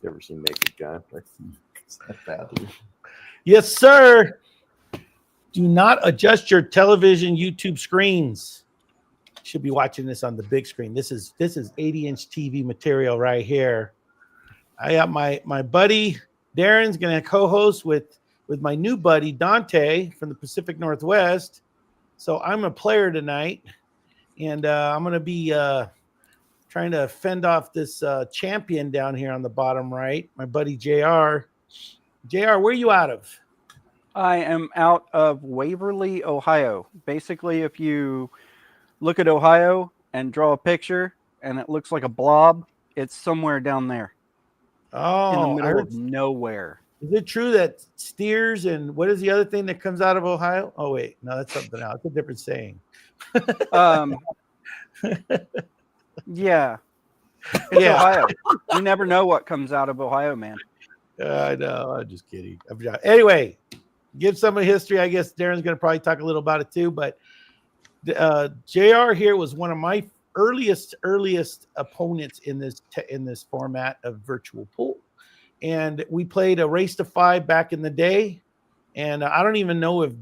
ever seen naked, John. It's not bad. Yes, sir. Do not adjust your television YouTube screens. Should be watching this on the big screen. This is 80-inch TV material right here. I got my buddy Darren's gonna co-host with my new buddy Dante from the Pacific Northwest. So I'm a player tonight, and I'm gonna be trying to fend off this champion down here on the bottom right, my buddy JR. JR, where are you out of? I am out of Waverly, Ohio. Basically, if you look at Ohio and draw a picture and it looks like a blob, it's somewhere down there. Oh, in the middle of nowhere. Is it true that steers and what is the other thing that comes out of Ohio? Oh, wait, no, that's something else. It's a different saying. Yeah. It's Ohio. You never know what comes out of Ohio, man. I know. I'm just kidding. Anyway, give some of the history. I guess Darren's going to probably talk a little about it too. But JR here was one of my earliest opponents in this format of virtual pool. And we played a race to 5 back in the day. And I don't even know if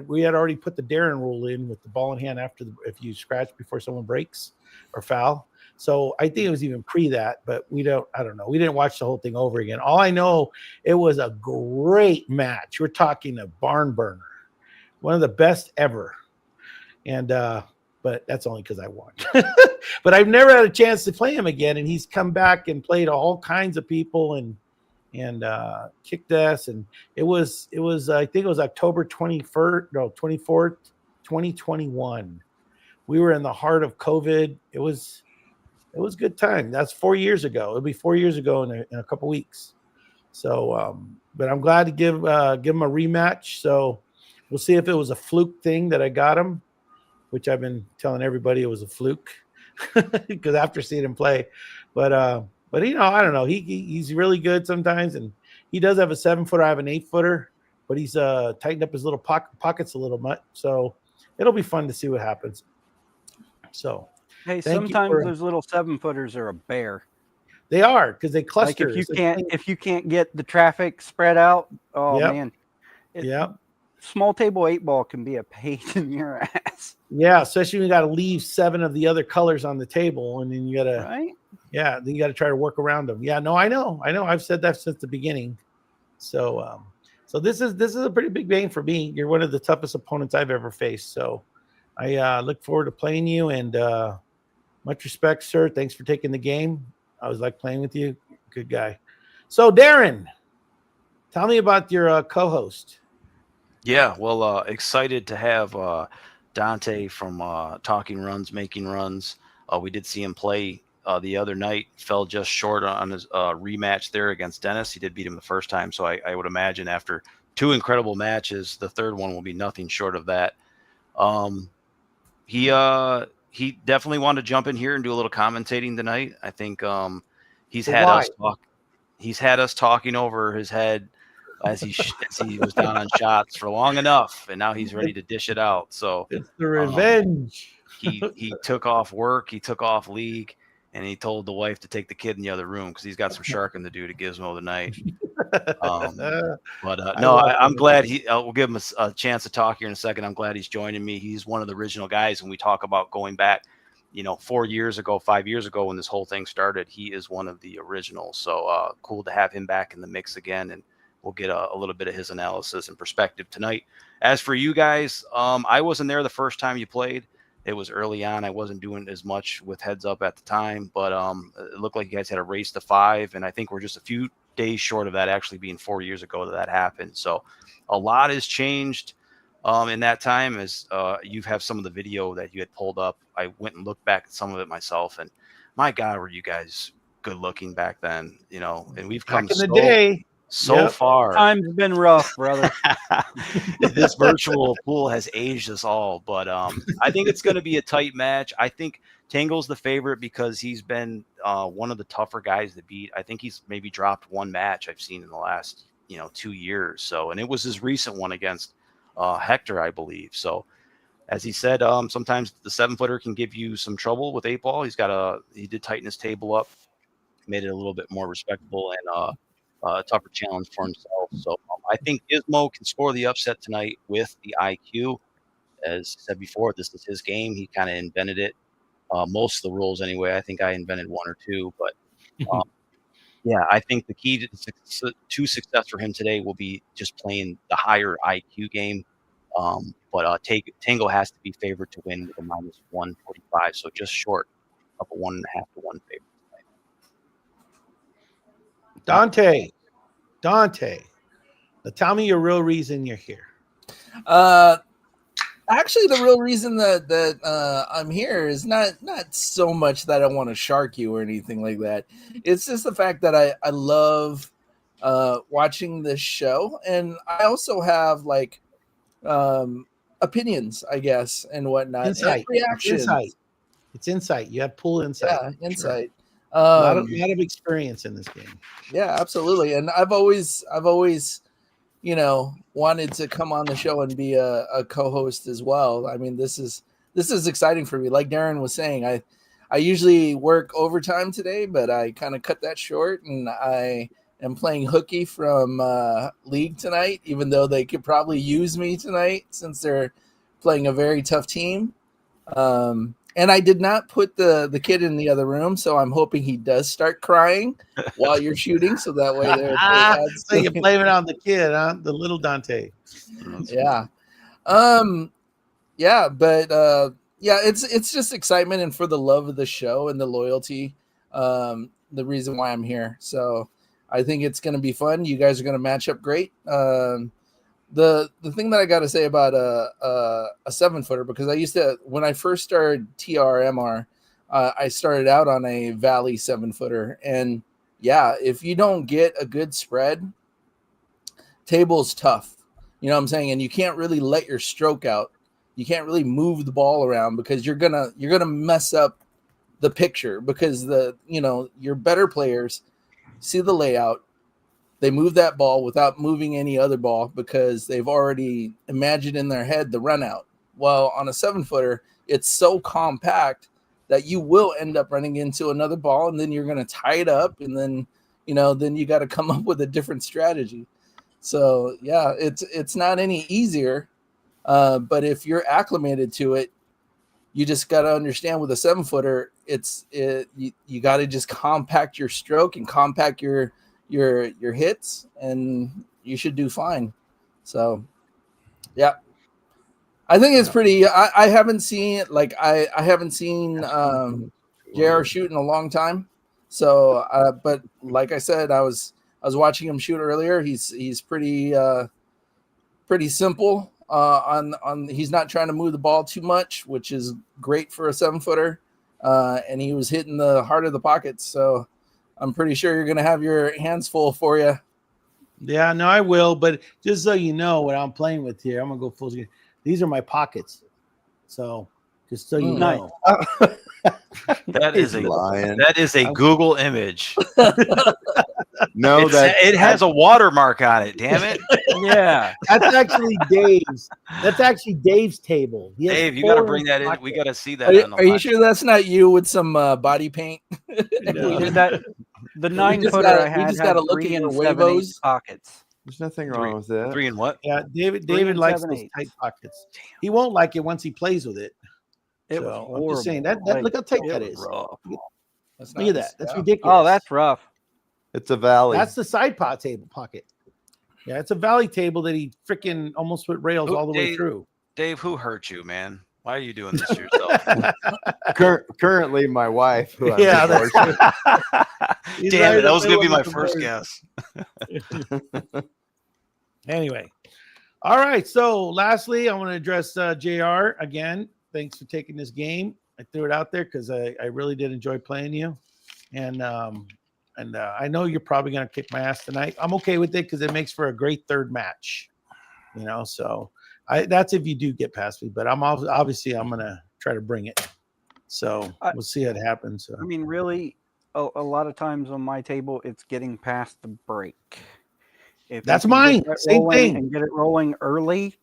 we had already put the Darren rule in with the ball in hand if you scratch before someone breaks or foul. So I think it was even pre that, but I don't know. We didn't watch the whole thing over again. All I know, it was a great match. We're talking a barn burner, one of the best ever. And, but that's only because I won. But I've never had a chance to play him again. And he's come back and played all kinds of people and kicked ass. And it was I think it was October 24th, 2021. We were in the heart of COVID. It was a good time. That's 4 years ago. It'll be 4 years ago in a couple weeks. So, but I'm glad to give him a rematch. So we'll see if it was a fluke thing that I got him, which I've been telling everybody it was a fluke because after seeing him play, but I don't know. He's really good sometimes, and he does have a 7-footer. I have an 8-footer, but he's tightened up his little pockets a little much. So it'll be fun to see what happens. So hey, sometimes those little 7-footers are a bear. They are because they cluster. Like if you can't get the traffic spread out, man. Small table 8-ball can be a pain in your ass. Yeah, especially when you got to leave 7 of the other colors on the table, and then you got to, right? Yeah, then you got to try to work around them. Yeah, no, I know. I've said that since the beginning. So, so this is a pretty big game for me. You're one of the toughest opponents I've ever faced. So, I look forward to playing you, and much respect, sir. Thanks for taking the game. I was like playing with you. Good guy. So, Darren, tell me about your co-host. Yeah, well, excited to have Dante from Talking Runs, Making Runs. We did see him play the other night, fell just short on his rematch there against Dennis. He did beat him the first time, so I would imagine after 2 incredible matches, the third one will be nothing short of that. He definitely wanted to jump in here and do a little commentating tonight. I think he's had us talking over his head as he was down on shots for long enough, and now he's ready to dish it out. So it's the revenge. He took off work, he took off league, and he told the wife to take the kid in the other room because he's got some sharking to do to GIZMO tonight. I'm glad we'll give him a chance to talk here in a second. I'm glad he's joining me. He's one of the original guys when we talk about going back, 4 years ago, 5 years ago when this whole thing started. He is one of the originals. So cool to have him back in the mix again, and we'll get a little bit of his analysis and perspective tonight. As for you guys, I wasn't there the first time you played. It was early on. I wasn't doing as much with Heads Up at the time, but it looked like you guys had a race to 5, and I think we're just a few days short of that actually being 4 years ago that happened. So a lot has changed in that time. As you have some of the video that you had pulled up, I went and looked back at some of it myself, and my God, were you guys good looking back then, and we've come back in the day. So far. Time's been rough, brother. This virtual pool has aged us all, but I think it's going to be a tight match. I think Tango's the favorite because he's been one of the tougher guys to beat. I think he's maybe dropped one match I've seen in the last 2 years. So, and it was his recent one against Hector, I believe. So, as he said, sometimes the 7-footer can give you some trouble with 8-ball. He did tighten his table up. made it a little bit more respectable and a tougher challenge for himself. So I think Gizmo can score the upset tonight with the IQ. As said before, this is his game. He kind of invented it. Most of the rules anyway. I think I invented one or two, but yeah, I think the key to success for him today will be just playing the higher IQ game. But Tango has to be favored to win with a -145, so just short of a 1.5 to 1 favorite. Dante, now tell me your real reason you're here. Actually, the real reason that I'm here is not so much that I want to shark you or anything like that. It's just the fact that I love watching this show, and I also have like opinions, I guess, and whatnot. Insight, and reactions. It's insight. You have pool insight. Yeah, insight. Sure. A lot of experience in this game. Yeah, absolutely. And I've always wanted to come on the show and be a co-host as well. I mean, this is exciting for me. Like Darren was saying, I usually work overtime today, but I kind of cut that short, and I am playing hooky from League tonight, even though they could probably use me tonight since they're playing a very tough team. And I did not put the kid in the other room, so I'm hoping he does start crying while you're shooting, so that way so you blame it on the kid, huh? The little Dante. Yeah. Yeah, but yeah, it's just excitement and for the love of the show and the loyalty. The reason why I'm here. So I think it's going to be fun. You guys are going to match up great. The thing that I got to say about a 7-footer, because I used to, when I first started TRMR, I started out on a Valley 7-footer, and yeah, if you don't get a good spread, table's tough. You know what I'm saying? And you can't really let your stroke out. You can't really move the ball around because you're gonna mess up the picture, because your better players see the layout. They move that ball without moving any other ball because they've already imagined in their head the run out. Well, on a 7-footer, it's so compact that you will end up running into another ball, and then you're going to tie it up, and then you got to come up with a different strategy. So yeah, it's not any easier, but if you're acclimated to it, you just got to understand with a 7-footer, you got to just compact your stroke and compact your hits, and you should do fine. So yeah, I think it's pretty. I haven't seen I haven't seen JR shoot in a long time. So but like I said, I was watching him shoot earlier. He's pretty simple on he's not trying to move the ball too much, which is great for a 7-footer, and he was hitting the heart of the pockets. So I'm pretty sure you're going to have your hands full for you. Yeah, no, I will. But just so you know what I'm playing with here, I'm going to go full screen. These are my pockets. So just so you know. That is a Google image. No, it has a watermark on it. Damn it! Yeah, that's actually Dave's. That's actually Dave's table. Dave, you got to bring that in. We got to see that. Are you sure that's not you with some body paint? We did that. The 9-footer I had just got to look at your Wavos pockets. There's nothing wrong with that. 3 and what? Yeah, David likes those tight pockets. Damn. He won't like it once he plays with it. It was horrible. I'm just saying that look how tight that is. Rough. Look at that. That's ridiculous. Oh, that's rough. It's a Valley. That's the side pot table pocket. Yeah, it's a Valley table that he freaking almost put rails all the way through. Dave, who hurt you, man? Why are you doing this to yourself? Currently, my wife. Who yeah, that's damn it. That was going to be my first guess. Anyway. All right. So lastly, I want to address JR again. Thanks for taking this game. I threw it out there because I really did enjoy playing you. And I know you're probably going to kick my ass tonight. I'm okay with it because it makes for a great third match. So that's if you do get past me. But I'm obviously I'm going to try to bring it. So we'll see how it happens. So. I mean, really, a lot of times on my table, it's getting past the break. If that's mine. Same thing. And get it rolling early,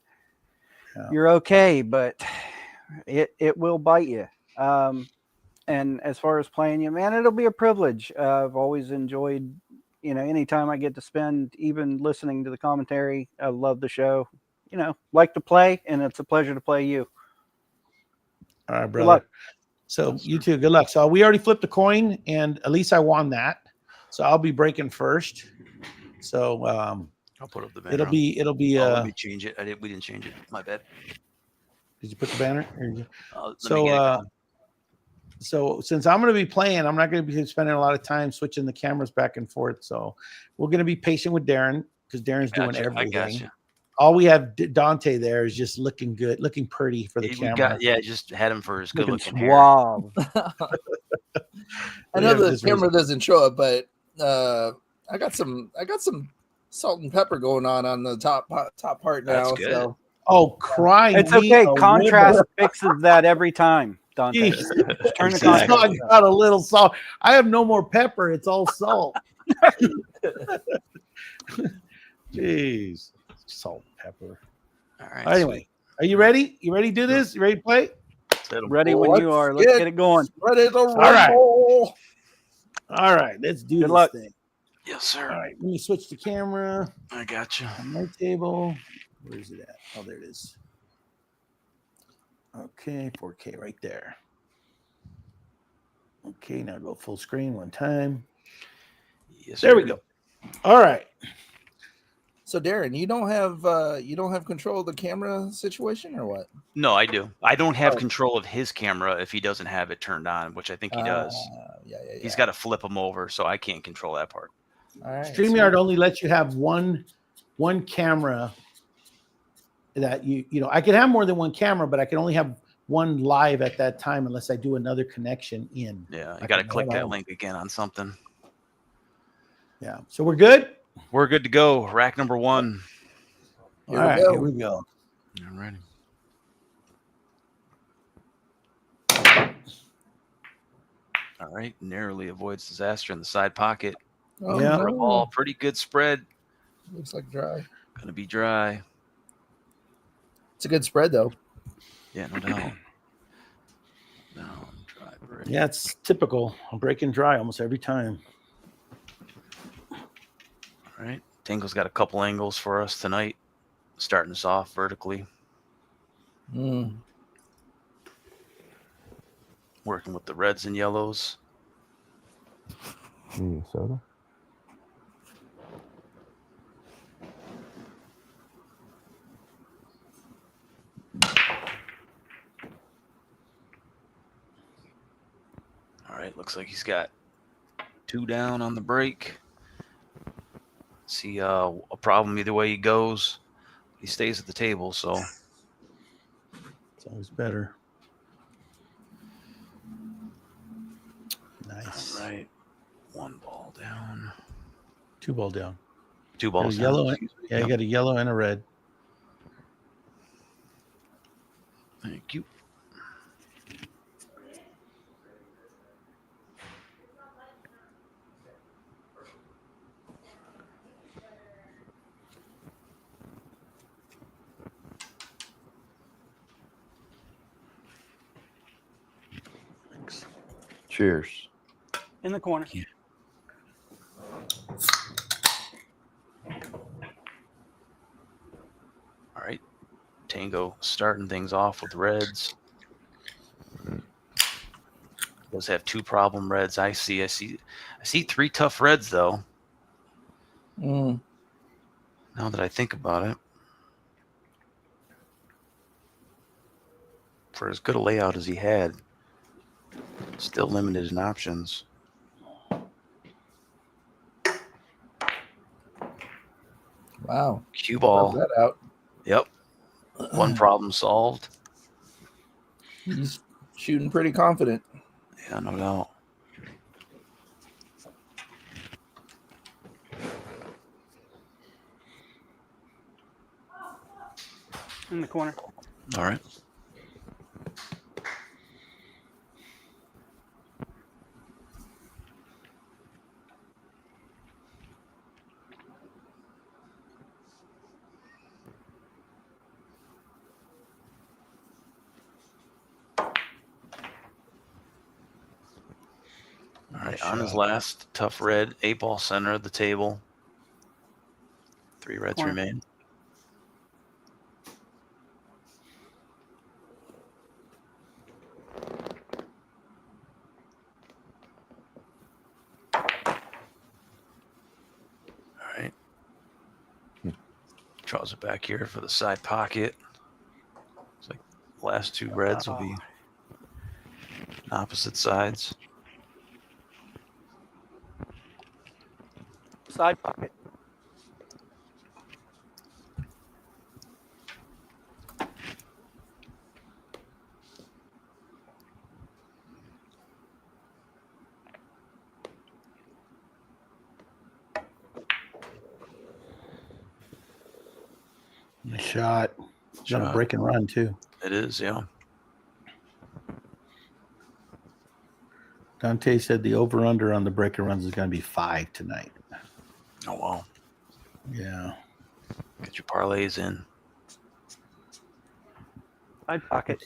you're okay. But it will bite you. And as far as playing you, man, it'll be a privilege. I've always enjoyed, anytime I get to spend even listening to the commentary. I love the show. Like to play, and it's a pleasure to play you. All right, Good brother. luck. So you too. Good luck. So we already flipped a coin, and at least I won that. So I'll be breaking first. So I'll put up the banner. it'll be. Let me change it. We didn't change it. My bad. Did you put the banner? Let me get it So going. so since I'm going to be playing, I'm not going to be spending a lot of time switching the cameras back and forth. So we're going to be patient with Darren because Darren's doing Gotcha, I everything. gotcha. All we have Dante there is just looking good, looking pretty for the camera. Just had him for his good Looking looking hair. suave. I know the camera doesn't show it, but I got some salt and pepper going on the top part now. That's good. So Oh, crying! It's okay. Contrast fixes that every time, Dante. Jeez. Turn the So I contrast. got a little salt. I have no more pepper. It's all salt. Jeez, salt and pepper. All right. Anyway, are you ready? You ready to do this? You ready to play? Ready when you are. Let's get it going. Ready to right. roll. All right, let's do Good this luck. thing. Yes, sir. All right, let me switch the camera I got you. on my table. Where is it at? Oh, there it is. Okay, 4K right there. Okay, now go full screen one time. Yes, There we sir. go. All right. So Darren, you don't have control of the camera situation or what? No, I do. I don't have control of his camera if he doesn't have it turned on, which I think he does. Yeah. He's got to flip him over, so I can't control that part. All right. StreamYard only lets you have one camera that I can have more than one camera, but I can only have one live at that time unless I do another connection in. Yeah, you got to click that link again on something. Yeah. So we're good? We're good to go. Rack number 1. All right, here we go. All righty. All right, narrowly avoids disaster in the side pocket. Oh, Yeah. For a ball, pretty good spread. Looks like dry. Gonna be dry. It's a good spread though. Yeah, no doubt. Dry break. Yeah, it's typical. I'm breaking dry almost every time. All right, Tango's got a couple angles for us tonight. Starting us off vertically. Working with the reds and yellows. Soda. All right, looks like he's got 2 down on the break. See a problem either way he goes. He stays at the table, so It's always better. Nice. all right. 1 ball down. 2 ball down. 2 Got a balls yellow. down. Yeah, you got a yellow and a red. Thank you. Thanks. Cheers. In the corner. Yeah. All right. Tango starting things off with reds. Does have 2 problem reds. I see 3 tough reds though. Now that I think about it. For as good a layout as he had, still limited in options. Wow. Cue ball. That out. Yep. 1 problem solved. He's shooting pretty confident. Yeah, no doubt. In the corner. All right. On his shot. last, tough red, 8-ball center of the table. 3 reds Corner. remain. All right. Draws it back here for the side pocket. It's like the last 2 reds will be opposite sides. Side pocket. Nice shot. It's gonna Shot. break and run too. It is, yeah. Dante said the over/under on the break and runs is going to be 5 tonight. Oh, wow. Yeah. Get your parlays in. Side pocket.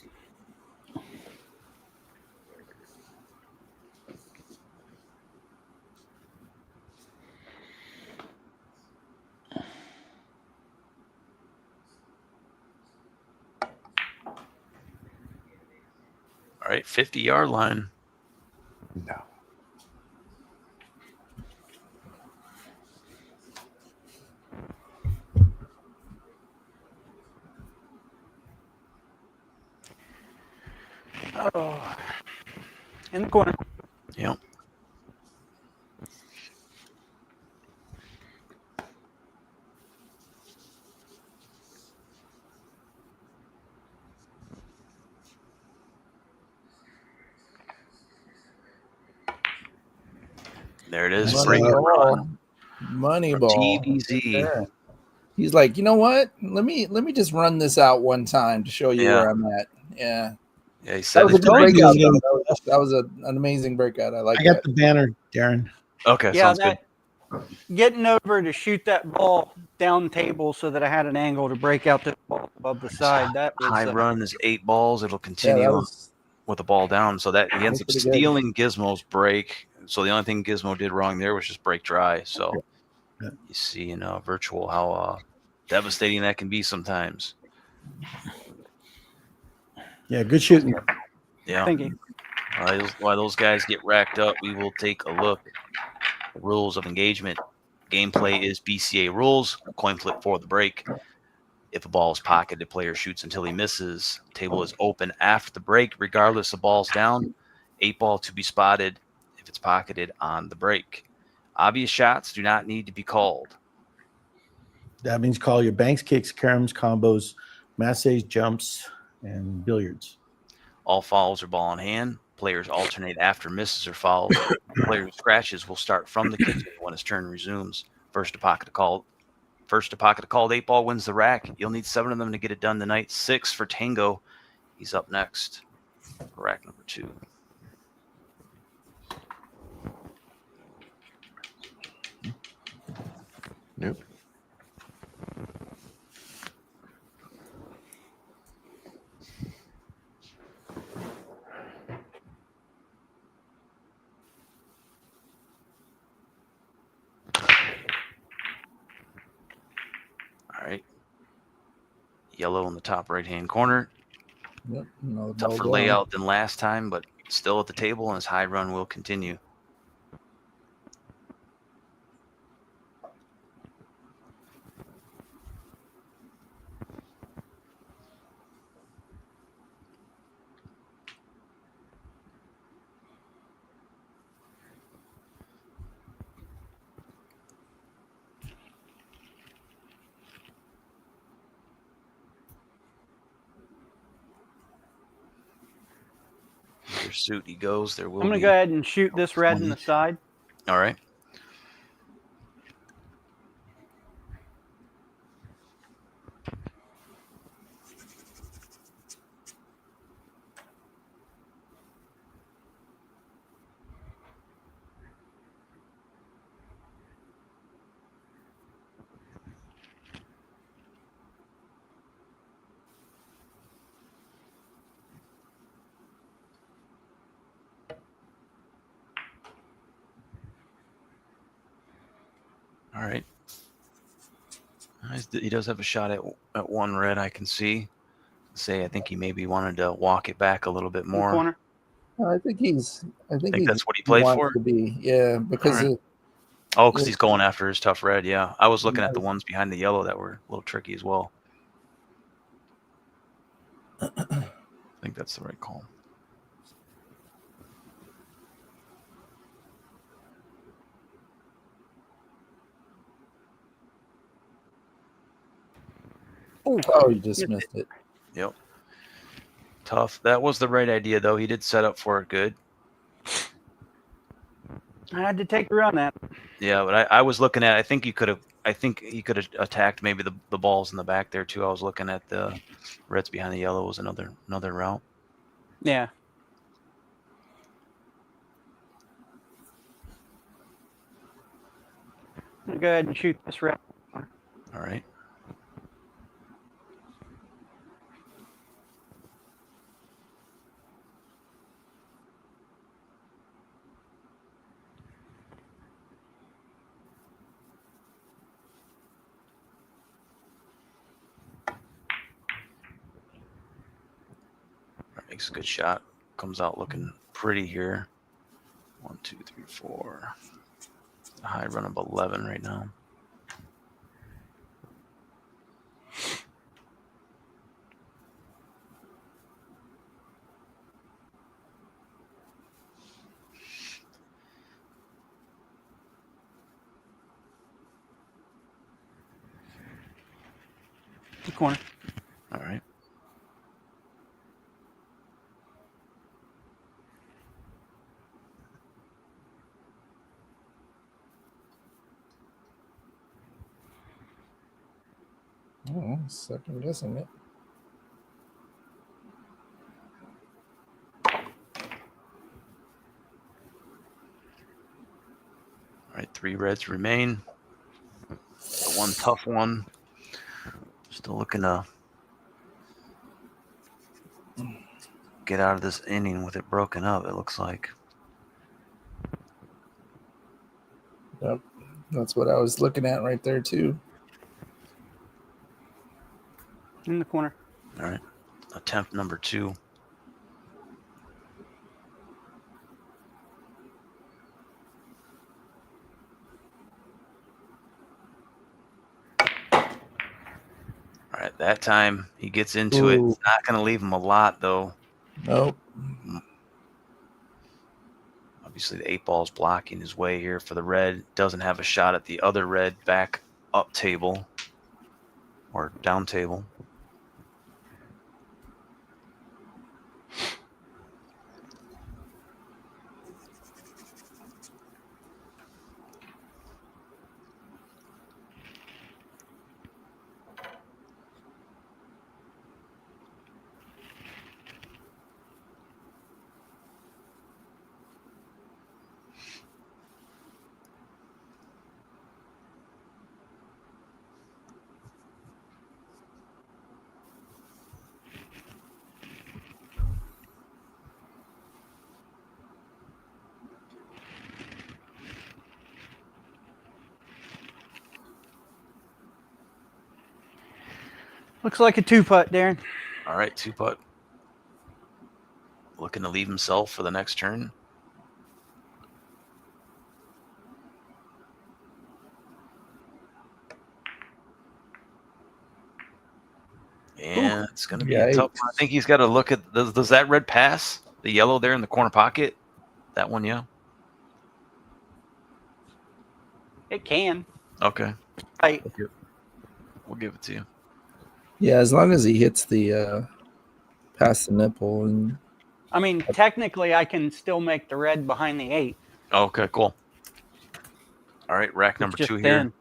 All right, 50-yard line. No. Oh. In the corner. Yep. There it is. Nice Break and Moneyball. run. Moneyball. TBZ. Right there. He's like, you know what? Let me just run this out one time to show you Yeah. where I'm at. Yeah. Yeah, he That said was a it's good Thank you. breakout, though. That was an amazing breakout. I like I got that. the banner, Darren. Okay, Yeah, sounds good. getting over to shoot that ball down table so that I had an angle to break out the ball above the side. That was High run is 8 balls. It'll Yeah, continue that was with the ball down. So that he ends up pretty good. stealing Gizmo's break. So the only thing Gizmo did wrong there was just break dry. So Yeah. you see in virtual how devastating that can be sometimes. Yeah, good shooting. Yeah. Thank you. While those guys get racked up, we will take a look. The rules of engagement. Gameplay is BCA rules. Coin flip for the break. If a ball is pocketed, the player shoots until he misses. Table is open after the break, regardless of ball's down. 8-ball to be spotted if it's pocketed on the break. Obvious shots do not need to be called. That means call your banks, kicks, caroms, combos, massages, jumps, and billiards. All fouls are ball in hand. Players alternate after misses or fouls. Player who scratches will start from the kitchen when his turn resumes. First to pocket a called 8-ball wins the rack. You'll need 7 of them to get it done tonight. 6 for Tango. He's up next. Rack number 2. Nope. All right. Yellow in the top right-hand corner. Yep. No, Tougher layout than last time, but still at the table, and his high run will continue. Either suit he goes, there will I'm going to be. go ahead and shoot this red in the 20. side. All right. All right. He does have a shot at one red. I can see. I think he maybe wanted to walk it back a little bit In the more. corner. I think That's what he played wants for. to be. Yeah, because Right. Because he's going after his tough red. Yeah, I was looking at the ones behind the yellow that were a little tricky as well. I think that's the right call. oh, you just missed it. Yep. Tough. That was the right idea, though. He did set up for it good. I had to take a run at it. Yeah, but I was looking at. I think he could have attacked maybe the balls in the back there too. I was looking at the reds behind the yellow was another route. Yeah. I'm gonna go ahead and shoot this red. All right. Makes a good shot. Comes out looking pretty here. 1, 2, 3, 4. A high run of 11 right now. The corner. All right. Oh, second guessing it. All right. 3 reds remain. The one tough one. Still looking to get out of this inning with it broken up, it looks like. Yep. That's what I was looking at right there, too. In the corner. All right. Attempt number 2. All right. That time he gets into it. It's not going to leave him a lot, though. Nope. Obviously, the 8 ball's blocking his way here for the red. Doesn't have a shot at the other red back up table or down table. Looks like a 2-putt, Darren. All right, 2-putt. Looking to leave himself for the next turn. And it's going to be a tough one. I think he's got to look at, does that red pass? The yellow there in the corner pocket? That one, yeah? It can. Okay. Right. We'll give it to you. Yeah, as long as he hits the past the nipple. And I mean, technically, I can still make the red behind the 8. Okay, cool. All right, rack number 2 here.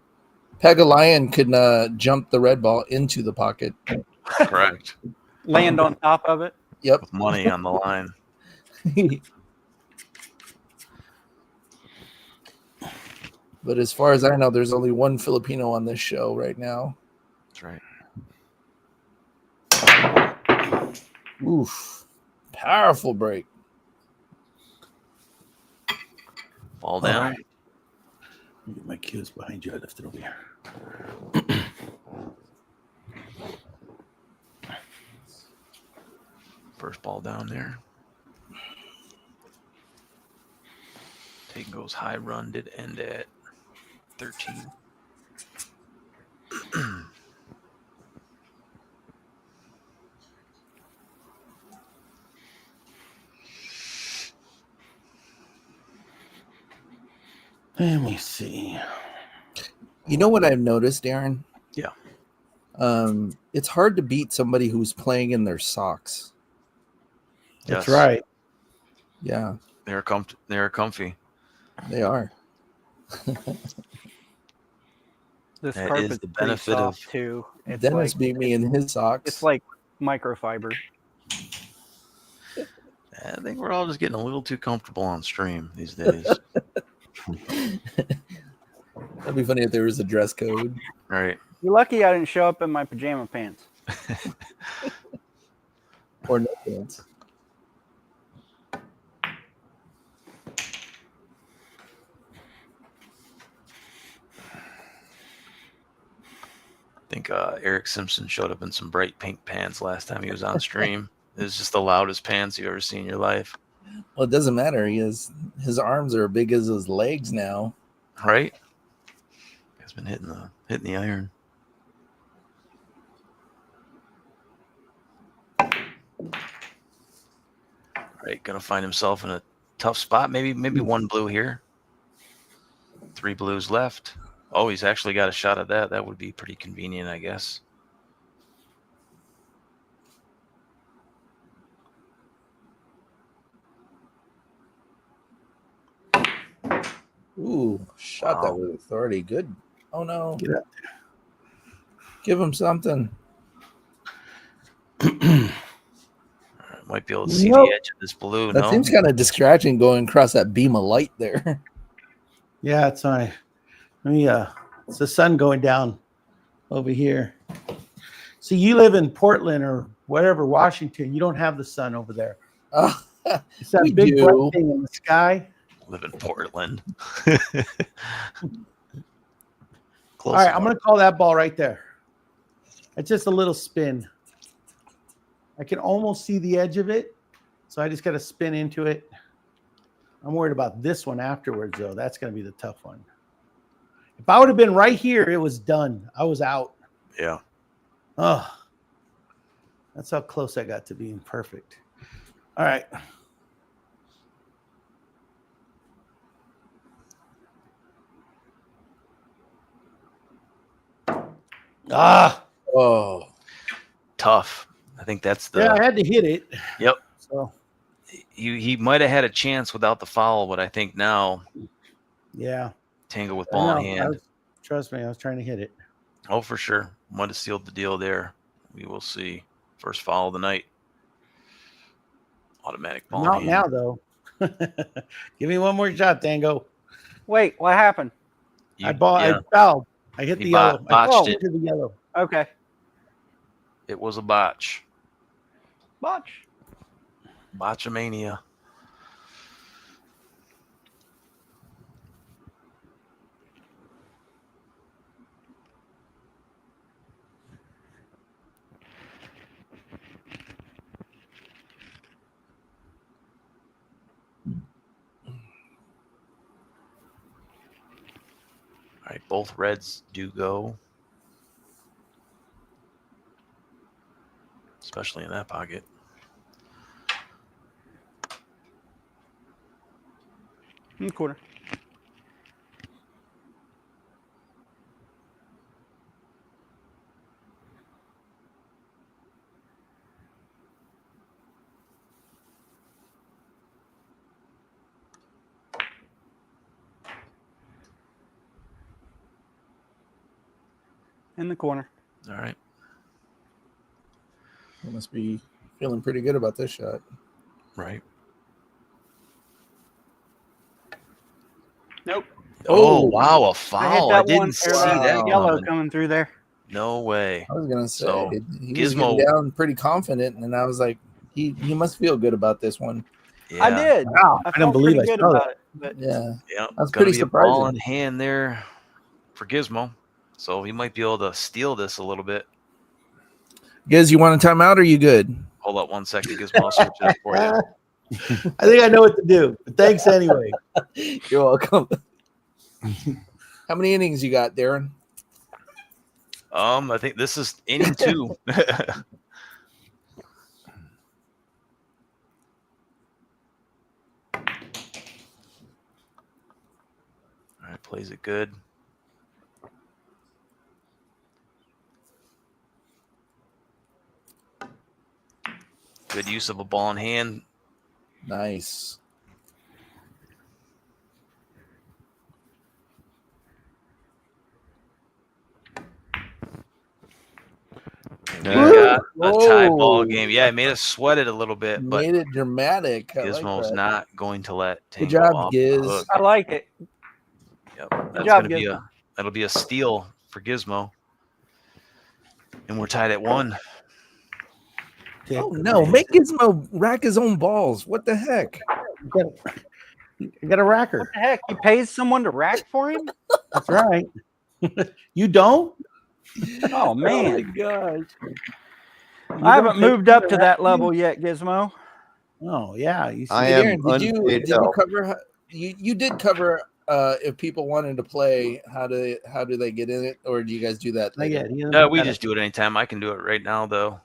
Pegalion could jump the red ball into the pocket. Correct. Land on top of it. Yep. With money on the line. But as far as I know, there's only one Filipino on this show right now. That's right. Oof. Powerful break. Ball down. Right. Get my cues behind you. I left it over here. First ball down there. Tango's high run did end at 13. Let me see. You know what I've noticed, Aaron? Yeah. It's hard to beat somebody who's playing in their socks. That's Yes. right. Yeah, They're comfy. they are. This That carpet's is the pretty benefit soft of too. It's Dennis like beat me in his socks. it's like microfiber. I think we're all just getting a little too comfortable on stream these days. That'd be funny if there was a dress code. Right. You're lucky I didn't show up in my pajama pants. Or no pants. I think Eric Simpson showed up in some bright pink pants last time he was on stream. It was just the loudest pants you've ever seen in your life. Well, it doesn't matter. His arms are as big as his legs now. Right? He's been hitting the iron. Right, gonna find himself in a tough spot. Maybe one blue here. 3 blues left. Oh, he's actually got a shot at that. That would be pretty convenient, I guess. Ooh, shot that Wow. with authority. Good. Oh no. Get up Give him something. Might be able to see Nope. the edge of this blue. That No, seems kind of distracting going across that beam of light there. Yeah, it's my. Let me. It's the sun going down over here. See, you live in Portland or whatever, Washington. You don't have the sun over there. It's that We big do. bright thing in the sky. live in Portland. All Close right, enough. I'm going to call that ball right there. It's just a little spin. I can almost see the edge of it, so I just got to spin into it. I'm worried about this one afterwards, though. That's going to be the tough one. If I would have been right here, it was done. I was out. Yeah. Oh, that's how close I got to being perfect. All right. Ah, Oh, Tough. I think that's the. yeah, I had to hit it. Yep. So, He might have had a chance without the foul, but I think now yeah. Tango with I ball in know. hand. Trust me, I was trying to hit it. Oh, for sure. Might have sealed the deal there. We will see. First foul of the night. Automatic ball Not in now, hand. though. Give me one more shot, Tango. Wait, what happened? I fouled. I hit He the yellow. I botched it. hit the yellow. Okay. It was a botch. Botch. Botchamania. All right, both reds do go. Especially in that pocket. In the corner. In the corner. All right. you must be feeling pretty good about this shot. Right. Nope. Oh, wow, a I hit foul. that I didn't one. see or that yellow coming. coming through there. No way. I was gonna say So, he was Gizmo- getting down pretty confident, and I was like, he must feel good about this one. Yeah. I did. Wow, I I don't felt believe pretty I good saw about that. it. But Yeah, Yeah, That's gonna pretty be a ball surprising. in hand there for Gizmo, so he might be able to steal this a little bit. Giz, you want a timeout? Or are you good? Hold up 1 second, Gizmo. I'll switch it up for you. I think I know what to do. But thanks anyway. You're welcome. How many innings you got, Darren? I think this is inning 2. All right, plays it good. Good use of a ball in hand. Nice. And we got a tie Whoa. ball game. Yeah, it made us sweat it a little bit, but Made it dramatic. I like Gizmo's that. not going to let Good Tango job, off the Giz. hook. I like it. Yep, Good that's job, gonna be Gizmo. that'll be a steal for Gizmo, and we're tied at 1. Oh no, make Gizmo rack his own balls. What the heck? You got a racker. What the heck? He pays someone to rack for him? That's right. You don't? Oh Oh my man, gosh. I haven't moved up to that level yet, Gizmo. Oh yeah. You see, I Hey, am Darren, did you unpaid help. cover you did cover if people wanted to play, how do they get in it, or do you guys do that not later? yet. He doesn't No, put we that just do it anytime. I can do it right now, though.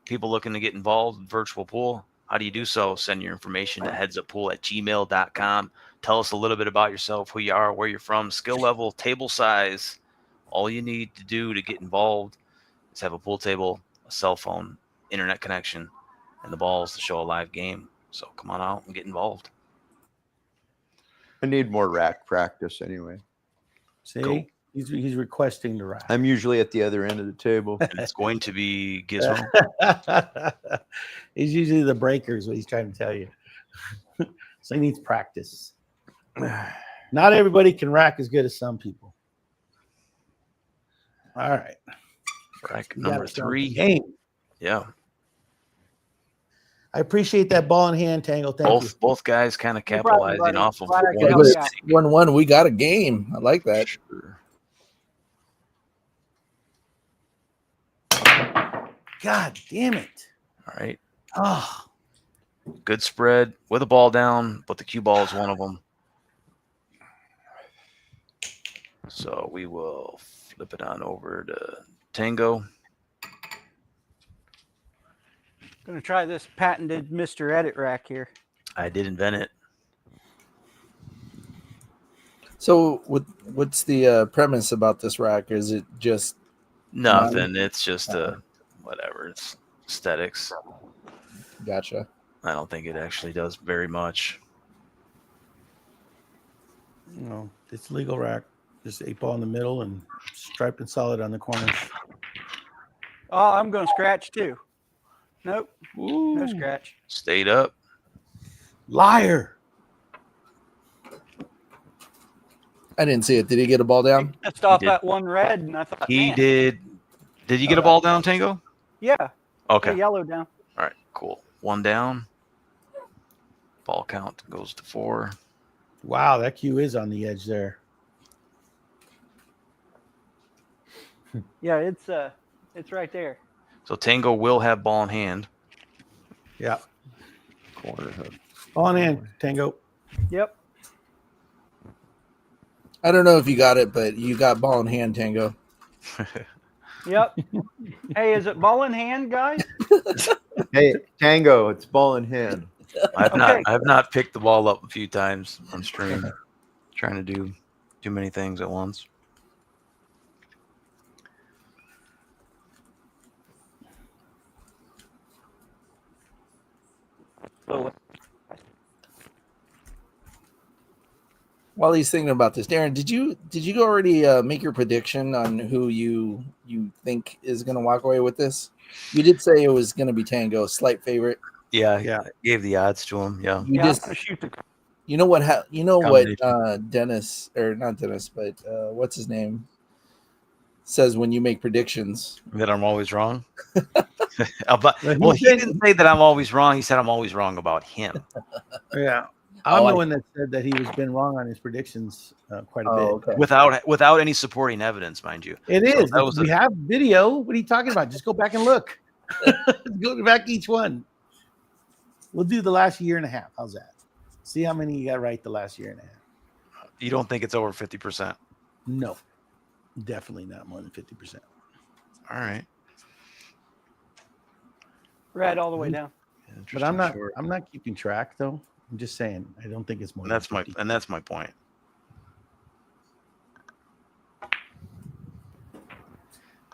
People looking to get involved in virtual pool, how do you do so? Send your information to headsuppool@gmail.com. Tell us a little bit about yourself, who you are, where you're from, skill level, table size. All you need to do to get involved is have a pool table, a cell phone, internet connection, and the balls to show a live game. So come on out and get involved. I need more rack practice anyway. See, Cool. he's requesting the rack. I'm usually at the other end of the table. And it's going to be Gizmo. He's usually the breakers, what he's trying to tell you. So he needs practice. Not everybody can rack as good as some people. All right. Rack You number gotta start 3. the game. Yeah. I appreciate that ball in hand, Tango. Thank you. Both guys kind of No problem, capitalizing buddy. off of Glad I one could help you out. 1-1, we got a game. I like that. Sure. God damn it. All right. Oh, Good spread with a ball down, but the cue ball is one of them. So we will flip it on over to Tango. Gonna try this patented Mr. Edit rack here. I did invent it. So what's the premise about this rack? Is it just Nothing. It's just whatever. It's aesthetics. gotcha? I don't think it actually does very much. no, it's legal rack. Just 8-ball in the middle and striped and solid on the corners. Oh, I'm gonna scratch too. Nope, no Ooh, scratch. Stayed up. liar. I didn't see it. Did he get a ball down? Just off did. that one red, and I thought, He man, did. Did you get a ball down, Tango? yeah, Okay. yeah, yellow down. All right. Cool. 1 down. Ball count goes to 4. Wow, that cue is on the edge there. Yeah, it's right there. So Tango will have ball in hand. Yeah. Corner hook. Ball in hand, Tango. Yep. I don't know if you got it, but you got ball in hand, Tango. Yep. Hey, is it ball in hand, guys? Hey, Tango, it's ball in hand. I've not picked the ball up a few times on stream. Okay. Trying to do too many things at once. While he's thinking about this, Darren, did you already make your prediction on who you think is going to walk away with this? You did say it was going to be Tango, slight favorite. Yeah, Yeah. I gave the odds to him. Yeah. You Yeah, I'm just gonna shoot the. you know what Combination. Dennis, or not Dennis, but what's his name, says when you make predictions. That I'm always wrong. Well, Well, he didn't say that I'm always wrong. He said I'm always wrong about him. Yeah. I'm Oh, the one that said that he was been wrong on his predictions quite a bit. Oh, okay. without any supporting evidence, mind you. It So is. that was We have video. What are you talking about? Just go back and look. Go back each one. We'll do the last year and a half. How's that? See how many you got right the last year and a half. You don't think it's over 50%? No, definitely not more than 50%. All right. Right all the way down. But I'm not keeping track though. I'm just saying I don't think it's more. And that's than 50. that's my point.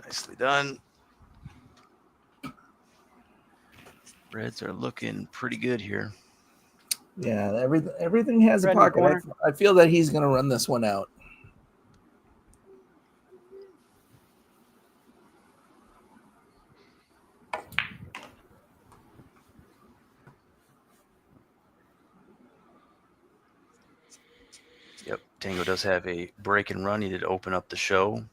Nicely done. Reds are looking pretty good here. Yeah, everything has Red a in the pocket. corner. I feel that he's going to run this one out. Yep. Tango does have a break and run. He did open up the show,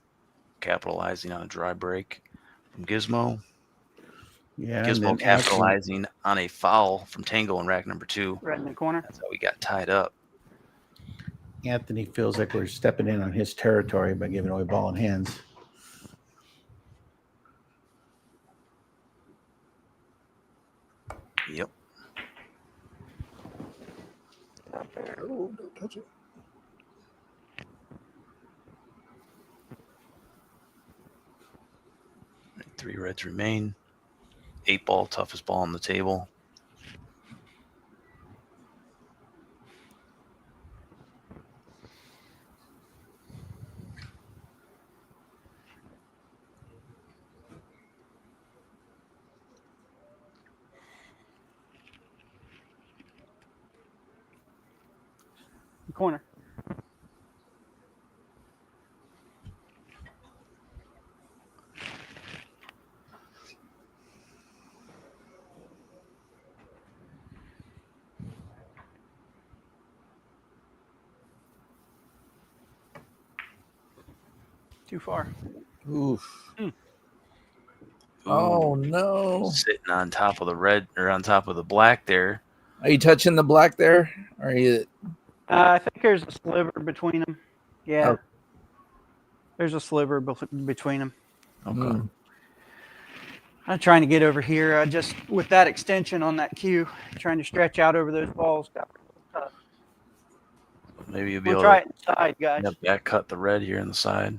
capitalizing on a dry break from GIZMO. Yeah, and GIZMO then capitalizing on a foul from Tango in rack number 2. Right in the corner. That's how we got tied up. Anthony feels like we're stepping in on his territory by giving away ball in hands. Yep. Oh, don't touch it. Three reds remain. 8 ball, toughest ball on the table. The corner. Too far. Oof. Mm. Oh, Ooh, no. sitting on top of the red or on top of the black there. Are you touching the black there? Or are you? I think there's a sliver between them. Yeah. Oh. There's a sliver between them. Okay. Mm. I'm trying to get over here. Just with that extension on that cue, trying to stretch out over those balls. Maybe you'll be We'll able try to it inside, guys. back cut the red here on the side.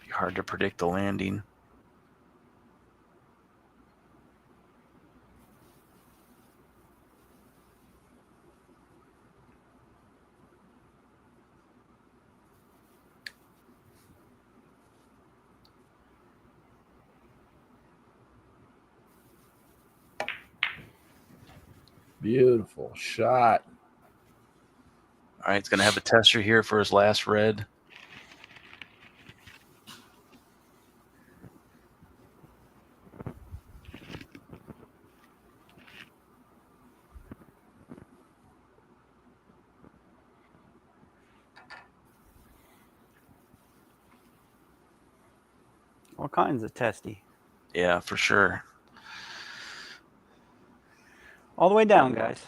Be hard to predict the landing. Beautiful shot. All right, it's going to have a tester here for his last red. All kinds of testy. Yeah, for sure. All the way down, guys.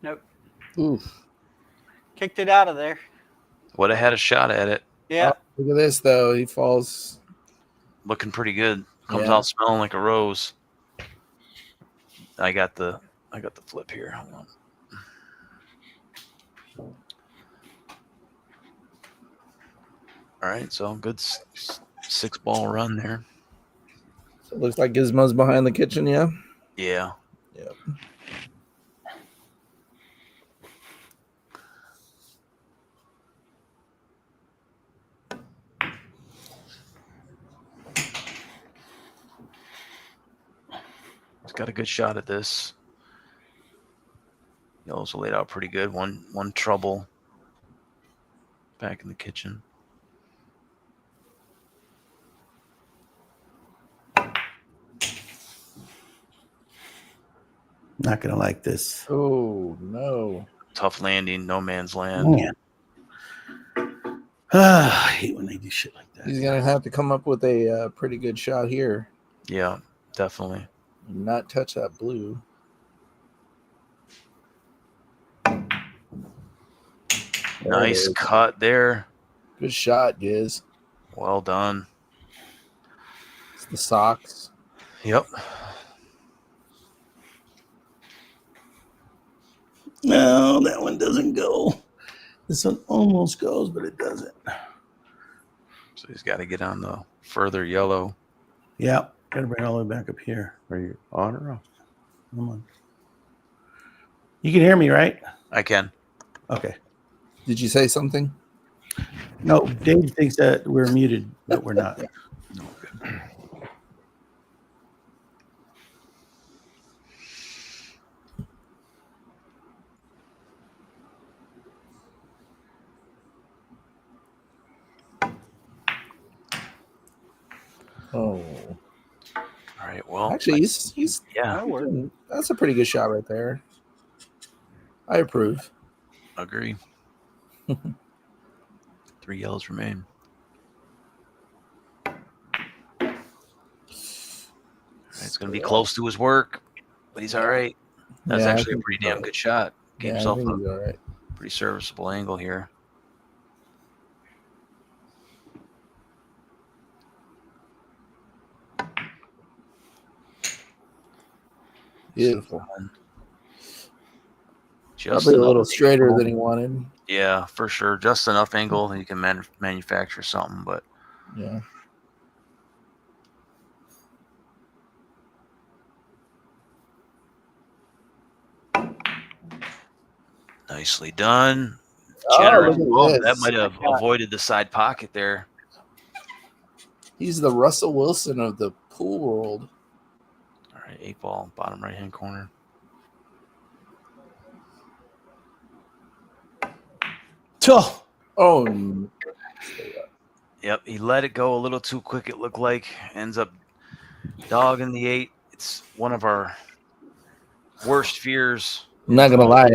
Nope. Oof. Kicked it out of there. Would have had a shot at it. Yeah. Oh, look at this, though. He falls. Looking pretty good. Comes Yeah. out smelling like a rose. I got the flip here. Hold on. All right, so good 6-ball run there. So it looks like Gizmo's behind the kitchen, yeah? Yeah. Yep. He's got a good shot at this. He also laid out pretty good. One trouble back in the kitchen. Not gonna like this. Oh no. Tough landing, no man's land. Man. I hate when they do shit like that. He's gonna have to come up with a pretty good shot here. Yeah, definitely. Not touch that blue. Nice cut there. Good shot, Giz. Well done. It's the socks. Yep. No, that one doesn't go. This one almost goes, but it doesn't. So he's got to get on the further yellow. Yeah, gotta bring it all the way back up here. Are you on or off? Come on. You can hear me, right? I can. Okay. Did you say something? No, Dave thinks that we're muted, but we're not. Oh, All right. Well, actually, he's yeah, that's a pretty good shot right there. I approve. agree. 3 yellows remain. It's going to be close to his work, but he's all right. That's Yeah, I actually a think pretty so. damn good shot. Gave Yeah, I himself think a he's all right. pretty serviceable angle here. Beautiful. Just Probably a enough little straighter angle. than he wanted. Yeah, for sure. Just enough angle that you can manufacture something, but Yeah. nicely done. Oh, Generous look at bump. this. That might have avoided the side pocket there. He's the Russell Wilson of the pool world. All right, 8 ball, bottom right hand corner. Oh, Yep, he let it go a little too quick, it looked like. Ends up dogging the 8. It's one of our worst fears. I'm not gonna lie.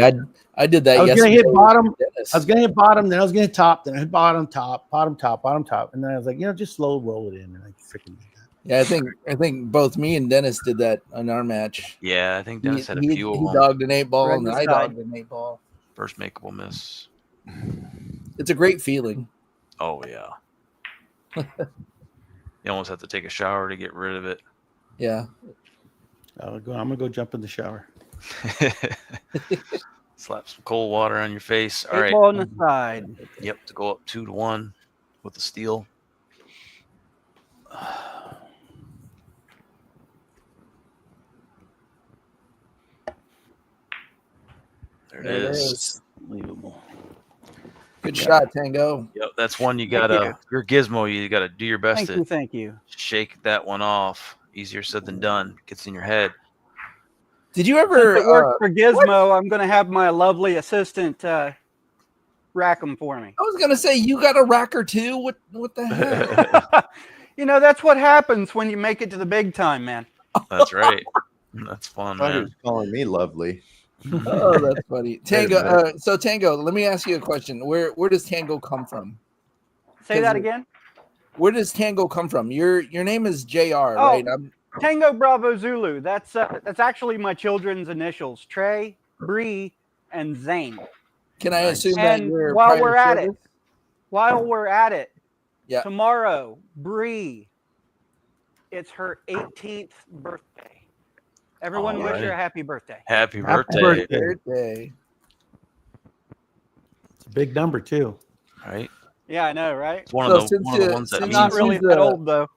I did that I was yesterday. gonna hit bottom. with Dennis. I was gonna hit bottom, then I was gonna hit top, then I hit bottom, top, bottom, top, bottom, top, and then I was like, just slow roll it in, and I freaking did that. Yeah, I think both me and Dennis did that in our match. Yeah, I think Dennis had a he few of he them. dogged an 8 ball Right and I side. dogged an 8 ball. First makeable miss. It's a great feeling. Oh, yeah. You almost have to take a shower to get rid of it. Yeah. I'm gonna go jump in the shower. Slap some cold water on your face. All 8 right. ball on the side. Yep, to go up 2-1 with the steal. There it is. Unbelievable. Good shot, Tango. Yep, that's one you Thank gotta. you. Your gizmo, you gotta do your best Thank to you. shake that one off. Easier said than done. Gets in your head. Did you Since ever it worked for Gizmo, I'm going to have my lovely assistant rack them for me. I was gonna say you got a racker too. What the heck? That's what happens when you make it to the big time, man. That's right. That's fun, I thought he man. was calling me lovely. Oh, that's funny. Tango. minute. So Tango, let me ask you a question. Where does Tango come from? Say that again. Where does Tango come from? Your name is JR, right? Tango Bravo Zulu. That's actually my children's initials: Trey, Bree, and Zane. Can I Nice. assume that And you're while prior we're at service? it, Yeah. tomorrow, Bree, it's her 18th birthday. Everyone wish her a happy birthday. Happy Happy birthday. birthday. Birthday. It's a big number too. Right? Yeah, I know, right? It's one So of the ones that since I'm you not means really use that the- old though.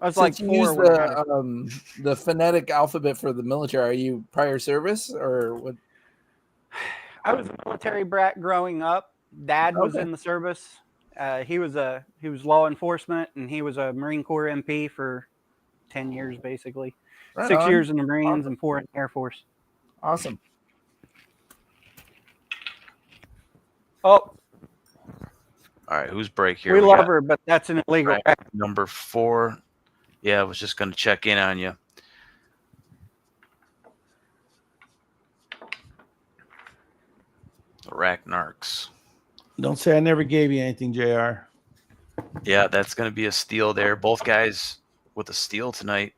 I was like Since you 4 use when I had her. the phonetic alphabet for the military, are you prior service or what? I was a military brat growing up. Dad was Okay. in the service. He was law enforcement, and he was a Marine Corps MP for 10 years, basically. Right 6 on. years in the Marines and 4 in the Air Force. Awesome. Oh, All right, who's break here? we love got her, but that's an illegal. Right. Number 4. Yeah, I was just going to check in on you. So rack narcs. Don't say I never gave you anything, JR. Yeah, that's going to be a steal there. Both guys with a steal tonight.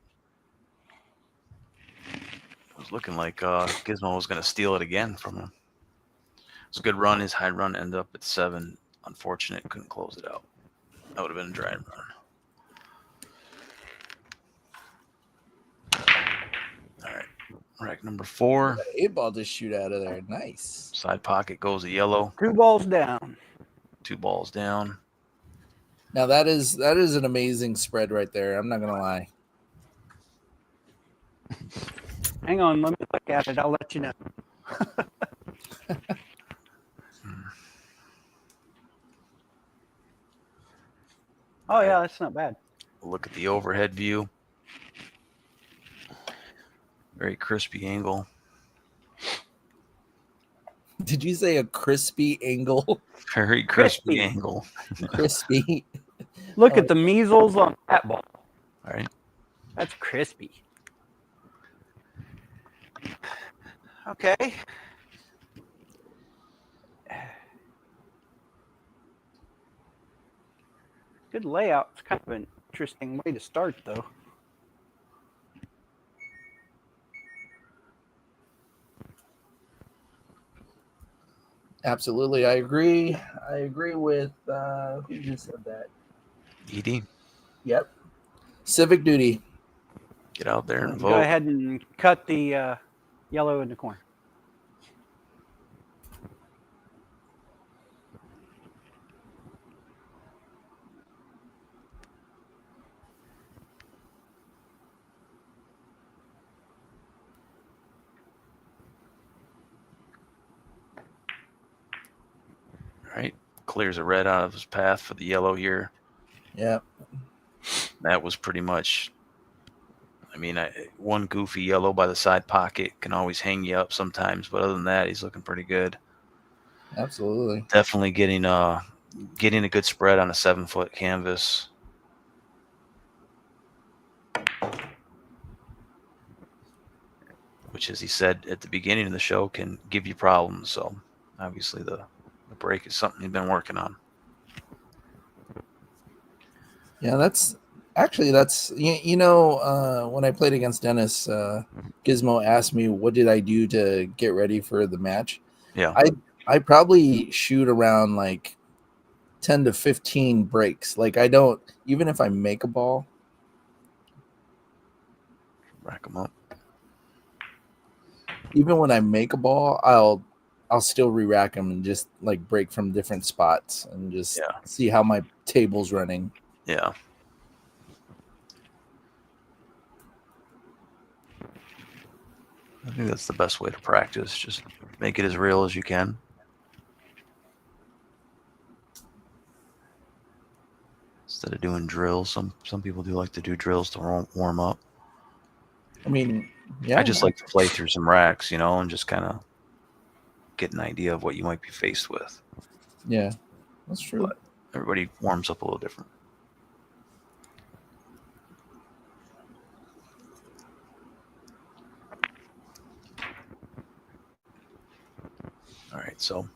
It was looking like GIZMO was going to steal it again from him. It's a good run. His high run ended up at 7. Unfortunate, couldn't close it out. That would have been a dry run. All right, rack number 4. 8-ball just shoot out of there. Nice. Side pocket goes a yellow. 2 balls down. 2 balls down. Now that is an amazing spread right there. I'm not gonna lie. Hang on, let me look at it. I'll let you know. Oh yeah, that's not bad. Look at the overhead view. Very crispy angle. Did you say a crispy angle? Very crispy Crispy. angle. Crispy. Look at the measles on that ball. All right. That's crispy. Okay. Good layout. It's kind of an interesting way to start, though. Absolutely, I agree. I agree with who just said that. ED, Yep. Civic duty. get out there and vote. Go ahead and cut the yellow in the corner. All right. Clears a red out of his path for the yellow here. Yep. That was pretty much, I mean, one goofy yellow by the side pocket can always hang you up sometimes, but other than that, he's looking pretty good. Absolutely. Definitely getting a good spread on a 7-foot canvas. Which, as he said at the beginning of the show, can give you problems. So obviously the break is something he's been working on. Yeah, that's when I played against Dennis, Gizmo asked me what did I do to get ready for the match. Yeah. I probably shoot around like 10 to 15 breaks. Like I don't, even if I make a ball, Rack them up. even when I make a ball, I'll still re-rack them and just like break from different spots and just see how my table's running. Yeah. I think that's the best way to practice. Just make it as real as you can. Instead of doing drills, some people do like to do drills to warm up. I mean, yeah. I just like to play through some racks, and just kind of get an idea of what you might be faced with. Yeah, that's true. But everybody warms up a little different. All right, so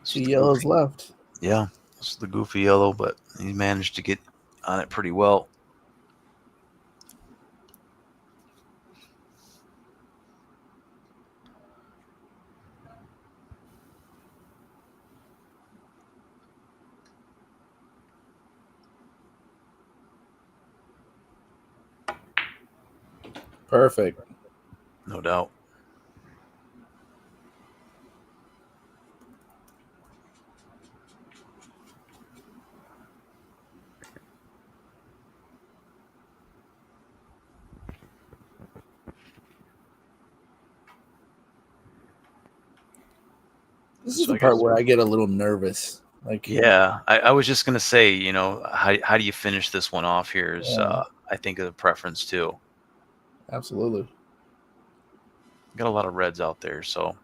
Two yellows left. Yeah, this is the goofy yellow, but he managed to get on it pretty well. Perfect. No doubt. This is the part where I get a little nervous. Like, yeah, I was just gonna say, how do you finish this one off here? Is I think of the preference too. Absolutely. Got a lot of reds out there, so.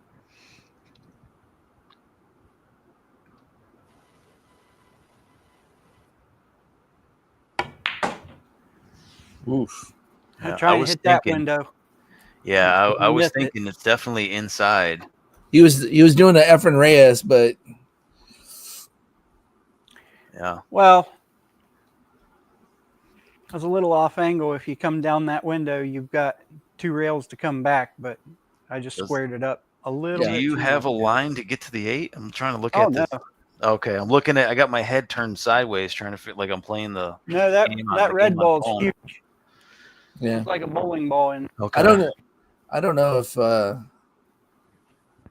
Oof. I'm Yeah, trying to hit that window. Yeah, I was Missed it. thinking it's definitely inside. He was doing an Efren Reyes, but Yeah. Well, I was a little off angle. If you come down that window, you've got 2 rails to come back, but I just squared it up a little Do bit. you too have a much. line to get to the 8? I'm trying to look Oh, at this. no. Okay, I'm looking at. I got my head turned sideways, trying to feel like I'm playing the. No, that game on- that the red game on ball is phone. huge. yeah. It's like a bowling ball. And Okay. I don't know if are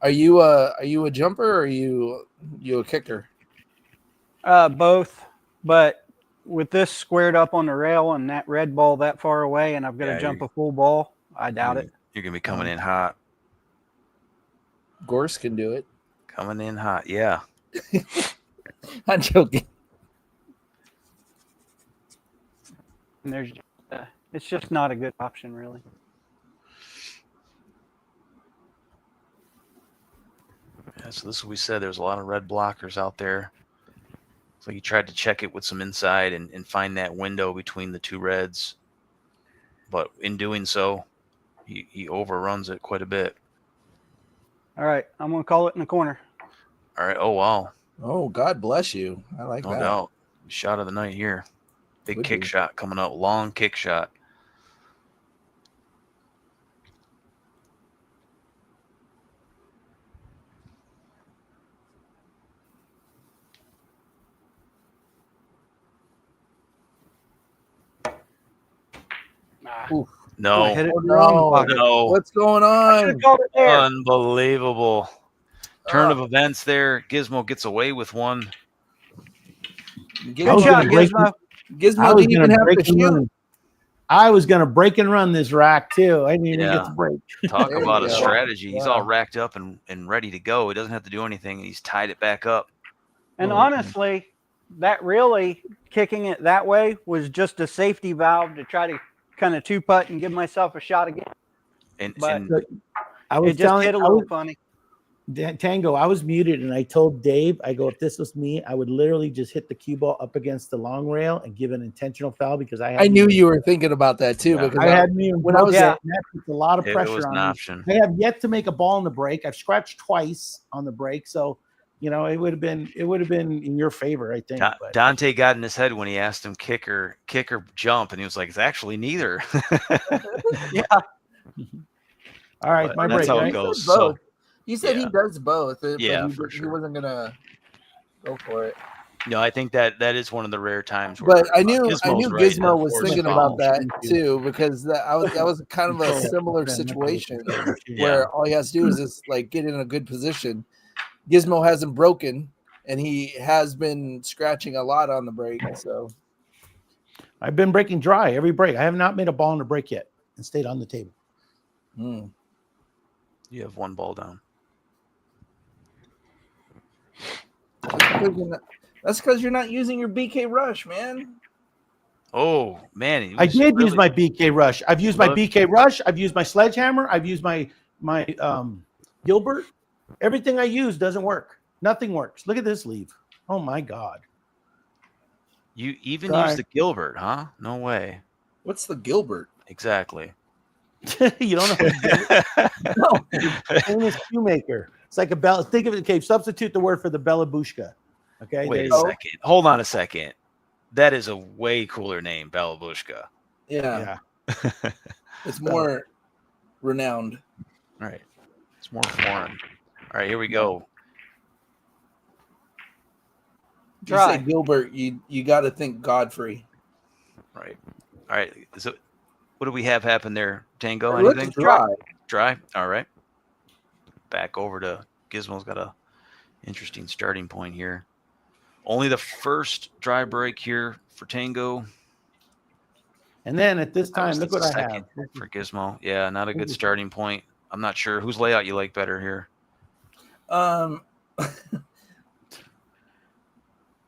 you a jumper or are you a kicker? both, but with this squared up on the rail and that red ball that far away, and I've got to Yeah, jump a full ball, I doubt it. You're gonna be coming in hot. Gorse can do it. Coming in hot. Yeah. I'm joking. And there's, it's just not a good option, really. Yeah. So this is what we said. There's a lot of red blockers out there. So he tried to check it with some inside and find that window between the 2 reds. But in doing so, he overruns it quite a bit. All right, I'm going to call it in the corner. All right. Oh, wow. Oh, God bless you. I like No that. doubt. Shot of the night here. Big Would kick be. shot coming up. Long kick shot. Oof. No. I hit it Oh, in the wrong no. pocket. No. What's going I should on? have called it there. Unbelievable. Turn of events there. Gizmo gets away with one. Good shot, Gizmo. Gizmo didn't even have to shoot. I was going to break and run this rack too. I didn't even Yeah. get to break. Talk There about you a go. strategy. He's Wow. all racked up and ready to go. He doesn't have to do anything. He's tied it back up. And honestly, that really kicking it that way was just a safety valve to try to kind of 2-putt and give myself a shot again. And, But and I was it just hit a little funny. Tango, I was muted and I told Dave, I go, if this was me, I would literally just hit the cue ball up against the long rail and give an intentional foul because I knew you were thinking about that too. Yeah. Because I hadn't even when I was that puts a lot of it pressure was an on me. option. I have yet to make a ball in the break. I've scratched twice on the break, so you know it would have been in your favor, I think. But Dante got in his head when he asked him kick or jump, and he was like, "It's actually neither." Yeah. all right, But my that's break. how it Right? goes. both. So He said Yeah. he does both, but Yeah, he, for he sure. wasn't gonna go for it. no, I think that is one of the rare times where. But I knew Gizmo's right, Gizmo and was forced thinking foul. about that too, because that was kind of a similar situation where all he has to do is just like get in a good position. Gizmo hasn't broken, and he has been scratching a lot on the break. So I've been breaking dry every break. I have not made a ball in a break yet and stayed on the table. You have 1 ball down. that's because you're not using your BK Rush, man. Oh man, he I was did use really- my BK Rush. I've used my Look. BK Rush. I've used my sledgehammer. I've used my Gilbert. Everything I use doesn't work. Nothing works. Look at this leave. Oh my God. You even Sorry. used the Gilbert, huh? No way. What's the Gilbert? Exactly. You don't know. No, famous shoemaker. It's like a bell. Think of it. Okay, substitute the word for the Belabushka. Okay. Wait a there you go. second. Hold on a second. That is a way cooler name, Belabushka. Yeah, Yeah. it's more renowned. All right. It's more foreign. All right, here we go. If you say Gilbert, you got to think Godfrey. Right. All right. So what do we have happen there, Tango? It looks Anything? dry. Dry? All right. Back over to Gizmo's got a interesting starting point here. Only the first dry break here for Tango. And then at this That time, was look the what I second have. for Gizmo. Yeah, not a good starting point. I'm not sure whose layout you like better here. I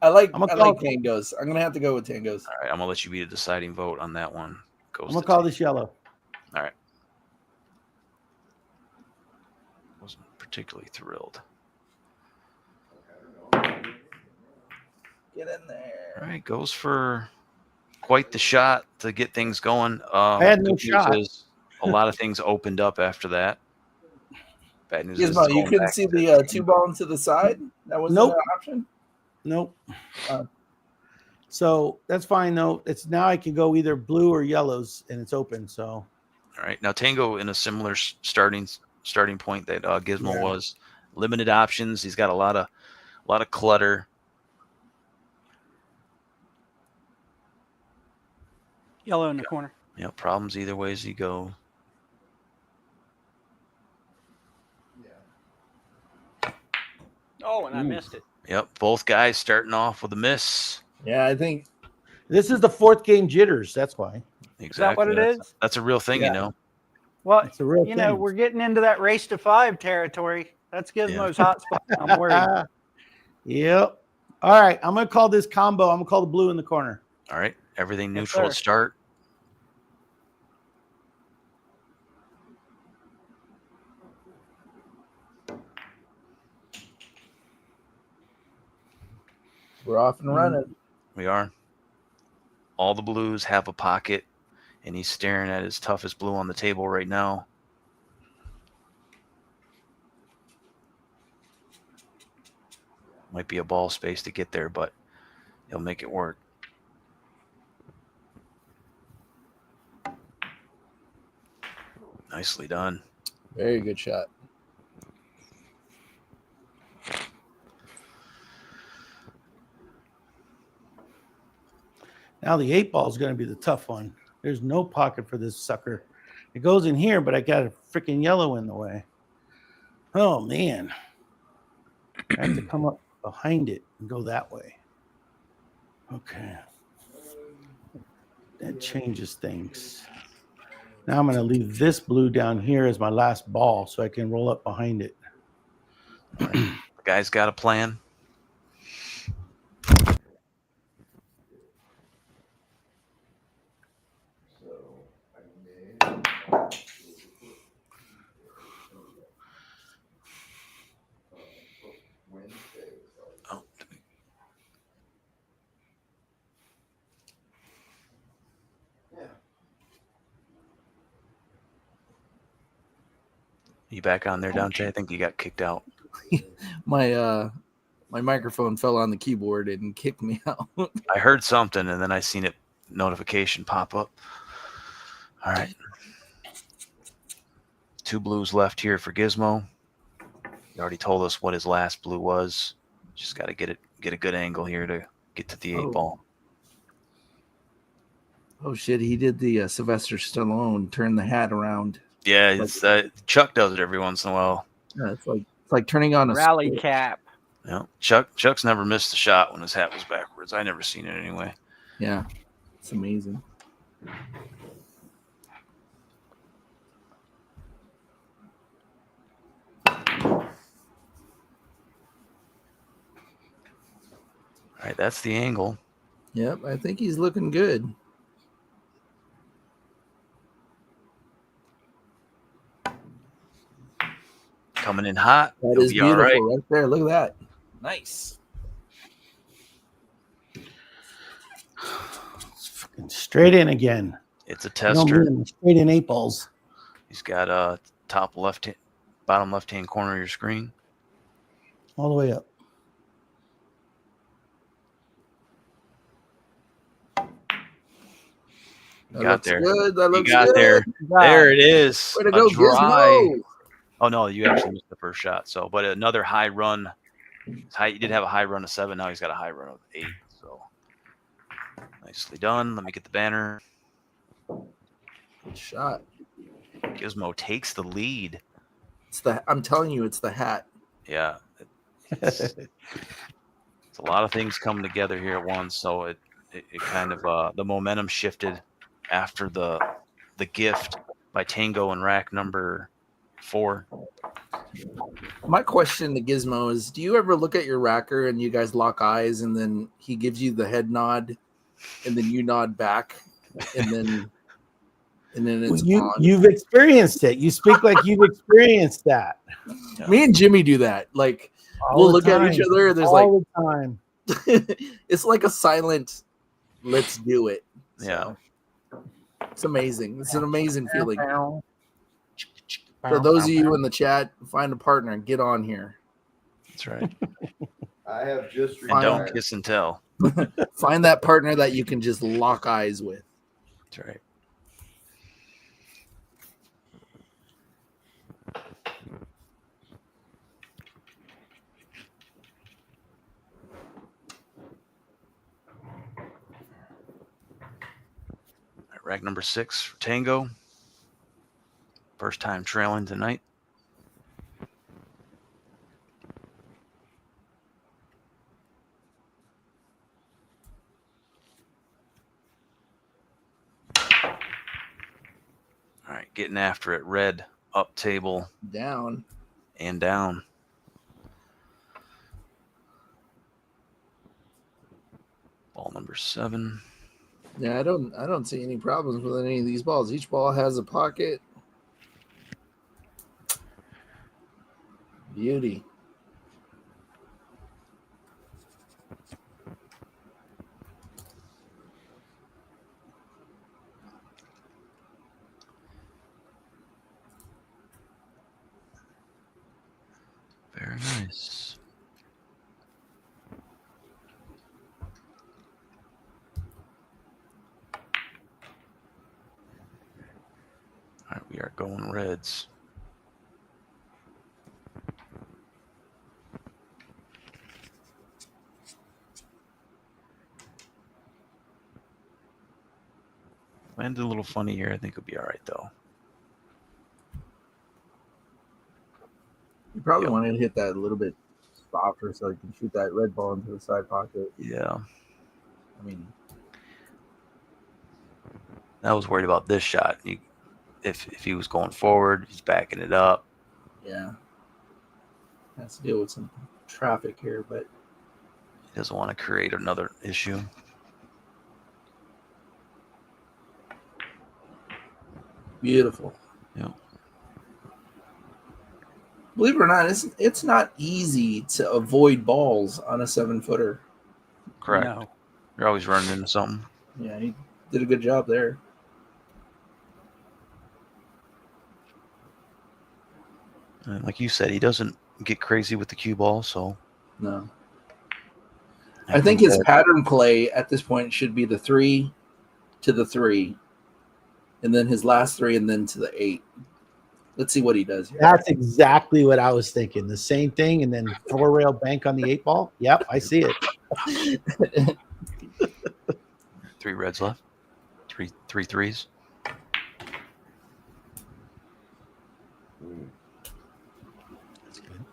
like I'm gonna Tangos. I'm gonna have to go with Tangos. All right, I'm gonna let you be the deciding vote on that one. I'm gonna call this yellow. All right. Wasn't particularly thrilled. Get in there. All right, goes for quite the shot to get things going. I had no Good news shot. is a lot of things opened up after that. Bad news is Gizmo, you going couldn't back see to- the 2-ball to the side? That wasn't Nope. an option? Nope. Oh. So that's fine though. It's now I can go either blue or yellows, and it's open. So All right, now Tango in a similar starting point that Gizmo Yeah. was. Limited options. He's got a lot of clutter. Yellow in the corner. You know, problems either way as you go. Oh, and I Ooh. missed it. Yep, both guys starting off with a miss. Yeah, I think this is the fourth game jitters. That's why. Exactly. Is that what it is? That's a real thing, Yeah. you know. Well, It's a real you know, thing. we're getting into that race to 5 territory. That's Gizmo's hot spot. I'm worried. Yep. All right. I'm gonna call this combo. I'm gonna call the blue in the corner. All right, everything Yes, neutral sir. at start. we're off and running. We are. All the blues have a pocket, and he's staring at his toughest blue on the table right now. Might be a ball space to get there, but he'll make it work. Nicely done. Very good shot. Now the 8-ball is going to be the tough one. There's no pocket for this sucker. It goes in here, but I got a freaking yellow in the way. Oh man. I have to come up behind it and go that way. Okay. That changes things. Now I'm going to leave this blue down here as my last ball so I can roll up behind it. The guy's got a plan. Oh. You back on there, Dante? I think you got kicked out. My microphone fell on the keyboard and kicked me out. I heard something, and then I seen it notification pop up. All right. 2 blues left here for Gizmo. He already told us what his last blue was. Just got to get a good angle here to get to the 8-ball. Oh shit, he did the Sylvester Stallone turn the hat around. Yeah, it's Chuck does it every once in a while. Yeah, it's like turning on a Rally switch. cap. Yeah, Chuck's never missed a shot when his hat was backwards. I never seen it anyway. Yeah, it's amazing. All right, that's the angle. Yep, I think he's looking good. Coming in hot. That He'll is be all beautiful right. right there. Look at that. Nice. Fucking straight in again. It's a I don't tester. mean straight in 8-balls. He's got bottom left hand corner of your screen. All the way up. That got looks there. good. That You looks got good. there. There it is. Way to A go, dry. Gizmo. Oh no, you actually missed the first shot. So, but another high run. He did have a high run of 7. Now he's got a high run of 8. So nicely done. Let me get the banner. Good shot. Gizmo takes the lead. I'm telling you, it's the hat. Yeah, it's a lot of things coming together here at once. So it kind of the momentum shifted after the gift by Tango in rack number 4. My question to Gizmo is, do you ever look at your racker and you guys lock eyes and then he gives you the head nod and then you nod back and then it's on? You've experienced it. You speak like you've experienced that. Me and Jimmy do that. Like All we'll the look at time. each other. There's all the time. it's like a silent let's do it. Yeah. It's amazing. It's an amazing feeling. Bow, For those of bow, you bow. in the chat, find a partner and get on here. That's right. I have just And don't retired. kiss and tell. Find that partner that you can just lock eyes with. That's right. All right, rack number 6 for Tango. First time trailing tonight. All right, getting after it. Red up table Down. and down. Ball number 7. Yeah, I don't see any problems with any of these balls. Each ball has a pocket. Beauty. Very nice. All right, we are going Reds. Landed a little funny here. I think it'll be all right, though. You probably Yep. want to hit that a little bit softer so you can shoot that red ball into the side pocket. Yeah. I mean, I was worried about this shot. If he was going forward, he's backing it up. yeah. Has to deal with some traffic here, but He doesn't want to create another issue. beautiful. Yeah. Believe it or not, it's not easy to avoid balls on a 7-footer. Correct. No. You're always running into something. Yeah, he did a good job there. And like you said, he doesn't get crazy with the cue ball, so No. I think his pattern play at this point should be the 3 to the 3, and then his last 3, and then to the 8. Let's see what he does here. That's exactly what I was thinking. The same thing, and then 4-rail bank on the 8 ball. Yep, I see it. 3 Reds left. Three threes. That's good.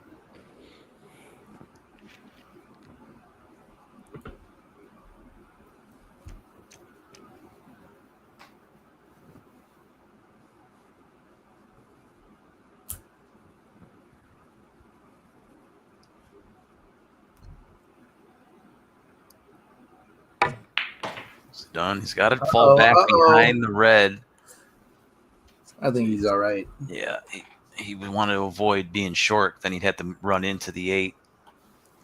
It's done. He's got to fall back behind the red. I think he's all right. Yeah, he would want to avoid being short. Then he'd have to run into the 8.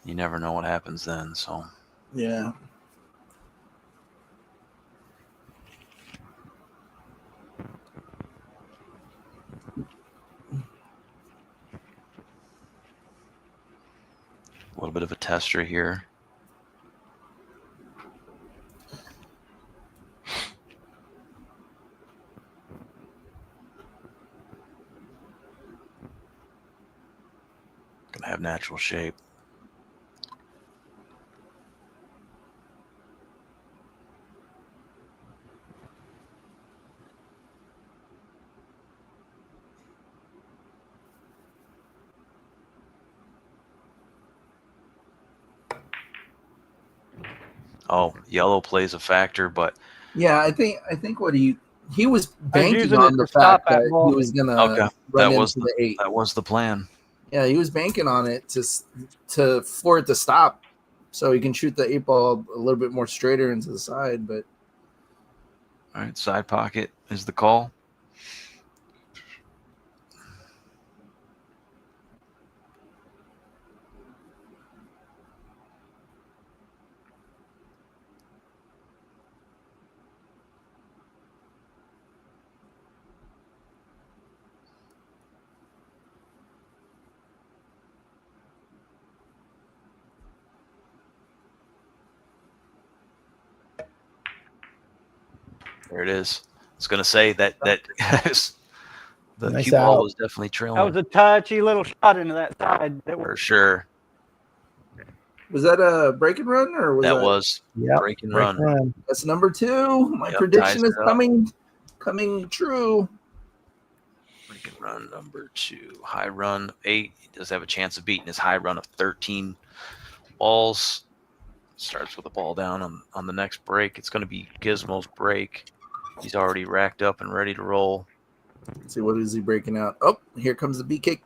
You never know what happens then. So Yeah. a little bit of a tester here. Gonna have natural shape. Oh, yellow plays a factor, but Yeah, I think what he was banking using on it the to stop fact that that ball. he was gonna okay, run that was into the 8. that was the plan. Yeah, he was banking on it for it to stop, so he can shoot the 8 ball a little bit more straighter into the side. But All right, side pocket is the call. There it is. I was gonna say that the Nice cue ball out. was definitely That was trailing a touchy little shot into that side. That for was sure. Was that a break and run or was That that was Yep. break and Break run. run. that's number 2? My Yep, prediction ties is it up. coming true. Break and run number 2. High run 8. He does have a chance of beating his high run of 13 balls. Starts with a ball down on the next break. It's going to be Gizmo's break. He's already racked up and ready to roll. Let's see, what is he breaking out? Oh, here comes the BK.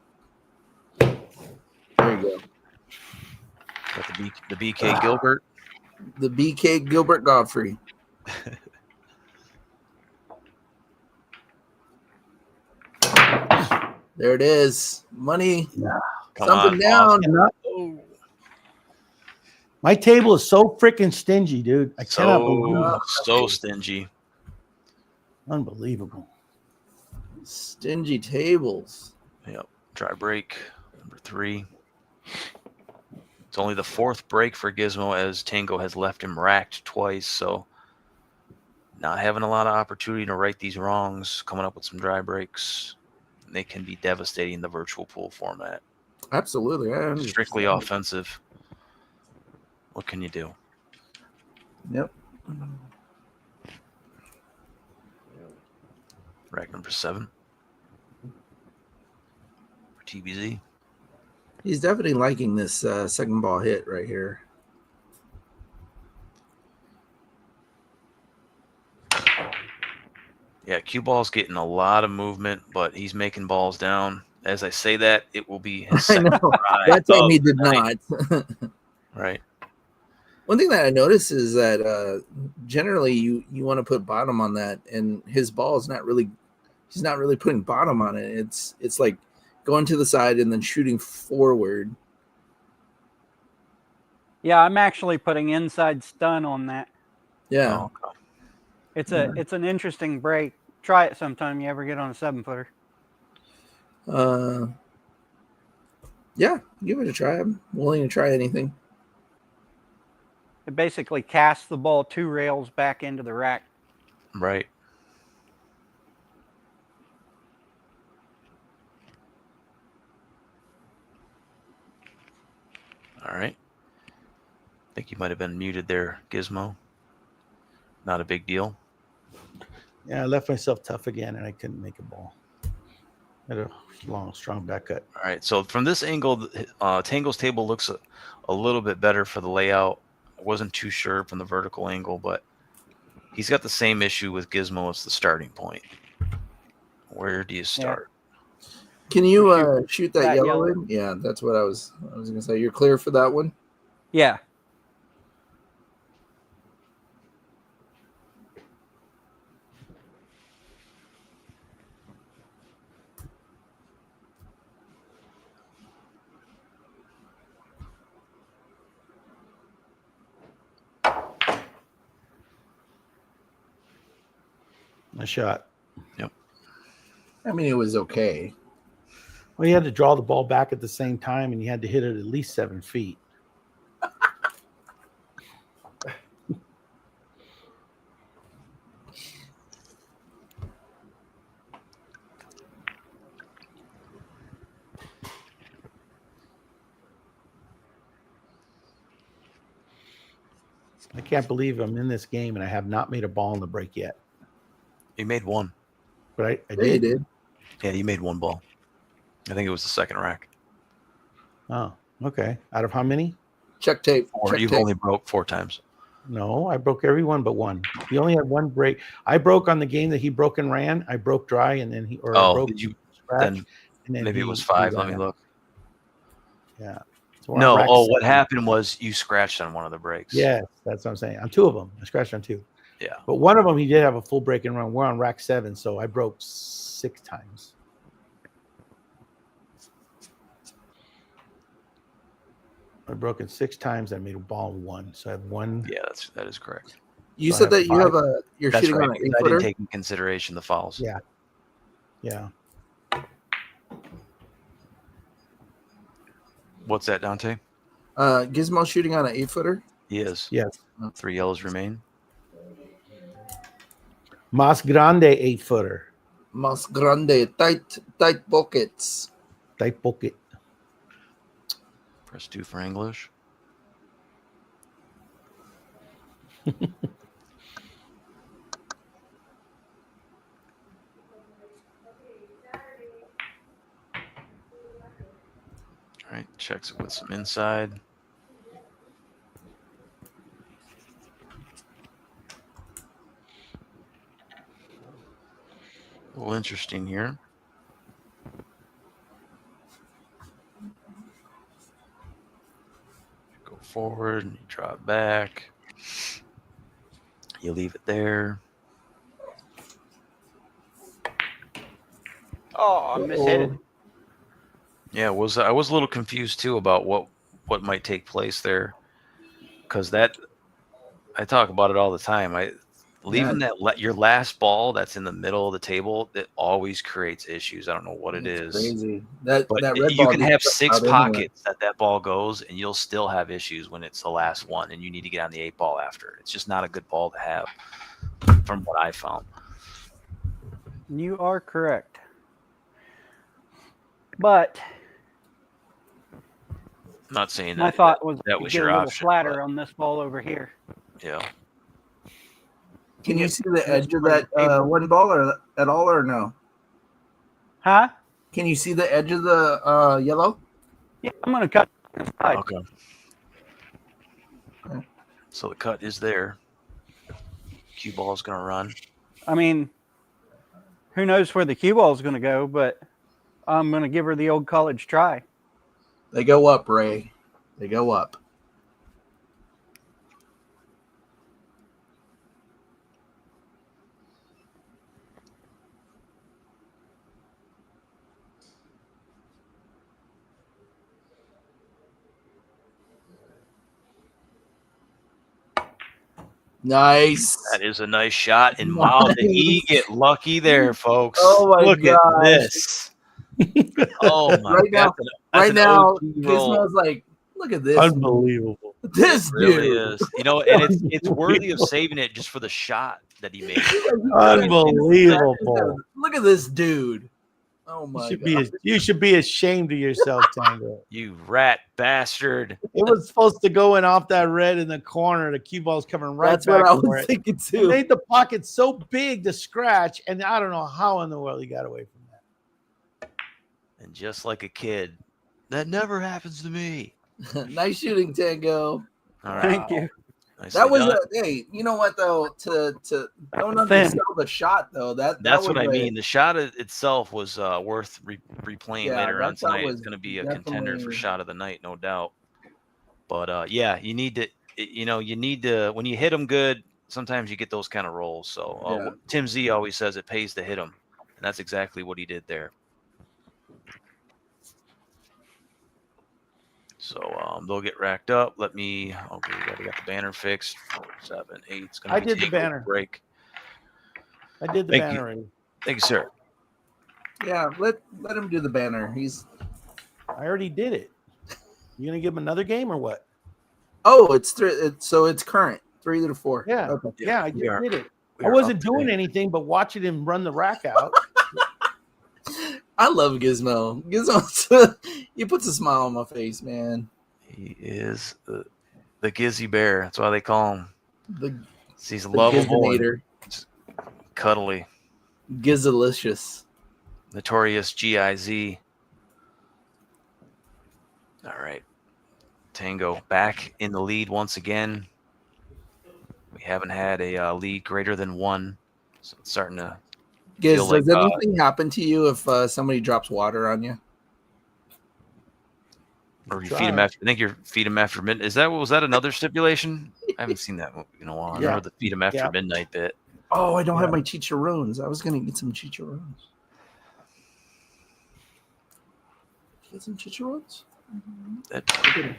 There you go. Got the BK Gilbert. The BK Gilbert Godfrey. There it is. Money. Come Something on, down. Cannot- My table is so freaking stingy, dude. I cannot believe it. So stingy. Unbelievable. Stingy tables. Yep. Dry break number 3. It's only the 4th break for Gizmo as Tango has left him racked twice. So not having a lot of opportunity to right these wrongs, coming up with some dry breaks. They can be devastating in the virtual pool format. Absolutely. I understand. Strictly offensive. What can you do? Yep. Rack number 7 for TBZ. He's definitely liking this second ball hit right here. Yeah, cue ball's getting a lot of movement, but he's making balls down. As I say that, it will be his I second know. try That time of he the did night. not. Right. One thing that I noticed is that generally you want to put bottom on that, and his ball is not really. He's not really putting bottom on it. It's like going to the side and then shooting forward. yeah. I'm actually putting inside stun on that. Yeah. Oh, okay. It's an interesting break. Try it sometime you ever get on a 7-footer. Yeah, give it a try. I'm willing to try anything. It basically casts the ball 2 rails back into the rack. Right. All right. I think you might have been muted there, Gizmo. Not a big deal. Yeah, I left myself tough again, and I couldn't make a ball. Had a long, strong back cut. All right. So from this angle, Tango's table looks a little bit better for the layout. I wasn't too sure from the vertical angle, but he's got the same issue with Gizmo as the starting point. Where do you start? Can you shoot that that yellow yellow. in? Yeah, that's what I was gonna say. You're clear for that one? Yeah. Nice shot. Yep. I mean, it was okay. Well, you had to draw the ball back at the same time, and you had to hit it at least 7 feet. I can't believe I'm in this game and I have not made a ball in the break yet. You made one. But I Yeah, did. you did. Yeah, you made one ball. I think it was the second rack. Oh, okay. Out of how many? Check tape. Or Check you've tape. only broke 4 times. No, I broke every one but one. He only had one break. I broke on the game that he broke and ran. I broke dry, and then I broke did you? scratch, Then and then maybe it he- was he 5. ran Let me out. look. Yeah. So we're on No. rack Oh, what 7. happened was you scratched on one of the breaks. Yes, that's what I'm saying. On 2 of them, I scratched on 2. Yeah. But one of them, he did have a full break and run. We're on rack 7, so I broke 6 times. I broke it 6 times. I made a ball in 1, so I have 1. Yeah, that is correct. You So I said have that you 5. have you're That's shooting right. on an Because 8 I didn't footer. take in consideration the fouls. Yeah. Yeah. What's that, Dante? Gizmo shooting on an 8 footer. He is. Yes. 3 yellows remain. Mas Grande 8-footer. Mas grande, tight pockets. Tight pocket. Press 2 for English. All right, checks it with some inside. A little interesting here. Go forward and you draw it back. You leave it there. Oh, I mishit it. Yeah, I was a little confused too about what might take place there, because that I talk about it all the time. Leaving your last ball that's in the middle of the table, that always creates issues. I don't know what it It's is. crazy. That But red you ball can needs have to 6 out anyway. pockets that ball goes, and you'll still have issues when it's the last one, and you need to get on the 8 ball after. It's just not a good ball to have, from what I found. You are correct. But I'm not saying my that thought was that to was get your a little option, flatter but on this ball over here. yeah. Can you Yep. see the edge of that one ball or at all or no? Huh? Can you see the edge of the yellow? Yeah, I'm gonna cut this side. Okay. So the cut is there. Cue ball is going to run. I mean, who knows where the cue ball is gonna go, but I'm gonna give her the old college try. They go up, Ray. They go up. Nice. That is a nice shot. And wow, did he get lucky there, folks? Oh my Look gosh. at this. Oh my Right now, God. right now, OG roll. Gizmo's like, look at this. Unbelievable. This It really dude. is. You know, and it's worthy of saving it just for the shot that he made. Unbelievable. Look at this dude. Oh my god. You should be ashamed of yourself, Tango. You rat bastard. It was supposed to go in off that red in the corner. The cue ball's coming right That's back what I for was it. thinking It too. made the pocket so big to scratch, and I don't know how in the world he got away from that. And just like a kid, that never happens to me. Nice shooting, Tango. All right. Thank you. Nicely That was done. hey, you know what though? To don't Thin. undersell the shot though. That's what I mean. The shot itself was worth replaying Yeah, later on that shot tonight. was It's going to be a contender for definitely- shot of the night, no doubt. But yeah, you need to when you hit them good. Sometimes you get those kind of rolls. So Yeah. Tim Z always says it pays to hit them, and that's exactly what he did there. So they'll get racked up. We got the banner fixed. 4, 7, 8. It's going to be I did the banner. break. I did the Thank banner you. already. Thank you, sir. Yeah, let him do the banner. I already did it. You gonna give him another game or what? It's current 3 to 4. Yeah. Okay. Yeah, I just we are- did it. We I are wasn't up to doing date. anything but watching him run the rack out. I love Gizmo. Gizmo, he puts a smile on my face, man. He is the Gizzy Bear. That's why they call him. He's The lovable and Gizinator. cuddly. Gizalicious. Notorious GIZ. All right. Tango back in the lead once again. We haven't had a lead greater than 1. So it's starting to Giz, feel like, does anything happen to you if somebody drops water on you? or you feed him after. I think you feed him after midnight. Was that another stipulation? I haven't seen that in a while. I remember the feed him after midnight bit. Oh, I don't have my chicharrones. I was gonna get some chicharrones. Get some chicharrones? I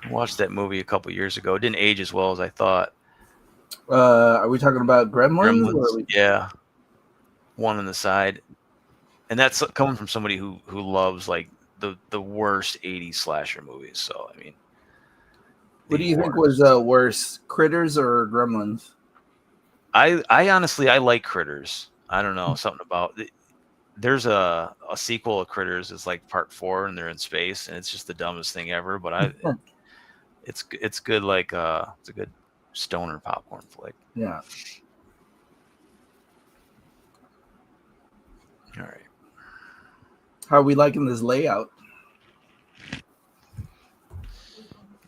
watched that movie a couple years ago. It didn't age as well as I thought. Are we talking about Gremlins? Or are we... Yeah. One on the side. And that's coming from somebody who loves like the worst 80s slasher movies. So, I mean. What do you think was worse, Critters or Gremlins? I honestly I like Critters. I don't know, something about it. There's a sequel of Critters. It's like part 4, and they're in space, and it's just the dumbest thing ever. But it's good. Like it's a good stoner popcorn flick. Yeah. All right. How are we liking this layout?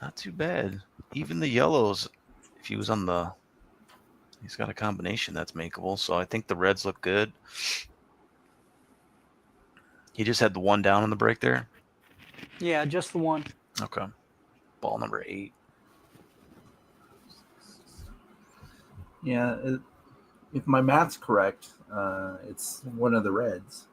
Not too bad. Even the yellows, if he was on the, he's got a combination that's makeable. So I think the reds look good. He just had the one down on the break there. Yeah, just the one. Okay. Ball number 8. Yeah, if my math's correct, it's one of the reds.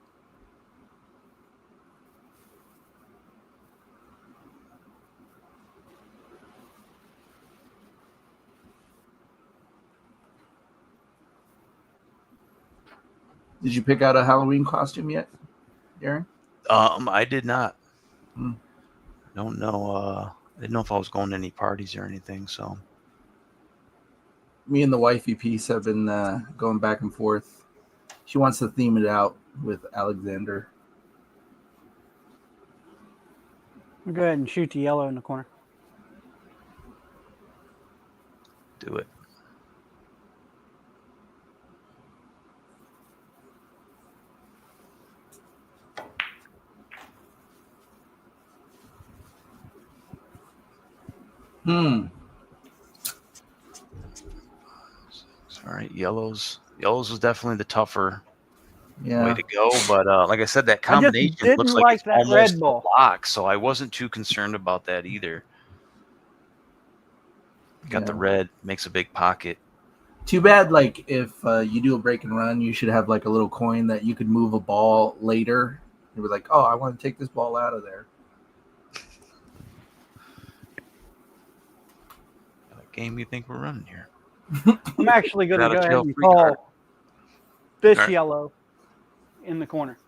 Did you pick out a Halloween costume yet, Darren? I did not. Hmm. Don't know. I didn't know if I was going to any parties or anything. So Me and the wifey piece have been going back and forth. She wants to theme it out with Alexander. Go ahead and shoot the yellow in the corner. do it. All right, yellows. Yellows was definitely the tougher way to go, but like I said, that combination didn't looks like like it's that almost red a ball. lock, so I wasn't too concerned about that either. Got the red, makes a big pocket. Too bad, like, if you do a break and run, you should have, like, a little coin that you could move a ball later. It was like, oh, I want to take this ball out of there. What game you think we're running here? I'm actually going to Got a go ahead tail and free card. call this All right. yellow in the corner.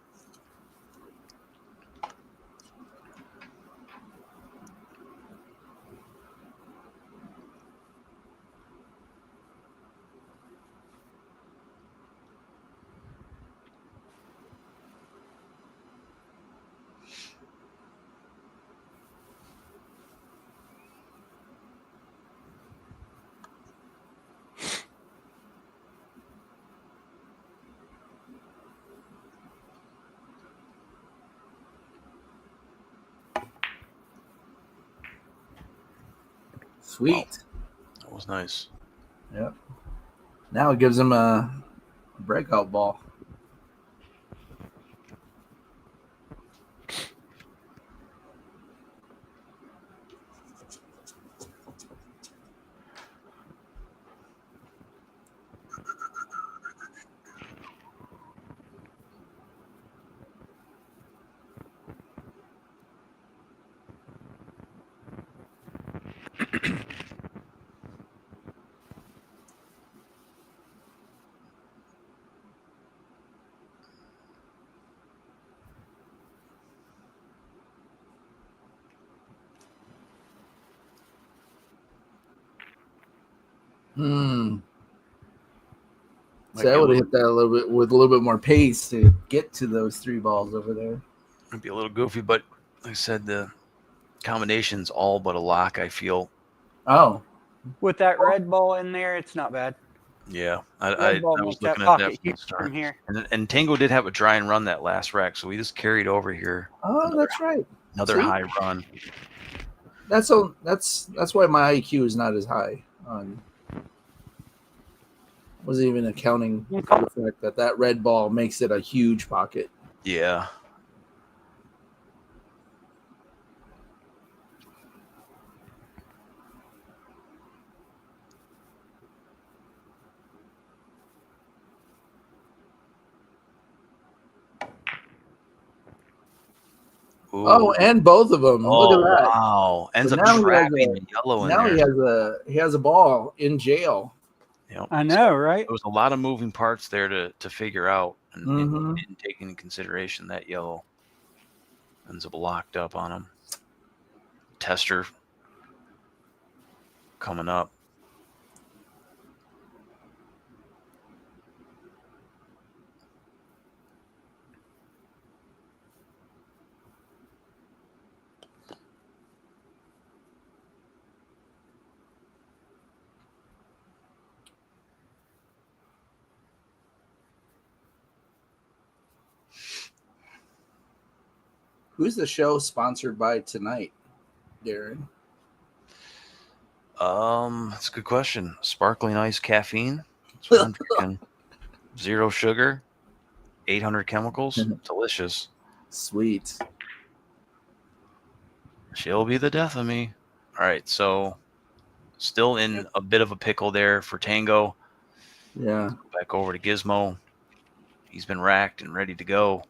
Sweet. That was nice. Yep. Now it gives him a breakout ball. So I would have hit that a little bit with a little bit more pace to get to those 3 balls over there. Might be a little goofy, but like I said, the combination's all but a lock, I feel. Oh. With that red ball in there, it's not bad. Yeah, Red I ball was makes that looking at pocket that from the huge start. from here. And Tango did have a dry and run that last rack, so we just carried over here. Oh, that's right. Another high run. That's why my IQ is not as high. Wasn't even accounting for the fact that red ball makes it a huge pocket. Yeah. Ooh. Oh, and both of them. Look at that! Wow, ends So up trapping the yellow in now there. he has a ball in jail. Yep. I know, right? There was a lot of moving parts there to figure out, and Mhm. didn't take into consideration that yellow ends up locked up on him. Tester coming up. Who's the show sponsored by tonight, Darren? That's a good question. Sparkling ice caffeine. That's what I'm drinking. 0 sugar, 800 chemicals. Delicious. Sweet. She'll be the death of me. All right, so still in a bit of a pickle there for Tango. Yeah. Back over to Gizmo. He's been racked and ready to go.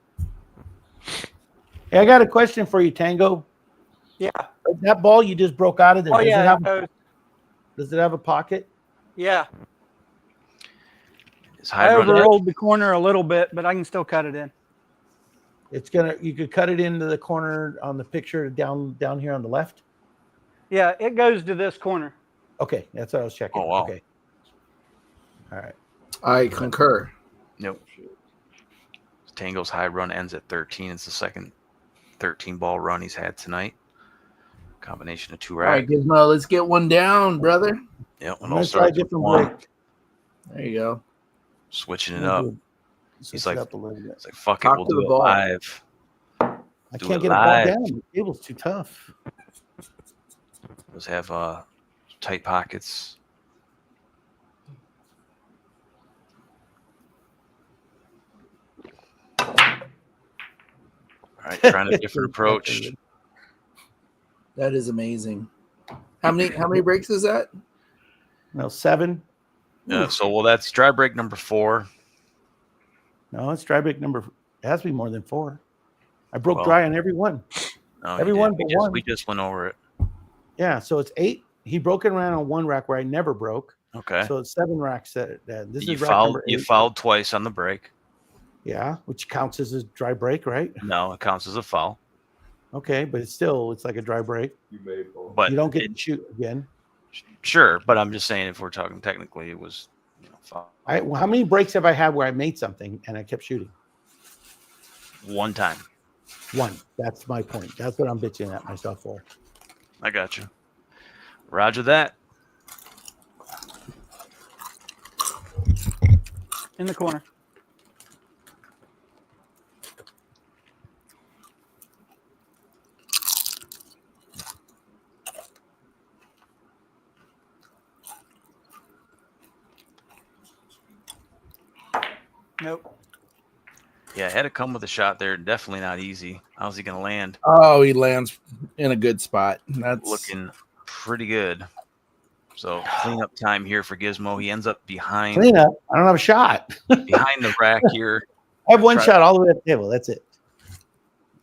Hey, I got a question for you, Tango. Yeah. That ball you just broke out of there. Oh yeah. Does it have a pocket? Yeah. His I high run. overrolled the corner a little bit, but I can still cut it in. You could cut it into the corner on the picture down here on the left. Yeah, it goes to this corner. Okay, that's what I was checking. Oh, wow. Okay. All right. I concur. Nope. Tango's high run ends at 13. It's the second 13 ball run he's had tonight. Combination of 2 All right, racks. Gizmo, let's get one down, brother. Yep. I'm gonna try a different break. There you go. Switching it up. Switch like- it up a little bit. It's like, fuck it, Talk we'll to do the it ball. live. I Do can't it get a ball live. down. The cable's too tough. Those have tight pockets. All right, trying a different approach. That is amazing. How many breaks is that? No, 7. So that's dry break number 4. No, it's dry break number. It has to be more than 4. I broke Well, dry on every one. No, Every you one didn't. but one. We just went over it. Yeah, so it's 8. He broke it around on 1 rack where I never broke. Okay. So it's 7 racks. This You is rack fouled. number 8. You fouled twice on the break. Yeah, which counts as a dry break, right? No, it counts as a foul. Okay, but it's like a dry break. But You don't get to shoot again. Sure, but I'm just saying if we're talking technically, it was foul. Well, how many breaks have I had where I made something and I kept shooting? 1 time. 1. That's my point. That's what I'm bitching at myself for. I got you. Roger that. In the corner. Nope. Yeah, had to come with a shot there. Definitely not easy. How's he going to land? Oh, he lands in a good spot. That's Looking pretty good. So cleanup time here for Gizmo. He ends up behind Clean up. I don't have a shot. behind the rack here. I have 1 Try- shot all the way up the table. That's it.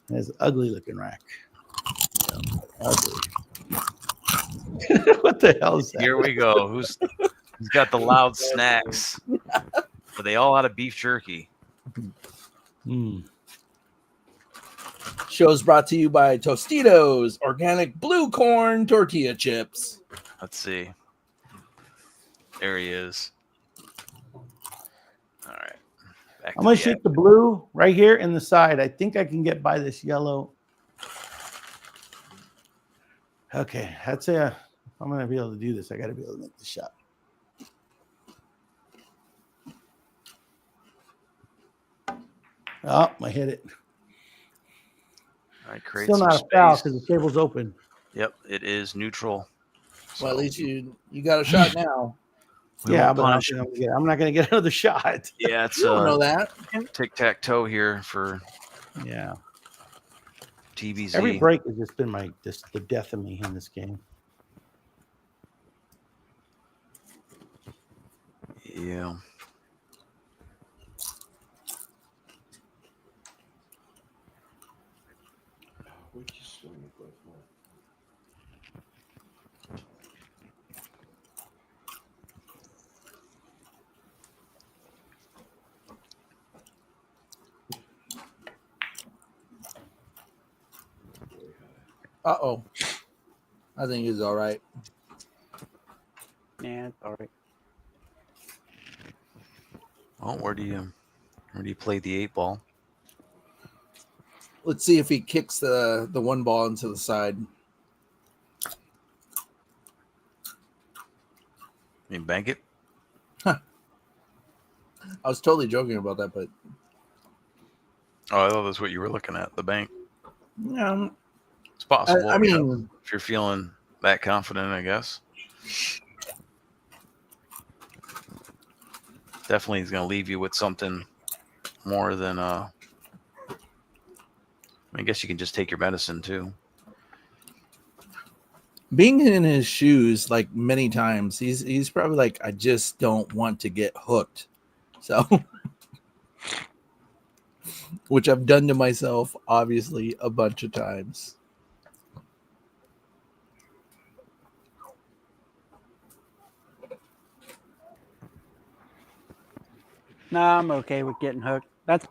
It's an ugly looking rack. Ugly. What the hell is that? Here we go. Who's got the loud snacks? But they all out of beef jerky. Show's brought to you by Tostitos, organic blue corn tortilla chips. Let's see. There he is. All right. Back I'm going to the shoot the blue right here in the side. I think I can get by this yellow. Okay. That's if I'm going to be able to do this, I got to be able to make the shot. Oh, I hit it. All right, create Still some not a foul space. because the table's open. Yep, it is neutral. Well, at least you got a shot now. We Yeah, won't but punish him. I'm not going to get another shot. Yeah, it's You don't know that. tic-tac-toe here for Yeah. TBZ. Every break has just been the death of me in this game. Yeah. Uh-oh. I think he's all right. Yeah, it's all right. Well, where do you play the 8 ball? Let's see if he kicks the 1 ball into the side. You bank it? I was totally joking about that, but Oh, I thought that's what you were looking at, the bank. It's possible. I mean, if you're feeling that confident, I guess. Definitely is going to leave you with something more than I guess you can just take your medicine too. being in his shoes like many times, he's probably like, I just don't want to get hooked. So which I've done to myself obviously a bunch of times. Nah, I'm okay with getting hooked. That's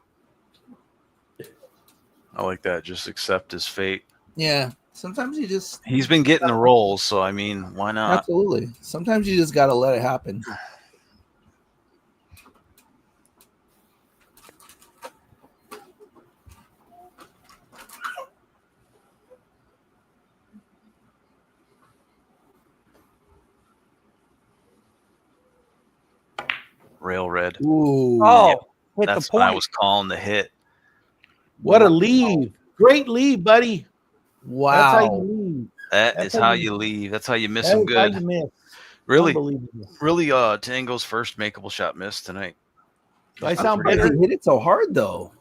I like that. Just accept his fate. Yeah. Sometimes you just He's been getting the rolls, so I mean, why not? absolutely. Sometimes you just gotta let it happen. Rail red. Ooh. hit the That's what I point. was calling the hit. What a leave. Great leave, buddy. That's how you Wow. leave. That That's is how how you- you leave. That's how you miss That him is how good. you miss. Really, Unbelievable. really, Tango's first makeable shot missed tonight. Do I I'm sound surprised better? he hit it so hard though.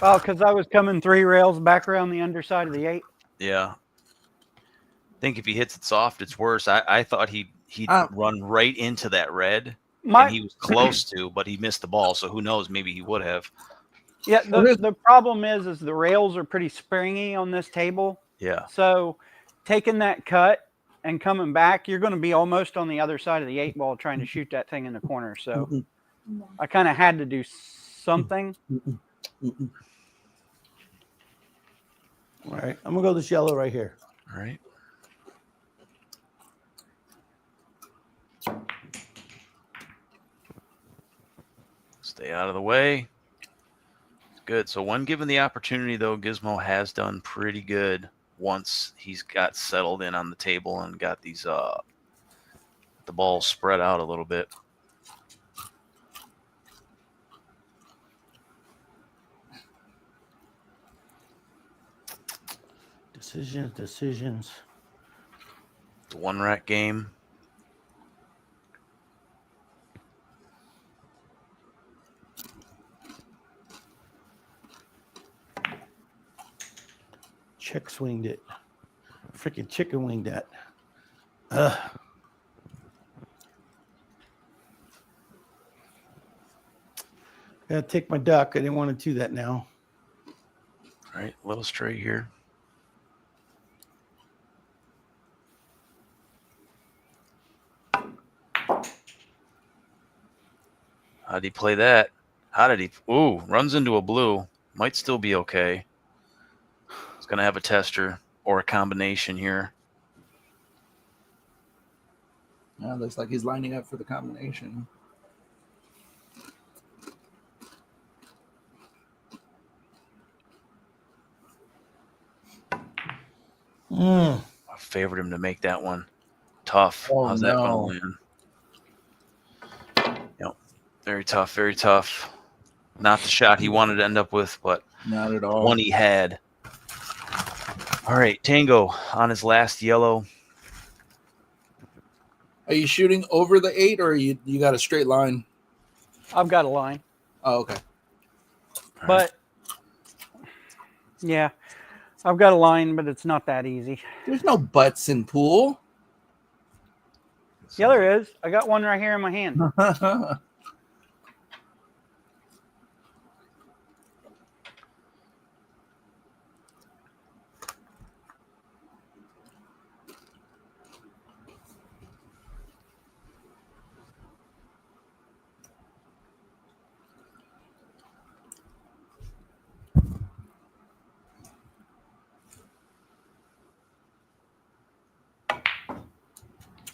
Oh, because I was coming 3 rails back around the underside of the 8. Yeah. I think if he hits it soft, it's worse. I thought he'd run right into that red, and he was close to, but he missed the ball. So who knows? Maybe he would have. Yeah, the problem is the rails are pretty springy on this table. Yeah. So taking that cut and coming back, you're going to be almost on the other side of the 8 ball trying to shoot that thing in the corner. So I kind of had to do something. All right. I'm going to go this yellow right here. All right. Stay out of the way. Good. So when given the opportunity, though, Gizmo has done pretty good once he's got settled in on the table and got these the balls spread out a little bit. Decisions. It's a one rack game. Check swinged it. Freaking chicken winged that. Gotta take my duck. I didn't want to do that now. All right, a little straight here. How did he play that? How did he? Ooh, runs into a blue. Might still be okay. He's going to have a tester or a combination here. Yeah, looks like he's lining up for the combination. I favored him to make that one tough. Oh, How's that no. going to land? Yep. Very tough, very tough. Not the shot he wanted to end up with, but Not at the all. one he had. All right, Tango on his last yellow. Are you shooting over the 8 or you got a straight line? I've got a line. Oh, okay. All But yeah, I've got a line, but it's not that easy. There's no butts in pool. Yeah, there is. I got one right here in my hand.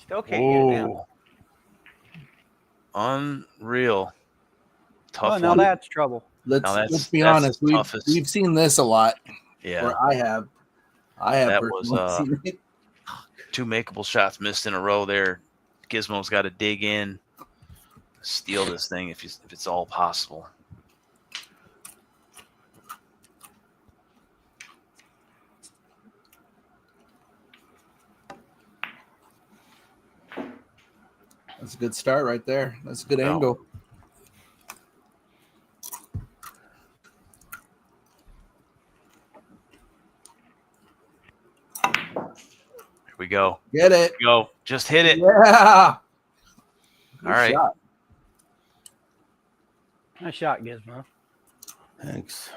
Still can't get it down. Ooh. Unreal. Tough Oh, now one. that's trouble. Let's be that's honest. the toughest. We've seen this a lot. Yeah. Or I have. That personally was, seen it. 2 makeable shots missed in a row there. Gizmo's got to dig in, steal this thing if it's all possible. That's a good start right there. That's a good No. angle. Here we go. Get it. Go. Just hit it. Yeah. All right. Shot. Nice shot, Gizmo. Thanks.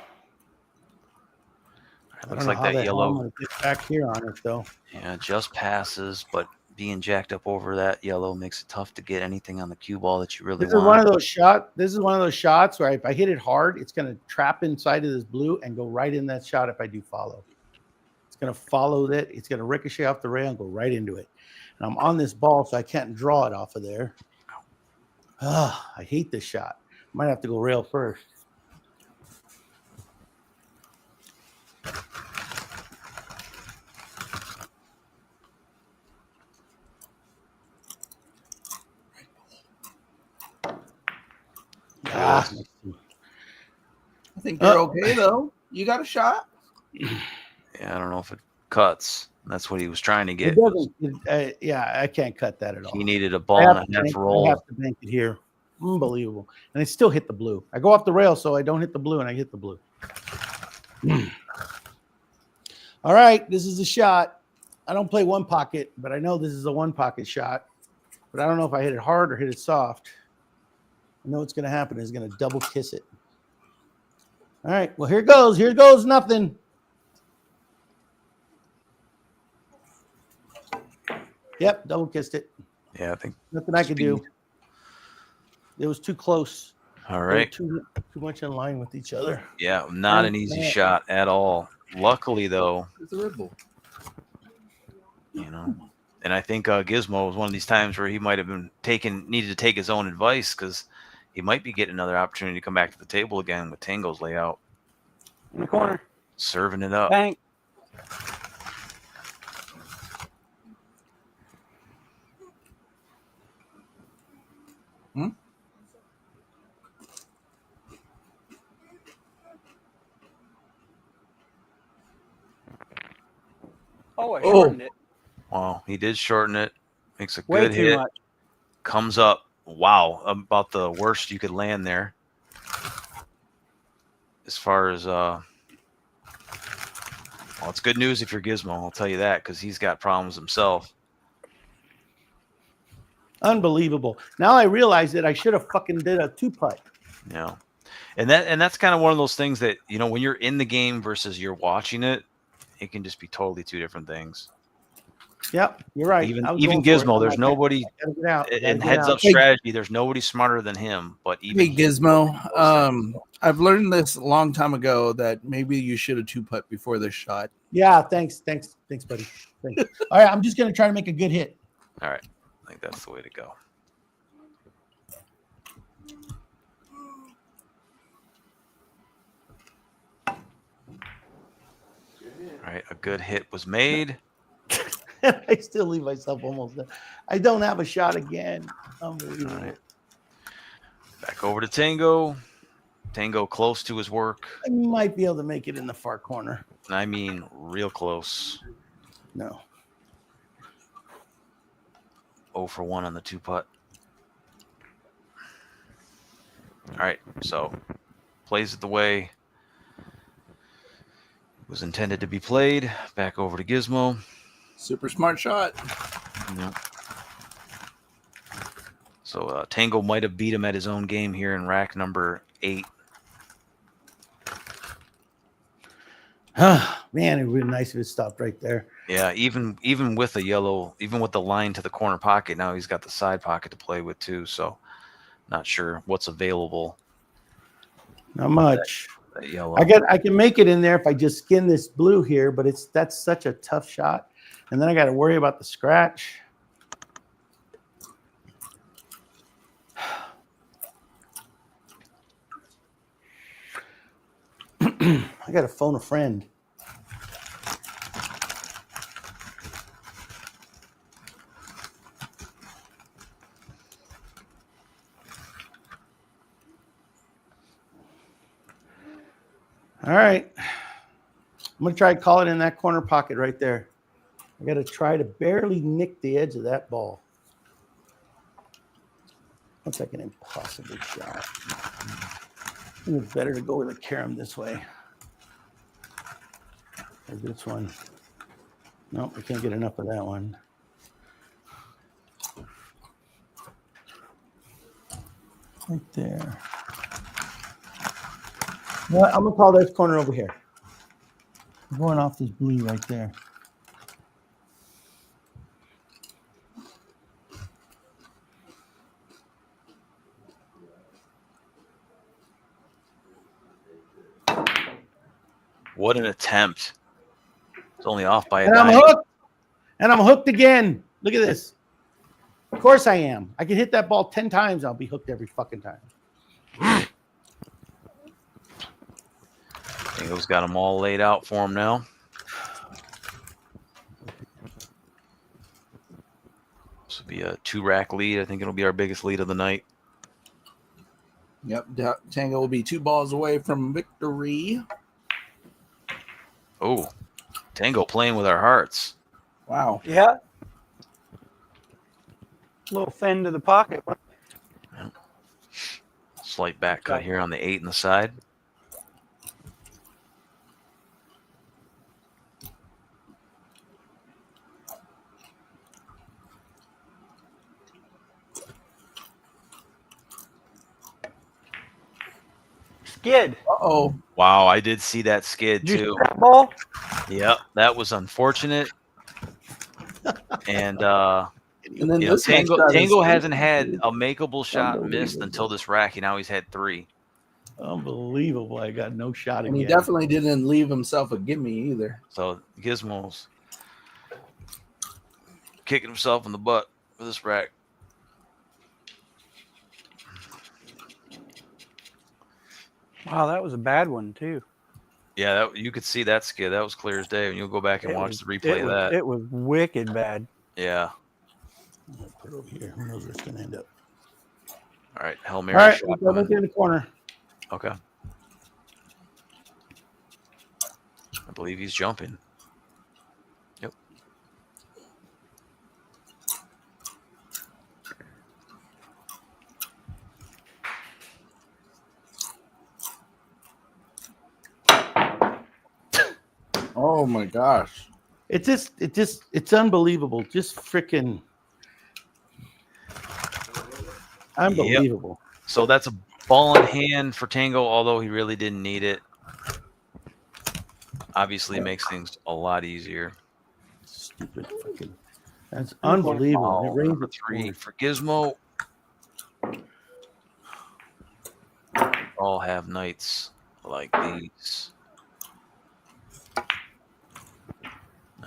I Looks don't know like how that the hell I'm yellow. gonna get back here on it though. Yeah, just passes, but being jacked up over that yellow makes it tough to get anything on the cue ball that you really This is want. one of those shot. This is one of those shots where if I hit it hard, it's gonna trap inside of this blue and go right in that shot. If I do follow, it's gonna follow that. It's gonna ricochet off the rail and go right into it. And I'm on this ball, so I can't draw it off of there. Ah, I hate this shot. Might have to go rail first. Ah, I think you're okay though. You got a shot. Yeah, I don't know if it cuts. That's what he was trying to it get. doesn't. Yeah, I can't cut that at all. He needed a I ball have and to a half bank- I roll. have to bank it here. Unbelievable. And I still hit the blue. I go off the rail, so I don't hit the blue, and I hit the blue. All right, this is a shot. I don't play one pocket, but I know this is a one pocket shot. But I don't know if I hit it hard or hit it soft. I know what's going to happen is going to double kiss it. All right, well, here goes. Here goes nothing. Yep, double kissed it. Yeah, I think. Nothing I could do. Speed. It was too close. All They were right. too much in line with each other. Yeah, not an easy Yeah. shot at all. Luckily, though, It's a Red Bull. you know, and I think Gizmo was one of these times where he might have been needed to take his own advice because he might be getting another opportunity to come back to the table again with Tango's layout, In the corner. serving it up. Bank. Oh, I shortened it. Wow, he did shorten it. Makes a Way good too hit. much. Comes up. Wow, about the worst you could land there. As far as well, it's good news if you're Gizmo. I'll tell you that because he's got problems himself. Unbelievable. Now I realize that I should have fucking did a two putt. Yeah, and that's kind of one of those things that when you're in the game versus you're watching it, it can just be totally two different things. Yep, you're right. Even I was going for it. Gizmo, I'm there's like, nobody I gotta get out. I gotta in get heads out. up strategy. There's nobody smarter than him. But even Hey Gizmo, I've learned this a long time ago that maybe you should have two putt before this shot. Yeah, thanks, buddy. Thanks. All right, I'm just gonna try to make a good hit. all right, I think that's the way to go. All right, a good hit was made. I still leave myself almost there. I don't have a shot again. Unbelievable. All right. Back over to Tango. Tango close to his work. I might be able to make it in the far corner. I mean, real close. No. 0 for 1 on the two putt. All right, so plays it the way it was intended to be played. Back over to Gizmo. Super smart shot. Yeah. So Tango might have beat him at his own game here in rack number 8. Man, it would be nice if it stopped right there. Yeah, even with the yellow, even with the line to the corner pocket, now he's got the side pocket to play with too. So not sure what's available. Not much. That yellow. I can make it in there if I just skin this blue here, but that's such a tough shot. And then I got to worry about the scratch. I got to phone a friend. All right. I'm going to try to call it in that corner pocket right there. I got to try to barely nick the edge of that ball. That's like an impossible shot. It's better to go with the carom this way. Or this one. Nope, I can't get enough of that one. Right there. Well, I'm gonna call this corner over here. I'm going off this blue right there. What an attempt. It's only off by a And I'm dime. hooked. And I'm hooked again. Look at this. Of course I am. I can hit that ball 10 times. I'll be hooked every fucking time. Tango's got them all laid out for him now. This will be a 2-rack lead. I think it'll be our biggest lead of the night. Yep, Tango will be 2 balls away from victory. Oh, Tango playing with our hearts. Wow. Yeah. Little fin to the pocket. Slight back cut here on the 8 and the side. Skid. Uh-oh. Wow, I did see that skid Did you too. see that ball? Yep, that was unfortunate. And And then you know, this next shot Tango is- hasn't had a makeable shot missed until this rack. Now he's had 3. Unbelievable. I got no shot And he again. definitely didn't leave himself a gimme either. So Gizmo's kicking himself in the butt for this rack. Wow, that was a bad one too. Yeah, you could see that skid. That was clear as day. And you'll go back and watch the replay of that. It was wicked bad. Yeah. I'm gonna put it over here. Who knows where it's gonna end up? All right, Hail All Mary right, shot we'll go coming. in the corner. Okay. I believe he's jumping. Yep. Oh my gosh. It's unbelievable. Just freaking unbelievable. So that's a ball in hand for Tango, although he really didn't need it. Obviously makes things a lot easier. Stupid fucking. That's unbelievable. It Foul rains number at 3 for Gizmo. All have nights like these.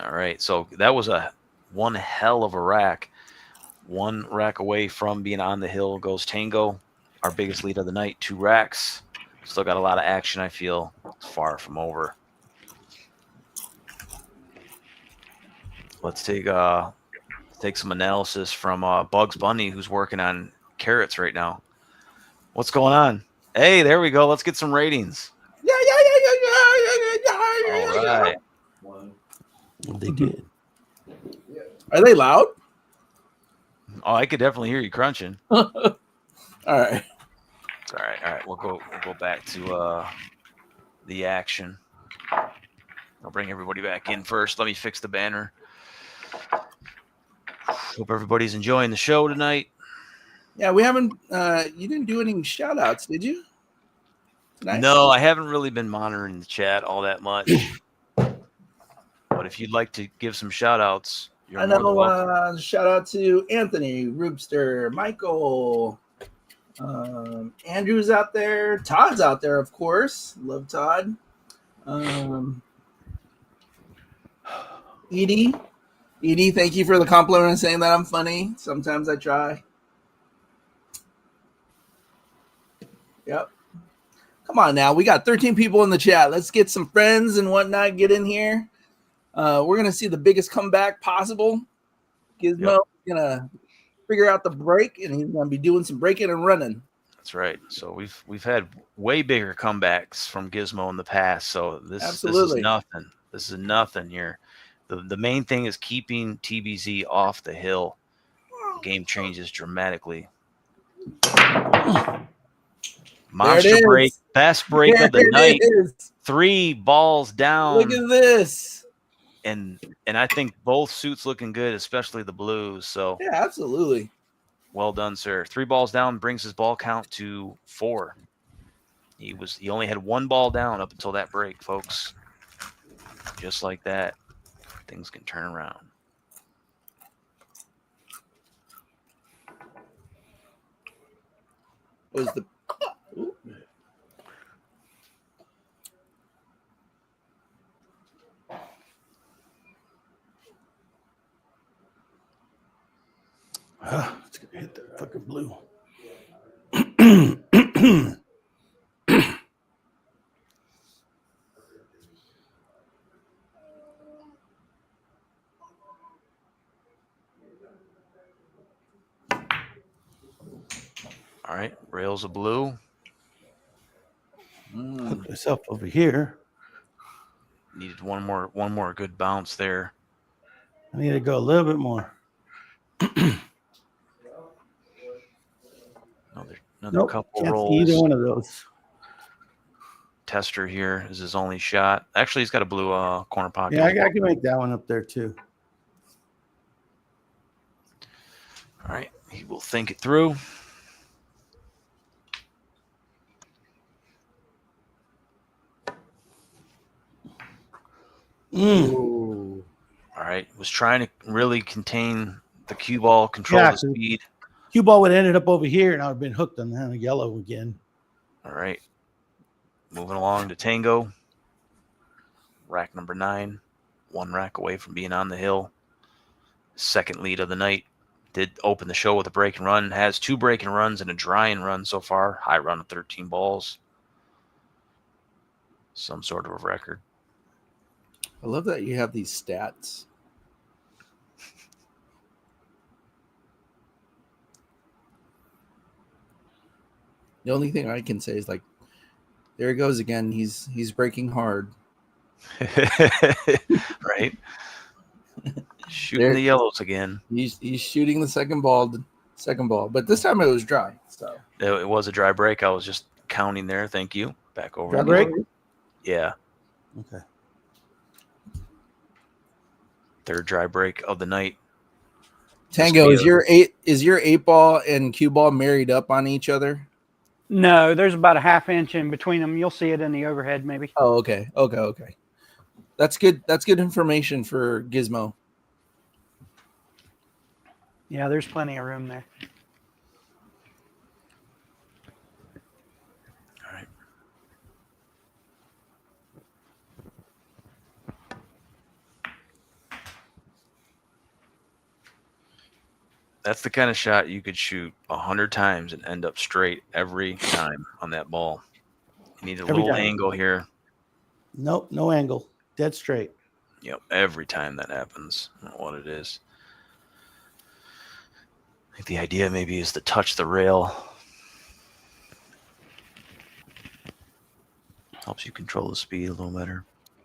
All right, so that was one hell of a rack. 1 rack away from being on the hill goes Tango, our biggest lead of the night. 2 racks. Still got a lot of action, I feel. It's far from over. Let's take some analysis from Bugs Bunny, who's working on carrots right now. What's going on? Hey, there we go. Let's get some ratings. All right. They did. Are they loud? Oh, I could definitely hear you crunching. All right. All right. We'll go back to the action. I'll bring everybody back in first. Let me fix the banner. Hope everybody's enjoying the show tonight. Yeah, we haven't you didn't do any shout outs, did you? Tonight? No, I haven't really been monitoring the chat all that much. But if you'd like to give some shout outs, you're I more than know welcome. shout out to Anthony, Roopster, Michael, Andrew's out there, Todd's out there, of course. Love Todd. Edie, thank you for the compliment saying that I'm funny. Sometimes I try. Yep. Come on now. We got 13 people in the chat. Let's get some friends and whatnot. Get in here. We're going to see the biggest comeback possible. Gizmo going to figure out the break, and he's going to be doing some breaking and running. That's right. So we've had way bigger comebacks from Gizmo in the past. So this is nothing. This is nothing here. The main thing is keeping TBZ off the hill. The game changes dramatically. Monster break, is. best break There of the it night. is. 3 balls down. Look at this. And I think both suits looking good, especially the blues. So Yeah, absolutely. well done, sir. 3 balls down brings his ball count to 4. He only had 1 ball down up until that break, folks. Just like that, things can turn around. Was the Ooh. It's gonna hit that fucking blue. All right, rails of blue. Hook myself over here. Needed one more good bounce there. I need to go a little bit more. Another couple can't rolls. see either one of those. Tester here is his only shot. Actually, he's got a blue corner pocket. Yeah, I can make that one up there too. All right, he will think it through. Ooh. All right, was trying to really contain the cue ball, control the speed. Cue ball would have ended up over here, and I would have been hooked on the yellow again. All right, moving along to Tango. Rack number 9, 1 rack away from being on the hill. Second lead of the night. Did open the show with a break and run. Has 2 break and runs and a dry and run so far. High run of 13 balls. Some sort of a record. I love that you have these stats. The only thing I can say is like, there he goes again. He's breaking hard. Right? Shooting the yellows again. He's shooting the second ball, but this time it was dry. So it was a dry break. I was just counting there. Thank you. Back over. Dry break? Yeah. Okay. Third dry break of the night. Tango, is your 8 ball and cue ball married up on each other? No, there's about a half inch in between them. You'll see it in the overhead, maybe. Oh, okay. That's good. That's good information for Gizmo. Yeah, there's plenty of room there. All right. That's the kind of shot you could shoot 100 times and end up straight every time on that ball. You need a little angle here. Nope, no angle. Dead straight. Yep, every time that happens. I don't know what it is. I think the idea maybe is to touch the rail. Helps you control the speed a little better.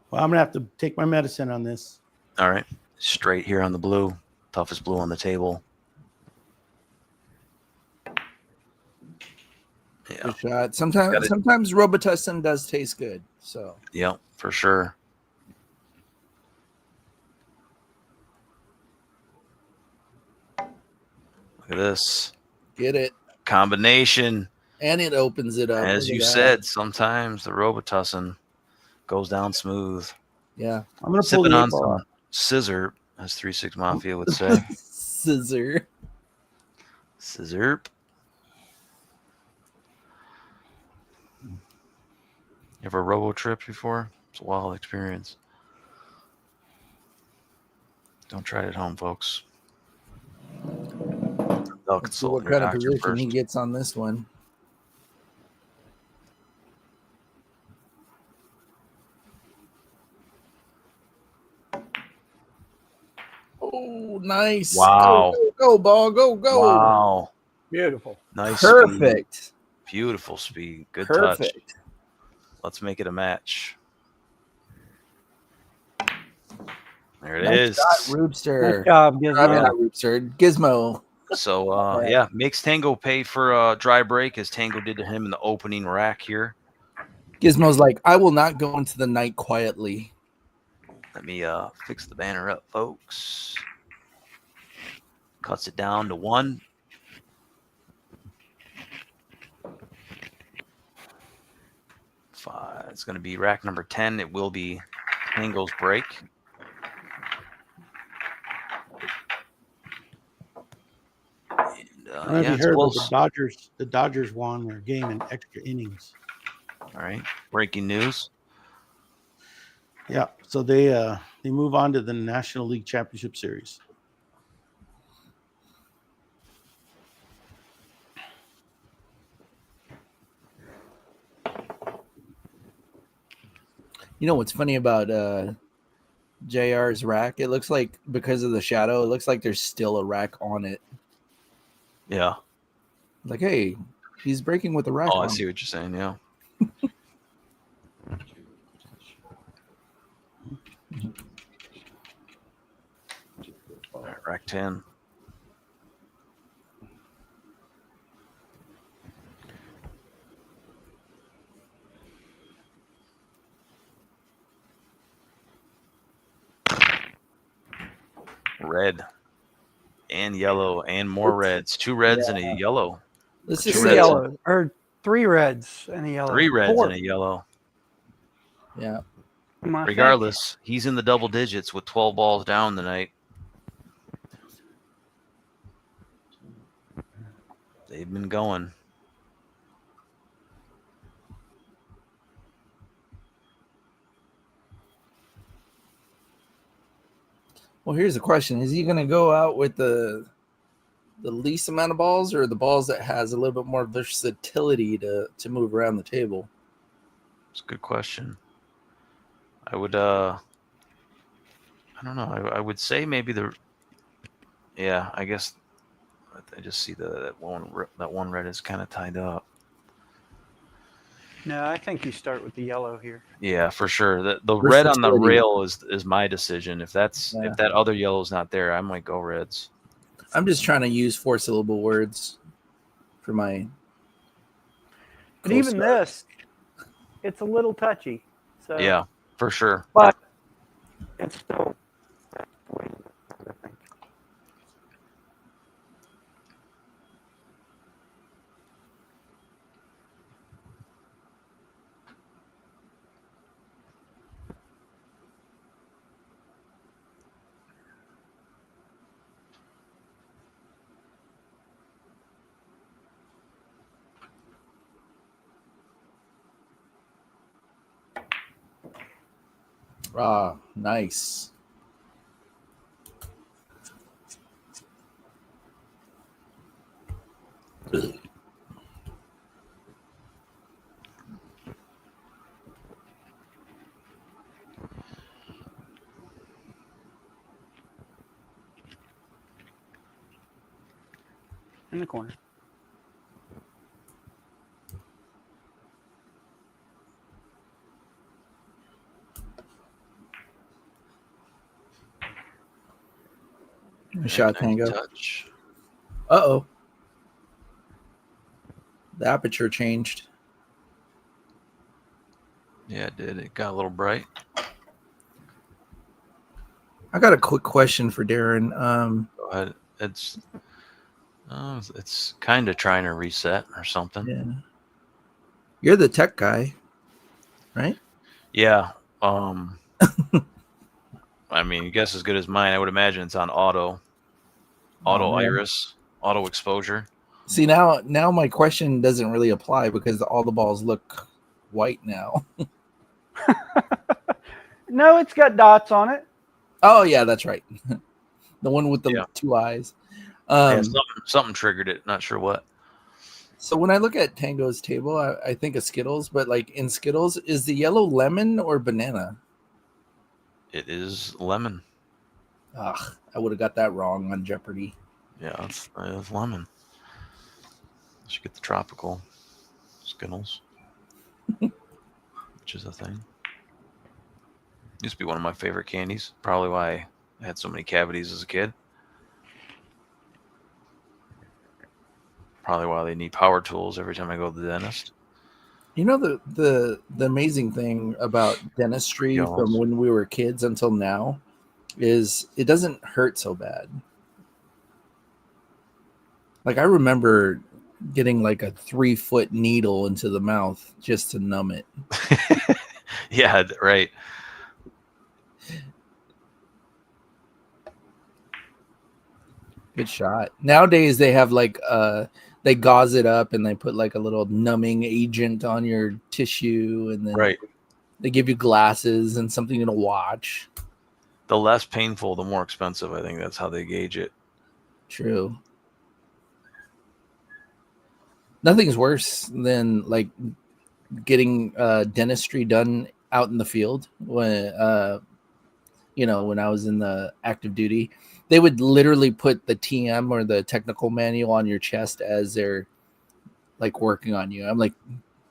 Well, I'm going to have to take my medicine on this. All right. Straight here on the blue. Toughest blue on the table. Yeah. Good shot. Sometimes Robitussin does taste good. So Yep, for sure. Look at this. Get it. Combination. And it opens it up. As you said, sometimes the Robitussin goes down smooth. Yeah. I'm going to pull Sipping the on ball some out. scissor, as 3-6 Mafia would say. Scissor. Scissor. You ever robo trip before? It's a wild experience. Don't try it at home, folks. They'll Let's see consult what your kind of doctor position he first. gets on this one. Oh, nice. Wow. Go, ball. Go. Wow. Beautiful. Nice. Perfect. Speed. Beautiful speed. Good Perfect. touch. Let's make it a match. There it is. Nice shot, Roopster. Good job, Gizmo. Not Roopster. Gizmo. So yeah, makes Tango pay for a dry break as Tango did to him in the opening rack here. Gizmo's like, I will not go into the night quietly. Let me fix the banner up, folks. Cuts it down to 1. It's going to be rack number 10. It will be Tango's break. And, I don't know if you heard, but the Dodgers won their game in extra innings. All right. Breaking news. Yeah, so they move on to the National League Championship Series. You know what's funny about JR's rack? It looks like because of the shadow, it looks like there's still a rack on it. Yeah. Like, hey, he's breaking with a rack. Oh, I on see it. what you're saying. Yeah. All right, rack 10. Red and yellow and more reds. 2 reds and a yellow. Let's Two just Two say, reds. yellow or 3 reds and a yellow. 3 reds 4. and a yellow. yeah. I think. Regardless, he's in the double digits with 12 balls down tonight. They've been going. Well, here's the question: is he going to go out with the least amount of balls, or the balls that has a little bit more versatility to move around the table? It's a good question. I would I don't know. I would say maybe yeah, I guess I just see that one red is kind of tied up. No, I think you start with the yellow here. Yeah, for sure. The red on the rail is my decision. If that other yellow is not there, I might go reds. I'm just trying to use 4 syllable words for my. But even this, it's a little touchy. So Yeah, for sure. but it's still. Ah, nice. In the corner. Shot Nice Tango. touch. Uh-oh. The aperture changed. Yeah, it did. It got a little bright. I got a quick question for Darren. Go ahead. It's kind of trying to reset or something. Yeah. You're the tech guy, right? Yeah. I mean, guess as good as mine. I would imagine it's on auto iris, auto exposure. See, now my question doesn't really apply because all the balls look white now. No, it's got dots on it. Oh yeah, that's right. The one with the 2 eyes. Yeah, something triggered it. Not sure what. So when I look at Tango's table, I think of Skittles, but like in Skittles, is the yellow lemon or banana? It is lemon. Ugh, I would have got that wrong on Jeopardy. Yeah, it's lemon. Should get the tropical Skittles, which is a thing. Used to be one of my favorite candies. Probably why I had so many cavities as a kid. Probably why they need power tools every time I go to the dentist. You know the amazing thing about dentistry Jaws. from when we were kids until now is it doesn't hurt so bad. Like I remember getting like a 3-foot needle into the mouth just to numb it. Yeah, right. Good shot. Nowadays they have like they gauze it up and they put like a little numbing agent on your tissue, and then Right. they give you glasses and something to watch. The less painful, the more expensive. I think that's how they gauge it. True. Nothing's worse than like getting dentistry done out in the field when when I was in the active duty. They would literally put the TM or the technical manual on your chest as they're like working on you. I'm like,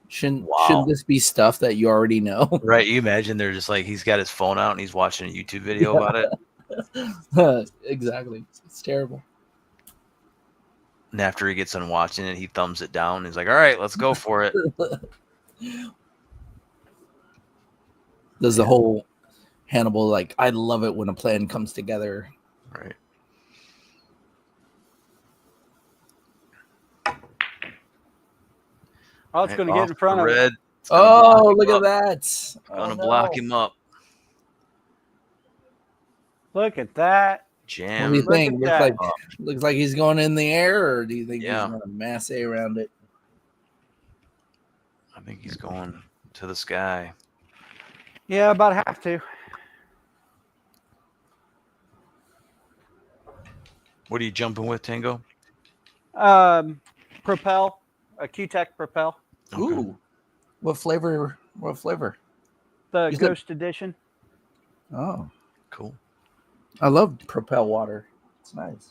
shouldn't this be stuff that you already know? Right. You imagine they're just like, he's got his phone out and he's watching a YouTube video about it. Exactly. It's terrible. And after he gets done watching it, he thumbs it down. He's like, all right, let's go for it. Does the whole Hannibal, like, I love it when a plan comes together. Right. Oh, it's Right, going to get off in front the of it. red. Oh, look at that. Gonna block him up. Look at that. Jam. What do you Look think? at Looks like he's going in the air, or do you think Yeah. he's going to masse around it? I think he's going to the sky. Yeah, about have to. What are you jumping with, Tango? Propel, a Q-Tech Propel, Okay. Ooh. What flavor? What flavor? the You said- Ghost Edition. Oh, Cool. I love Propel water. It's nice.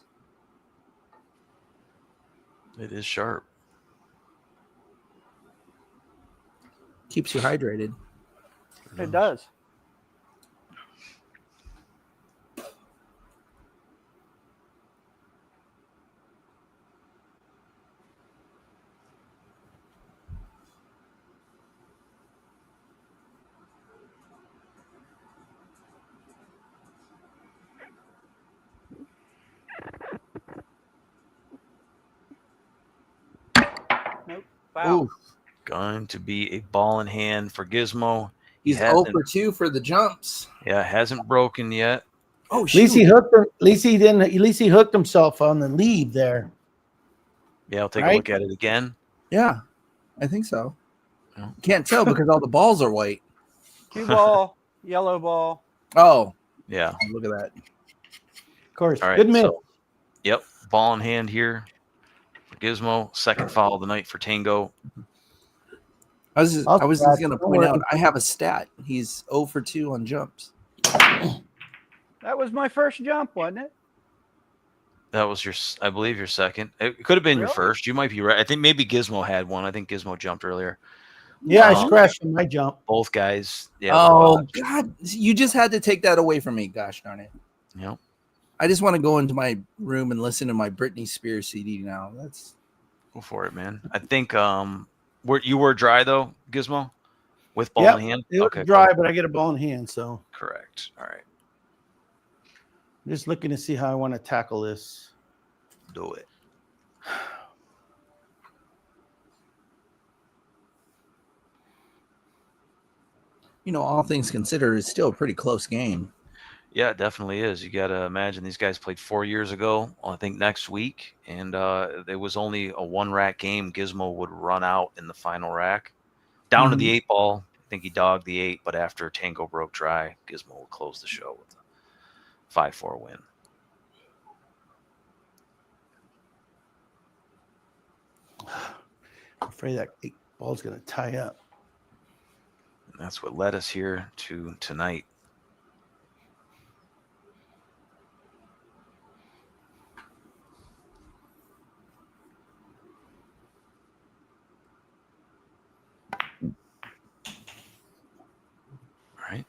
It is sharp. Keeps you hydrated. It does. Nope. Foul. Ooh, Going to be a ball in hand for Gizmo. he's hasn't- 0 for 2 for the jumps. Yeah, hasn't broken yet. Oh, At least he shoot. hooked him. At least he didn't. At least he hooked himself on the lead there. Yeah, I'll take a Right? look at it again. Yeah, I think so. Yeah. Can't tell because all the balls are white. Cue ball, yellow ball. Oh, Yeah. look at that. Of course. All right. Good miss. So, yep. Ball in hand here for Gizmo. Second foul of the night for Tango. I was just I'll going scratch. to Don't point worry. out I have a stat. He's 0 for 2 on jumps. That was my first jump, wasn't it? That was your, I believe, your second. It could have been your Really? first. You might be right. I think maybe Gizmo had one. I think Gizmo jumped earlier. Yeah, I Um, scratched him. I jump. Both guys. Yeah. Oh, God. You just had to take that away from me. Gosh darn it. Yep. I just want to go into my room and listen to my Britney Spears CD now. That's Go for it, man. I think you were dry though, Gizmo, with ball Yep. in hand. It was Okay, dry, cool. but I get a ball in hand. So Correct. All right, I'm just looking to see how I want to tackle this. do it. all things considered, it's still a pretty close game. Yeah, it definitely is. You got to imagine these guys played 4 years ago. I think next week, and it was only a 1-rack game. Gizmo would run out in the final rack, down to the 8 ball. I think he dogged the 8, but after Tango broke dry, Gizmo would close the show with a 5-4 win. I'm afraid that 8 ball's going to tie up. And that's what led us here to tonight. All right.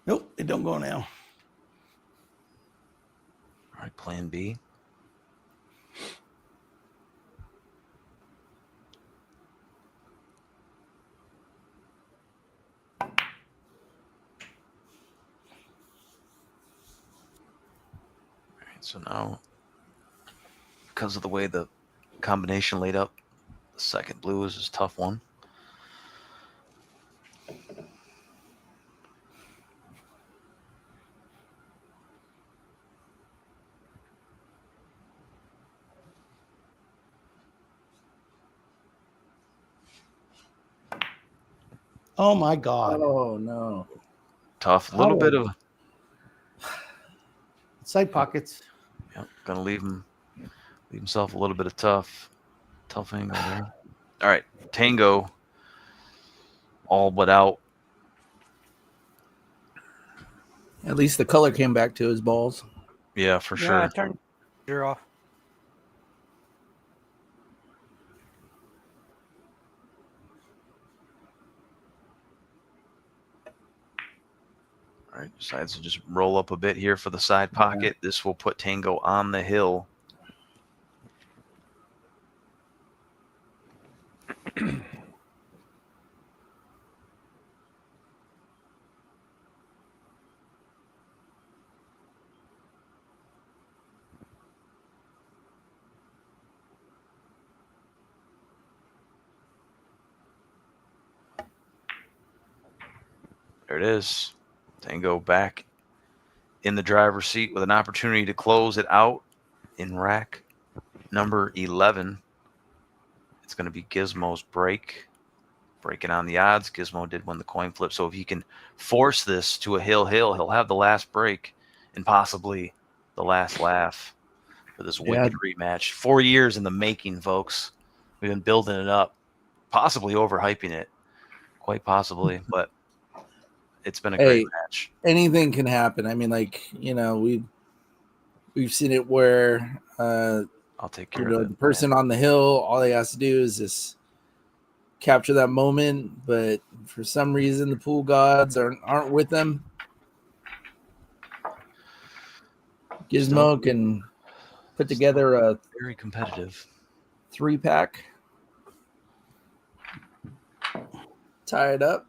Nope, it don't go now. All right, plan B. So now, because of the way the combination laid up, the second blue is a tough one. Oh my God. Oh no. Tough. A little bit of, Side pockets. gonna leave himself a little bit of tough angle there. All right, Tango, all but out. At least the color came back to his balls. Yeah, for Yeah, I sure. turned your off. All right, decides to just roll up a bit here for the side pocket. This will put Tango on the hill. There it is. Tango back in the driver's seat with an opportunity to close it out in rack number 11. It's going to be Gizmo's break. Breaking on the odds. Gizmo did win the coin flip. So if he can force this to a hill, he'll have the last break and possibly the last laugh for this wicked rematch. 4 years in the making, folks. We've been building it up, possibly overhyping it, quite possibly, but it's been a great match. Anything can happen. I mean, like, we've seen it where I'll take care of it. The person on the hill, all he has to do is just capture that moment, but for some reason the pool gods aren't with them. Gizmo can put together a very competitive 3-pack, tie it up.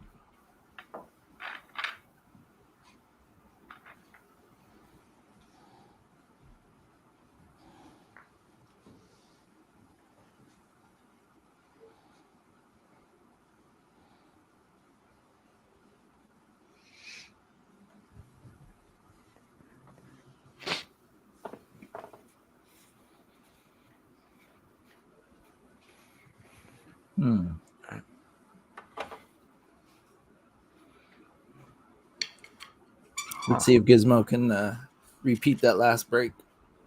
Let's see if Gizmo can repeat that last break.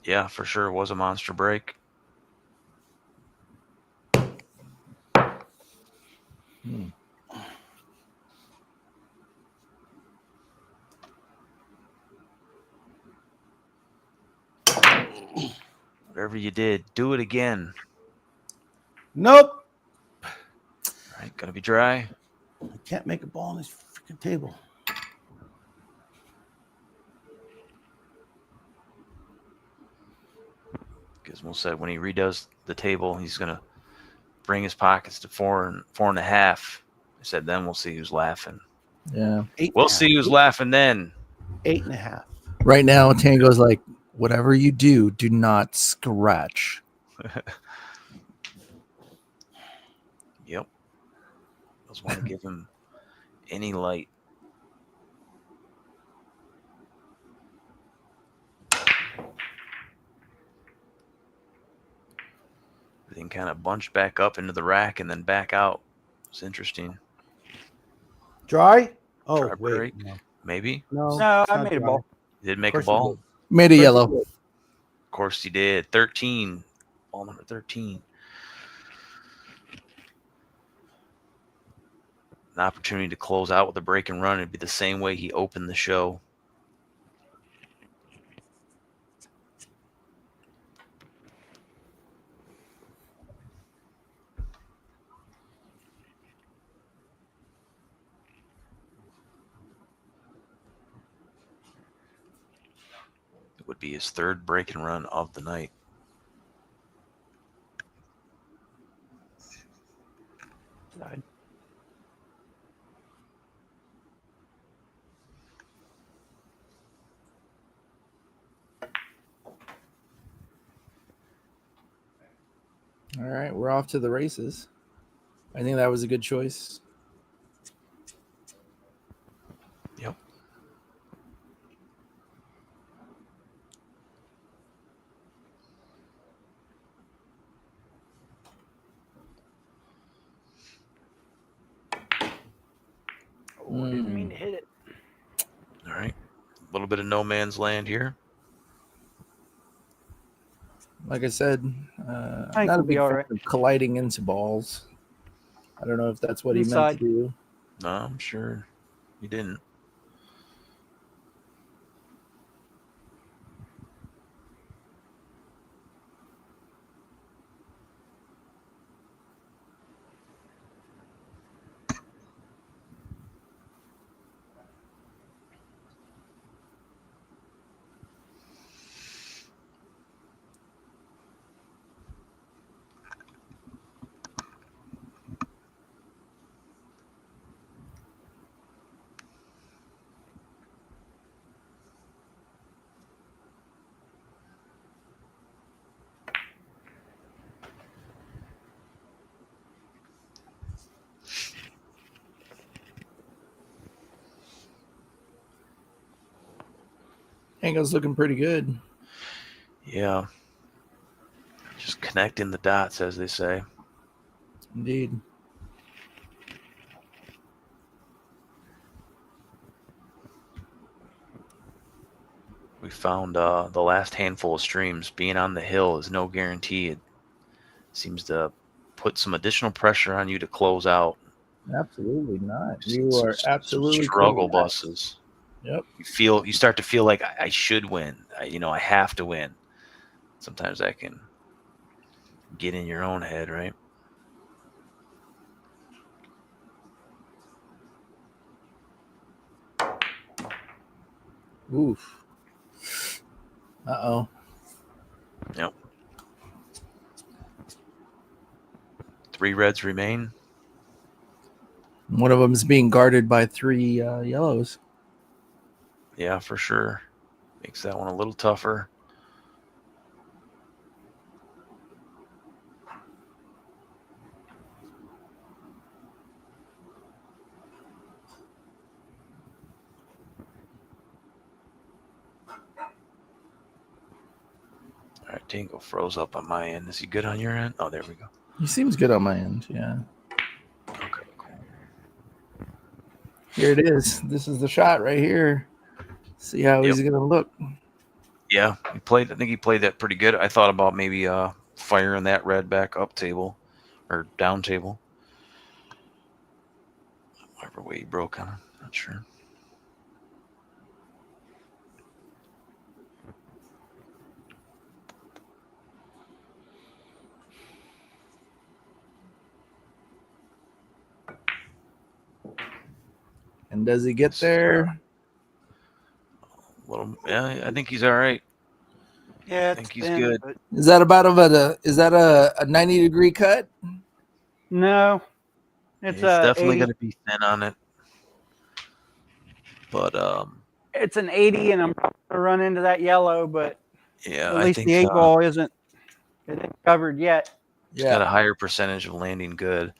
Yeah, for sure. It was a monster break. Whatever you did, do it again. Nope. All right, gotta be dry. I can't make a ball on this freaking table. Gizmo said when he redoes the table, he's gonna bring his pockets to 4.5. I said then we'll see who's laughing. Yeah, we'll see who's laughing then. 8.5. Right now, Tango's like, whatever you do, do not scratch. Yep. Doesn't want to give him any light. Everything kind of bunched back up into the rack and then back out. It's interesting. Dry? Oh, Dry wait. break, maybe. No, I made a ball. You did make a ball? Made a yellow. Of course he did. 13. Ball number 13. An opportunity to close out with a break and run. It'd be the same way he opened the show. It would be his third break and run of the night. right, we're off to the races. I think that was a good choice. Yep. Oh, I didn't mean to hit it. All right. A little bit of no man's land here. Like I said, think not a we'll be big all fan right. of colliding into balls. I don't know if that's what he meant Inside. to do. No, I'm sure he didn't. Tango's looking pretty good. Yeah. Just connecting the dots, as they say. Indeed. We found the last handful of streams. Being on the hill is no guarantee. It seems to put some additional pressure on you to close out. Absolutely not. Some- You are some absolutely struggle correct. buses. Yep. You start to feel like I should win. I have to win. Sometimes that can get in your own head, right? Oof. Uh-oh. Yep. 3 reds remain. One of them is being guarded by 3 yellows. Yeah, for sure. Makes that one a little tougher. All right, Tango froze up on my end. Is he good on your end? Oh, there we go. He seems good on my end, yeah. Okay, cool. Here it is. This is the shot right here. See how he's going to look. Yeah, I think he played that pretty good. I thought about maybe firing that red back up table or down table. Whatever way he broke on him. Not sure. And does he get there? Yeah, I think he's all right. Yeah, I think he's good. But Is that about a 90-degree cut? no, it's It's definitely 80. going to be thin on it. But It's an 80, and I'm probably gonna run into that yellow, but yeah, at I least think the 8-ball isn't covered yet. it's got a higher percentage of landing good.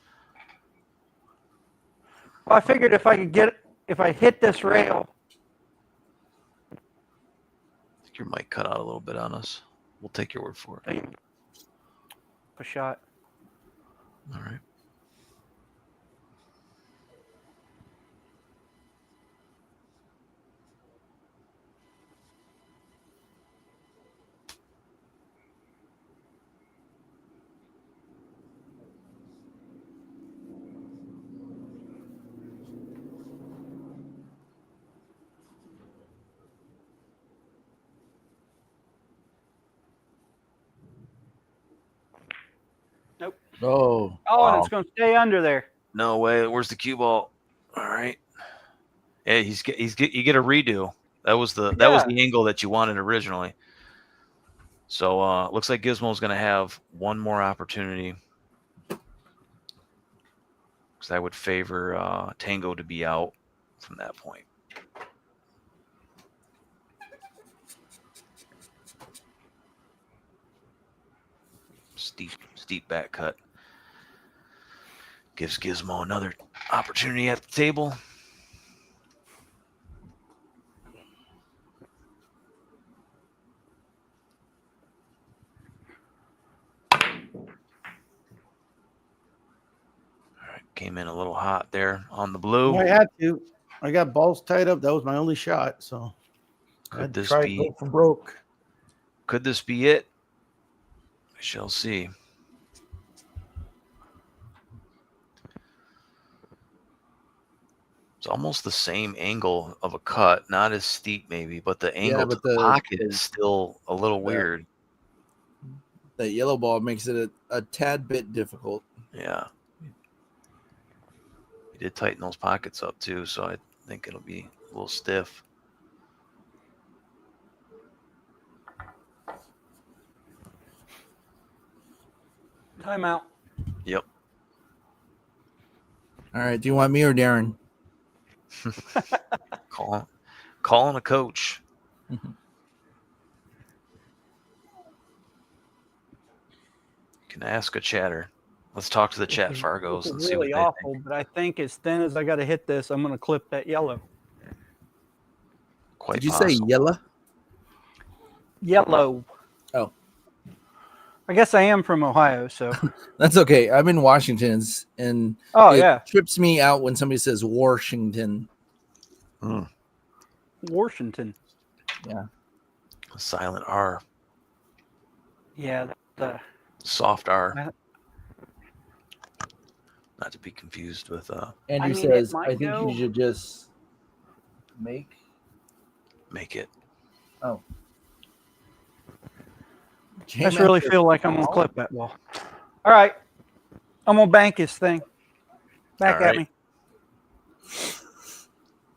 Well, I figured if I hit this rail, I think your mic cut out a little bit on us. We'll take your word for it. a shot. All right. Nope. Oh, Oh, wow. and it's going to stay under there. No way. Where's the cue ball? All right. Yeah, you get a redo. That was the angle that you wanted originally. So looks like Gizmo's going to have one more opportunity. Because I would favor Tango to be out from that point. Steep steep back cut. Gives Gizmo another opportunity at the table. Came in a little hot there on the blue. I had to. I got balls tied up. That was my only shot. So I had Could to this try to be? go for broke. Could this be it? We shall see. It's almost the same angle of a cut, not as steep maybe, but the angle but to the pocket is still a little weird. That yellow ball makes it a tad bit difficult. Yeah. He did tighten those pockets up too, so I think it'll be a little stiff. Timeout. Yep. All right. Do you want me or Darren? Calling a coach. Can ask a chatter. Let's talk to the chat Fargos and see what really they awful, think. but I think as thin as I got to hit this, I'm going to clip that yellow. Quite Did you possible. say yellow? Yellow. Oh. I guess I am from Ohio, so. That's okay. I'm in Washington, and it trips me out when somebody says Washington. Washington. Yeah. A silent R. Yeah. The soft R. Not to be confused with Andrew says, I think you should just make it. Oh. I just really feel like I'm going to clip that ball. All right. I'm going to bank this thing. Back at me.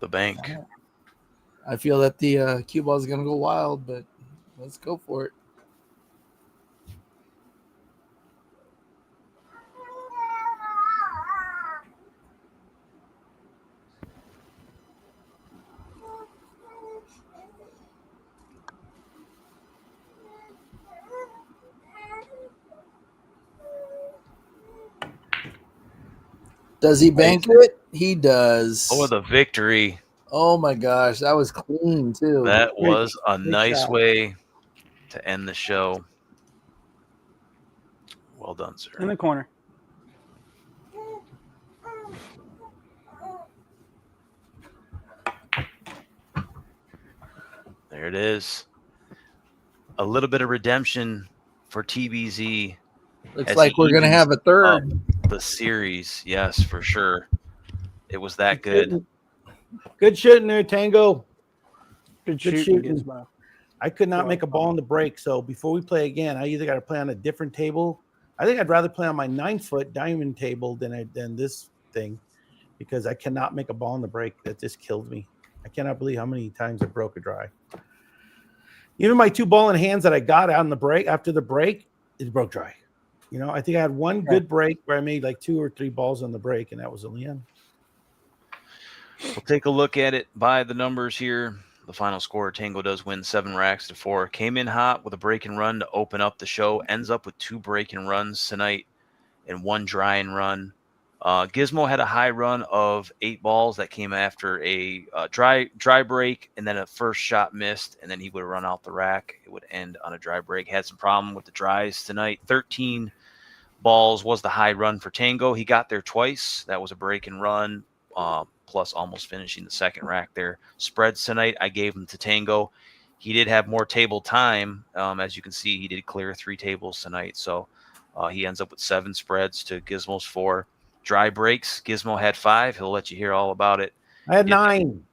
The bank. I feel that the cue ball is going to go wild, but let's go for it. Does he bank it? He does. Oh, the victory. Oh my gosh, that was clean too. That was a nice way to end the show. Well done, sir. In the corner. There it is. A little bit of redemption for TBZ. Looks like we're going to have a third. The series, yes, for sure. It was that good. Good shooting there, Tango. Good shooting. I could not make a ball in the break, so before we play again, I either got to play on a different table. I think I'd rather play on my 9-foot diamond table than this thing, because I cannot make a ball in the break. That just killed me. I cannot believe how many times I broke a dry. Even my 2 ball in hands that I got out in the break after the break, it broke dry. You know, I think I had one good break where I made like 2 or 3 balls on the break, and that was in the end. We'll take a look at it by the numbers here. The final score, Tango does win 7 racks to 4. Came in hot with a break and run to open up the show. Ends up with 2 break and runs tonight and 1 dry and run. Gizmo had a high run of 8 balls that came after a dry break, and then a first shot missed, and then he would have run out the rack. It would end on a dry break. Had some problem with the dries tonight. 13 balls was the high run for Tango. He got there twice. That was a break and run, plus almost finishing the second rack there. Spreads tonight, I gave him to Tango. He did have more table time. As you can see, he did clear 3 tables tonight. So he ends up with 7 spreads to Gizmo's 4. Dry breaks, Gizmo had 5. He'll let you hear all about it. I had 9.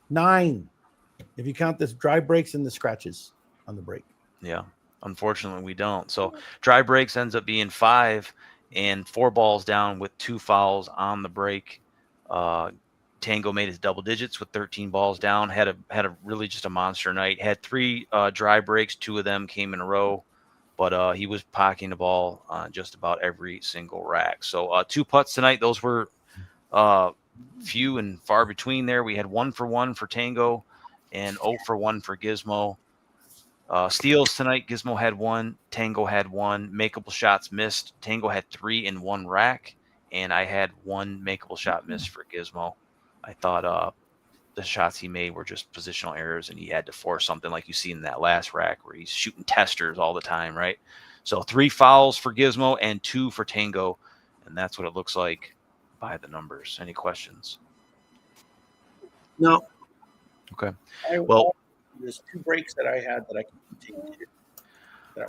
9. If you count this dry breaks and the scratches on the break. Yeah. Unfortunately, we don't. So dry breaks ends up being 5 and 4 balls down with 2 fouls on the break. Tango made his double digits with 13 balls down. Had a really just a monster night. Had 3 dry breaks. 2 of them came in a row, but he was pocketing the ball on just about every single rack. So 2 putts tonight. Those were few and far between there. We had 1 for 1 for Tango and 0 for 1 for Gizmo. Steals tonight, Gizmo had 1, Tango had 1, makeable shots missed. Tango had 3 in 1 rack, and I had 1 makeable shot missed for Gizmo. I thought the shots he made were just positional errors, and he had to force something like you see in that last rack where he's shooting testers all the time, right? So 3 fouls for Gizmo and 2 for Tango, and that's what it looks like by the numbers. Any questions? No. Okay. Well, there's 2 breaks that I had that I can continue.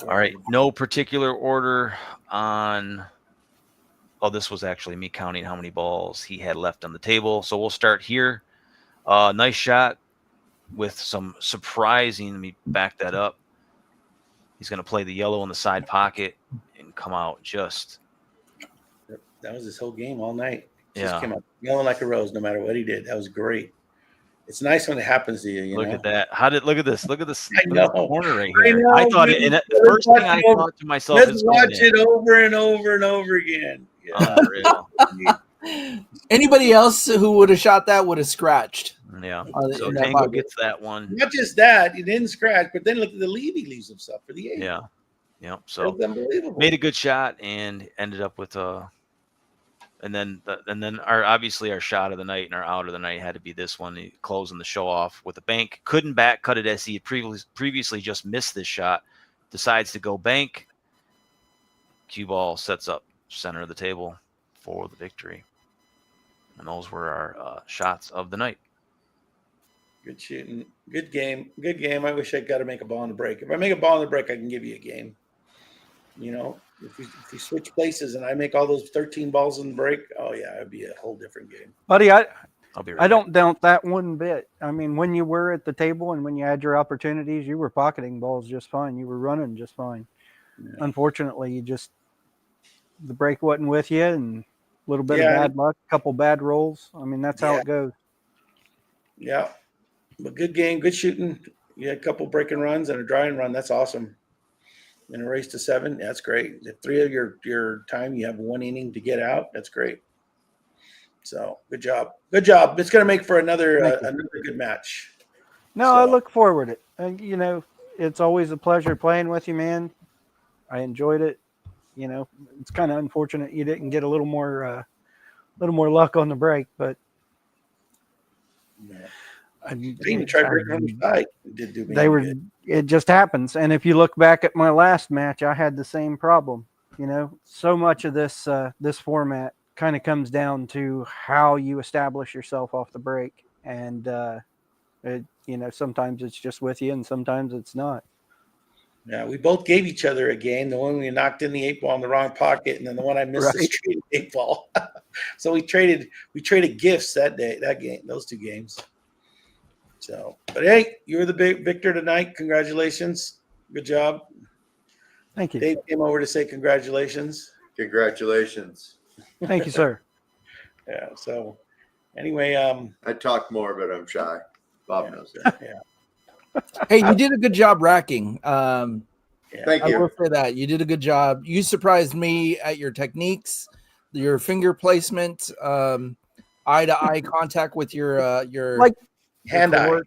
All right. No particular order on. Oh, this was actually me counting how many balls he had left on the table. So we'll start here. Nice shot with some surprising. Let me back that up. He's going to play the yellow in the side pocket and come out just. That was his whole game all night. Just came out yelling like a rose no matter what he did. That was great. It's nice when it happens to you. Look at that. Look at this. Look at this. I know. Corner right here. I thought it. And the first thing I thought to myself let's is watch it over and over and over again. Yeah. Unreal. Anybody else who would have shot that would have scratched. Yeah. So in that Tango bucket. gets that one. Not just that, he didn't scratch, but then look at the lead he leaves himself for the 8. Yeah. Yep. So unbelievable. made a good shot and ended up with a. And then our shot of the night and our out of the night had to be this one. He closing the show off with a bank. Couldn't back cut it as he had previously just missed this shot. Decides to go bank. Cue ball sets up center of the table for the victory. And those were our shots of the night. Good shooting. Good game. Good game. I wish I got to make a ball on the break. If I make a ball on the break, I can give you a game. You know, if we switch places and I make all those 13 balls in the break, oh yeah, it'd be a whole different game. Buddy, I'll be right I don't doubt that one bit. I mean, when you were at the table and when you had your opportunities, you were pocketing balls just fine. You were running just fine. Yeah. Unfortunately, the break wasn't with you, and a little bit of bad luck, a couple bad rolls. I mean, that's how it goes. Yeah, but good game, good shooting. You had a couple breaking runs and a drying run. That's awesome. In a race to 7, that's great. If 3 of your time you have 1 inning to get out, that's great. So good job. Good job. It's going to make for another good match. No, I look forward to it. And, you know, it's always a pleasure playing with you, man. I enjoyed it. You know, it's kind of unfortunate you didn't get a little more luck on the break, but I didn't even try breaking from the side. It just happens. And if you look back at my last match, I had the same problem. You know, so much of this format kind of comes down to how you establish yourself off the break. And, you know, sometimes it's just with you and sometimes it's not. Yeah, we both gave each other a game. The one we knocked in the 8 ball in the wrong pocket, and then the one I missed the straight 8 ball. So we traded gifts that day, those 2 games. So, but hey, you were the big victor tonight. Congratulations. Good job. Thank you. Dave came over to say congratulations. Congratulations. Thank you, sir. Yeah. So anyway, I talk more, but I'm shy. Bob knows that. Yeah. Hey, you did a good job racking. Thank you. I will say that you did a good job. You surprised me at your techniques, your finger placement, eye-to-eye contact with your like hand-eye.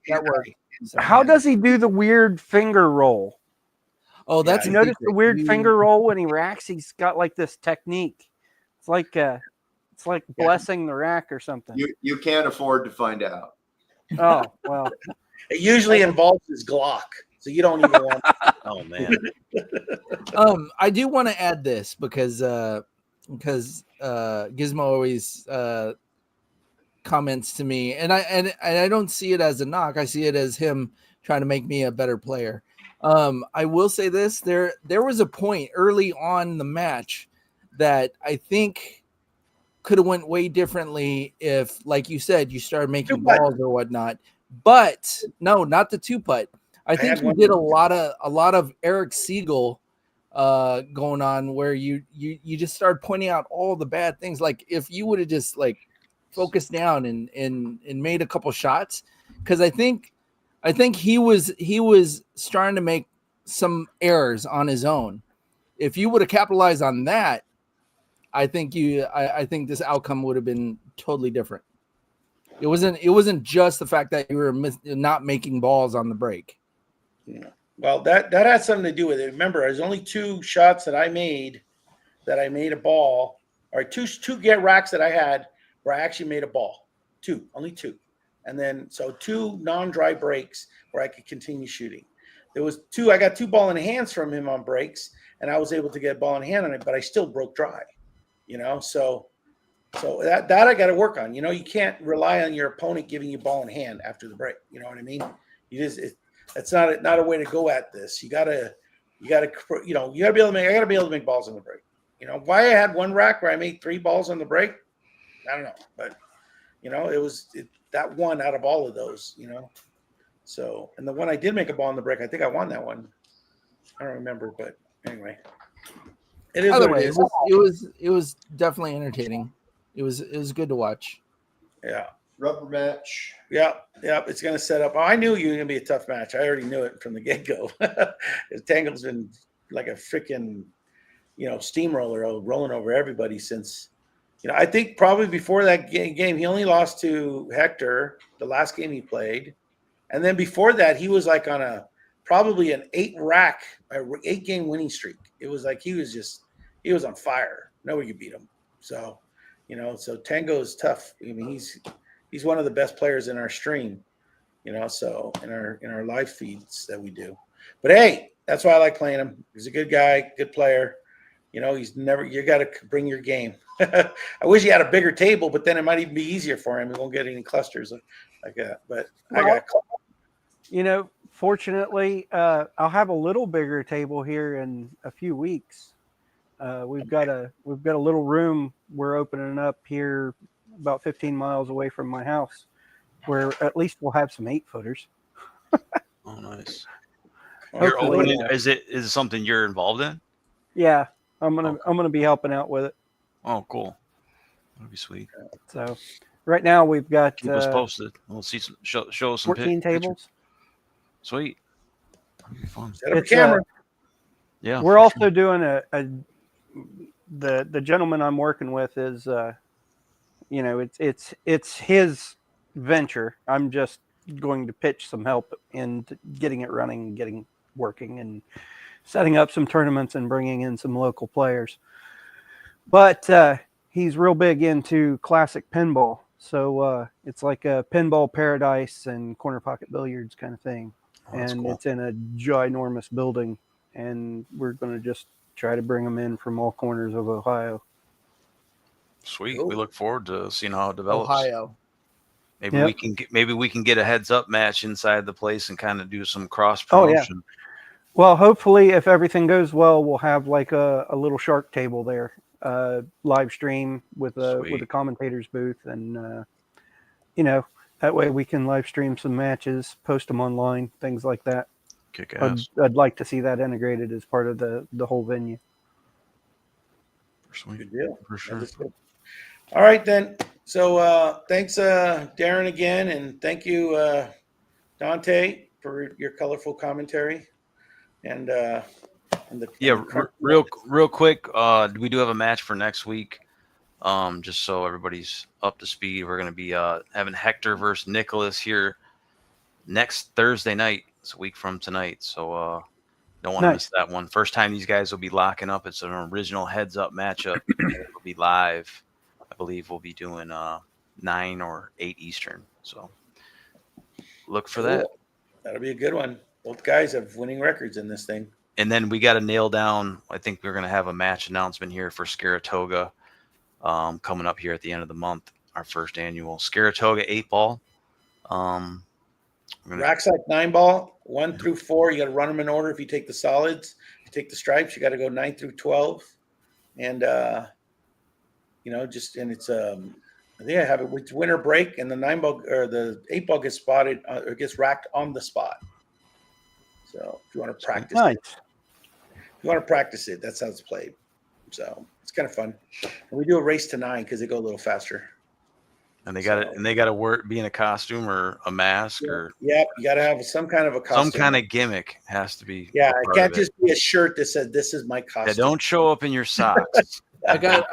How does he do the weird finger roll? Oh, that's you notice the weird finger roll when he racks. He's got like this technique. It's like blessing the rack or something. You can't afford to find out. Oh well. It usually involves his Glock, so you don't even want. Oh man. I do want to add this because Gizmo always comments to me, and I don't see it as a knock. I see it as him trying to make me a better player. I will say this: there was a point early on in the match that I think could have went way differently if, like you said, you started making balls or whatnot. But no, not the 2-putt. I think you did a lot of Eric Siegel going on where you just started pointing out all the bad things. Like if you would have just like focused down and made a couple shots, because I think he was starting to make some errors on his own. If you would have capitalized on that, I think this outcome would have been totally different. It wasn't just the fact that you were not making balls on the break. Yeah. Well, that had something to do with it. Remember, there's only 2 shots that I made a ball, or two get racks that I had where I actually made a ball. 2, only 2. And then so 2 non-dry breaks where I could continue shooting. There was 2, I got 2 ball in hands from him on breaks, and I was able to get a ball in hand on it, but I still broke dry. So that I got to work on. You can't rely on your opponent giving you ball in hand after the break. You know what I mean? That's not a way to go at this. You gotta be able to make. I gotta be able to make balls on the break. Why I had 1 rack where I made 3 balls on the break, I don't know, but it was that one out of all of those. So, and the one I did make a ball on the break, I think I won that one. I don't remember, but anyway, it is Either what way, it is. it was definitely entertaining. It was good to watch. Yeah. Rubber match. Yeah, it's going to set up. Oh, I knew you were going to be a tough match. I already knew it from the get-go. Tango's been like a freaking, steamroller rolling over everybody since, I think probably before that game, he only lost to Hector, the last game he played. And then before that, he was like on probably an 8-game winning streak. It was like he was on fire. Nobody could beat him. So, so Tango is tough. I mean, he's one of the best players in our stream, so in our live feeds that we do. But hey, that's why I like playing him. He's a good guy, good player. You got to bring your game. I wish he had a bigger table, but then it might even be easier for him. He won't get any clusters like that. But fortunately, I'll have a little bigger table here in a few weeks. We've got a little room we're opening up here about 15 miles away from my house, where at least we'll have some 8-footers. Oh, nice. You're Hopefully, opening. Is it something you're involved in? Yeah, I'm gonna be helping out with it. Oh, cool. That'd be sweet. So right now we've got Keep us posted. We'll see show us some 14 tables. Pictures. Sweet. That'd be fun. set up a camera. Yeah. We're also doing the gentleman I'm working with is it's his venture. I'm just going to pitch some help in getting it running, getting working, and setting up some tournaments and bringing in some local players. But he's real big into classic pinball. So it's like a pinball paradise and corner pocket billiards kind of thing. Oh, that's and cool. It's in a ginormous building. And we're going to just try to bring them in from all corners of Ohio. Sweet. Cool. We look forward to seeing how it develops. Ohio. Maybe we can get a heads-up match inside the place and kind of do some cross Oh, yeah. promotion. Well, hopefully, if everything goes well, we'll have like a little shark table there, live stream with a commentator's booth, and that way we can live stream some matches, post them online, things like that. Kick ass. I'd like to see that integrated as part of the whole venue. Sweet. Good deal. For sure. All right, then. So thanks, Darren, again, and thank you, Dante, for your colorful commentary. And real quick, we do have a match for next week. Just so everybody's up to speed, we're going to be having Hector versus Nicholas here next Thursday night. It's a week from tonight, so don't want to miss that one. First time these guys will be locking up. It's an original heads-up matchup. It'll be live. I believe we'll be doing 9 or 8 Eastern. So look for that. That'll be a good one. Both guys have winning records in this thing. And then we got to nail down. I think we're going to have a match announcement here for Saratoga coming up here at the end of the month. Our first annual Saratoga 8-ball. Rack side 9-ball, 1 through 4. You got to run them in order. If you take the solids, if you take the stripes, you got to go 9 through 12. And and it's I think I have it with winner break, and the 9-ball or the 8-ball gets spotted or gets racked on the spot. So if you want to practice it, that's how it's played. So it's kind of fun. And we do a race to 9 because they go a little faster. And they got to be in a costume or a mask or you got to have some kind of a costume. Some kind of gimmick has to be. Yeah, it can't just be a shirt that says "This is my costume." Yeah, don't show up in your socks. I got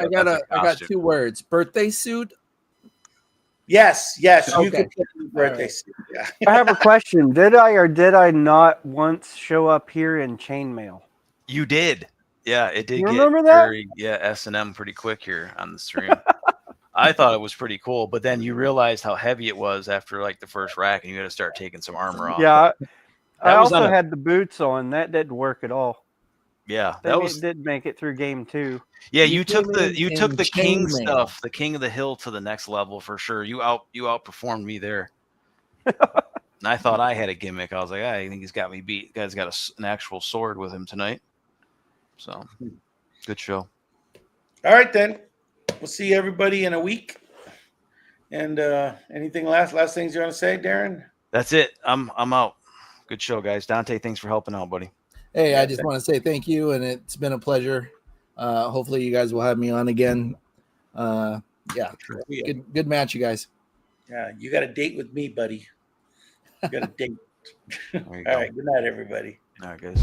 2 words: birthday suit Yes, you Okay. can put the birthday suit. Yeah. I have a question. Did I or did I not once show up here in chainmail? You did. Yeah, it did You get remember that? very S&M pretty quick here on the stream. I thought it was pretty cool, but then you realized how heavy it was after like the first rack, and you got to start taking some armor off. Yeah. I That was also on a- had the boots on. That didn't work at all. Yeah, that was. Did make it through game 2. Yeah, You you took came in the king chainmail. stuff, the king of the hill to the next level for sure. You outperformed me there. And I thought I had a gimmick. I was like, I think he's got me beat. The guy's got an actual sword with him tonight. So good show. All right, then. We'll see everybody in a week. And anything last things you want to say, Darren? That's it. I'm out. Good show, guys. Dante, thanks for helping out, buddy. Hey, Yeah, I just want to say thank you, and it's been a pleasure. Hopefully, you guys will have me on again. Yeah, good match, you guys. Yeah, you got a date with me, buddy. You got a date. There you All go. right, good night, everybody. All right, guys.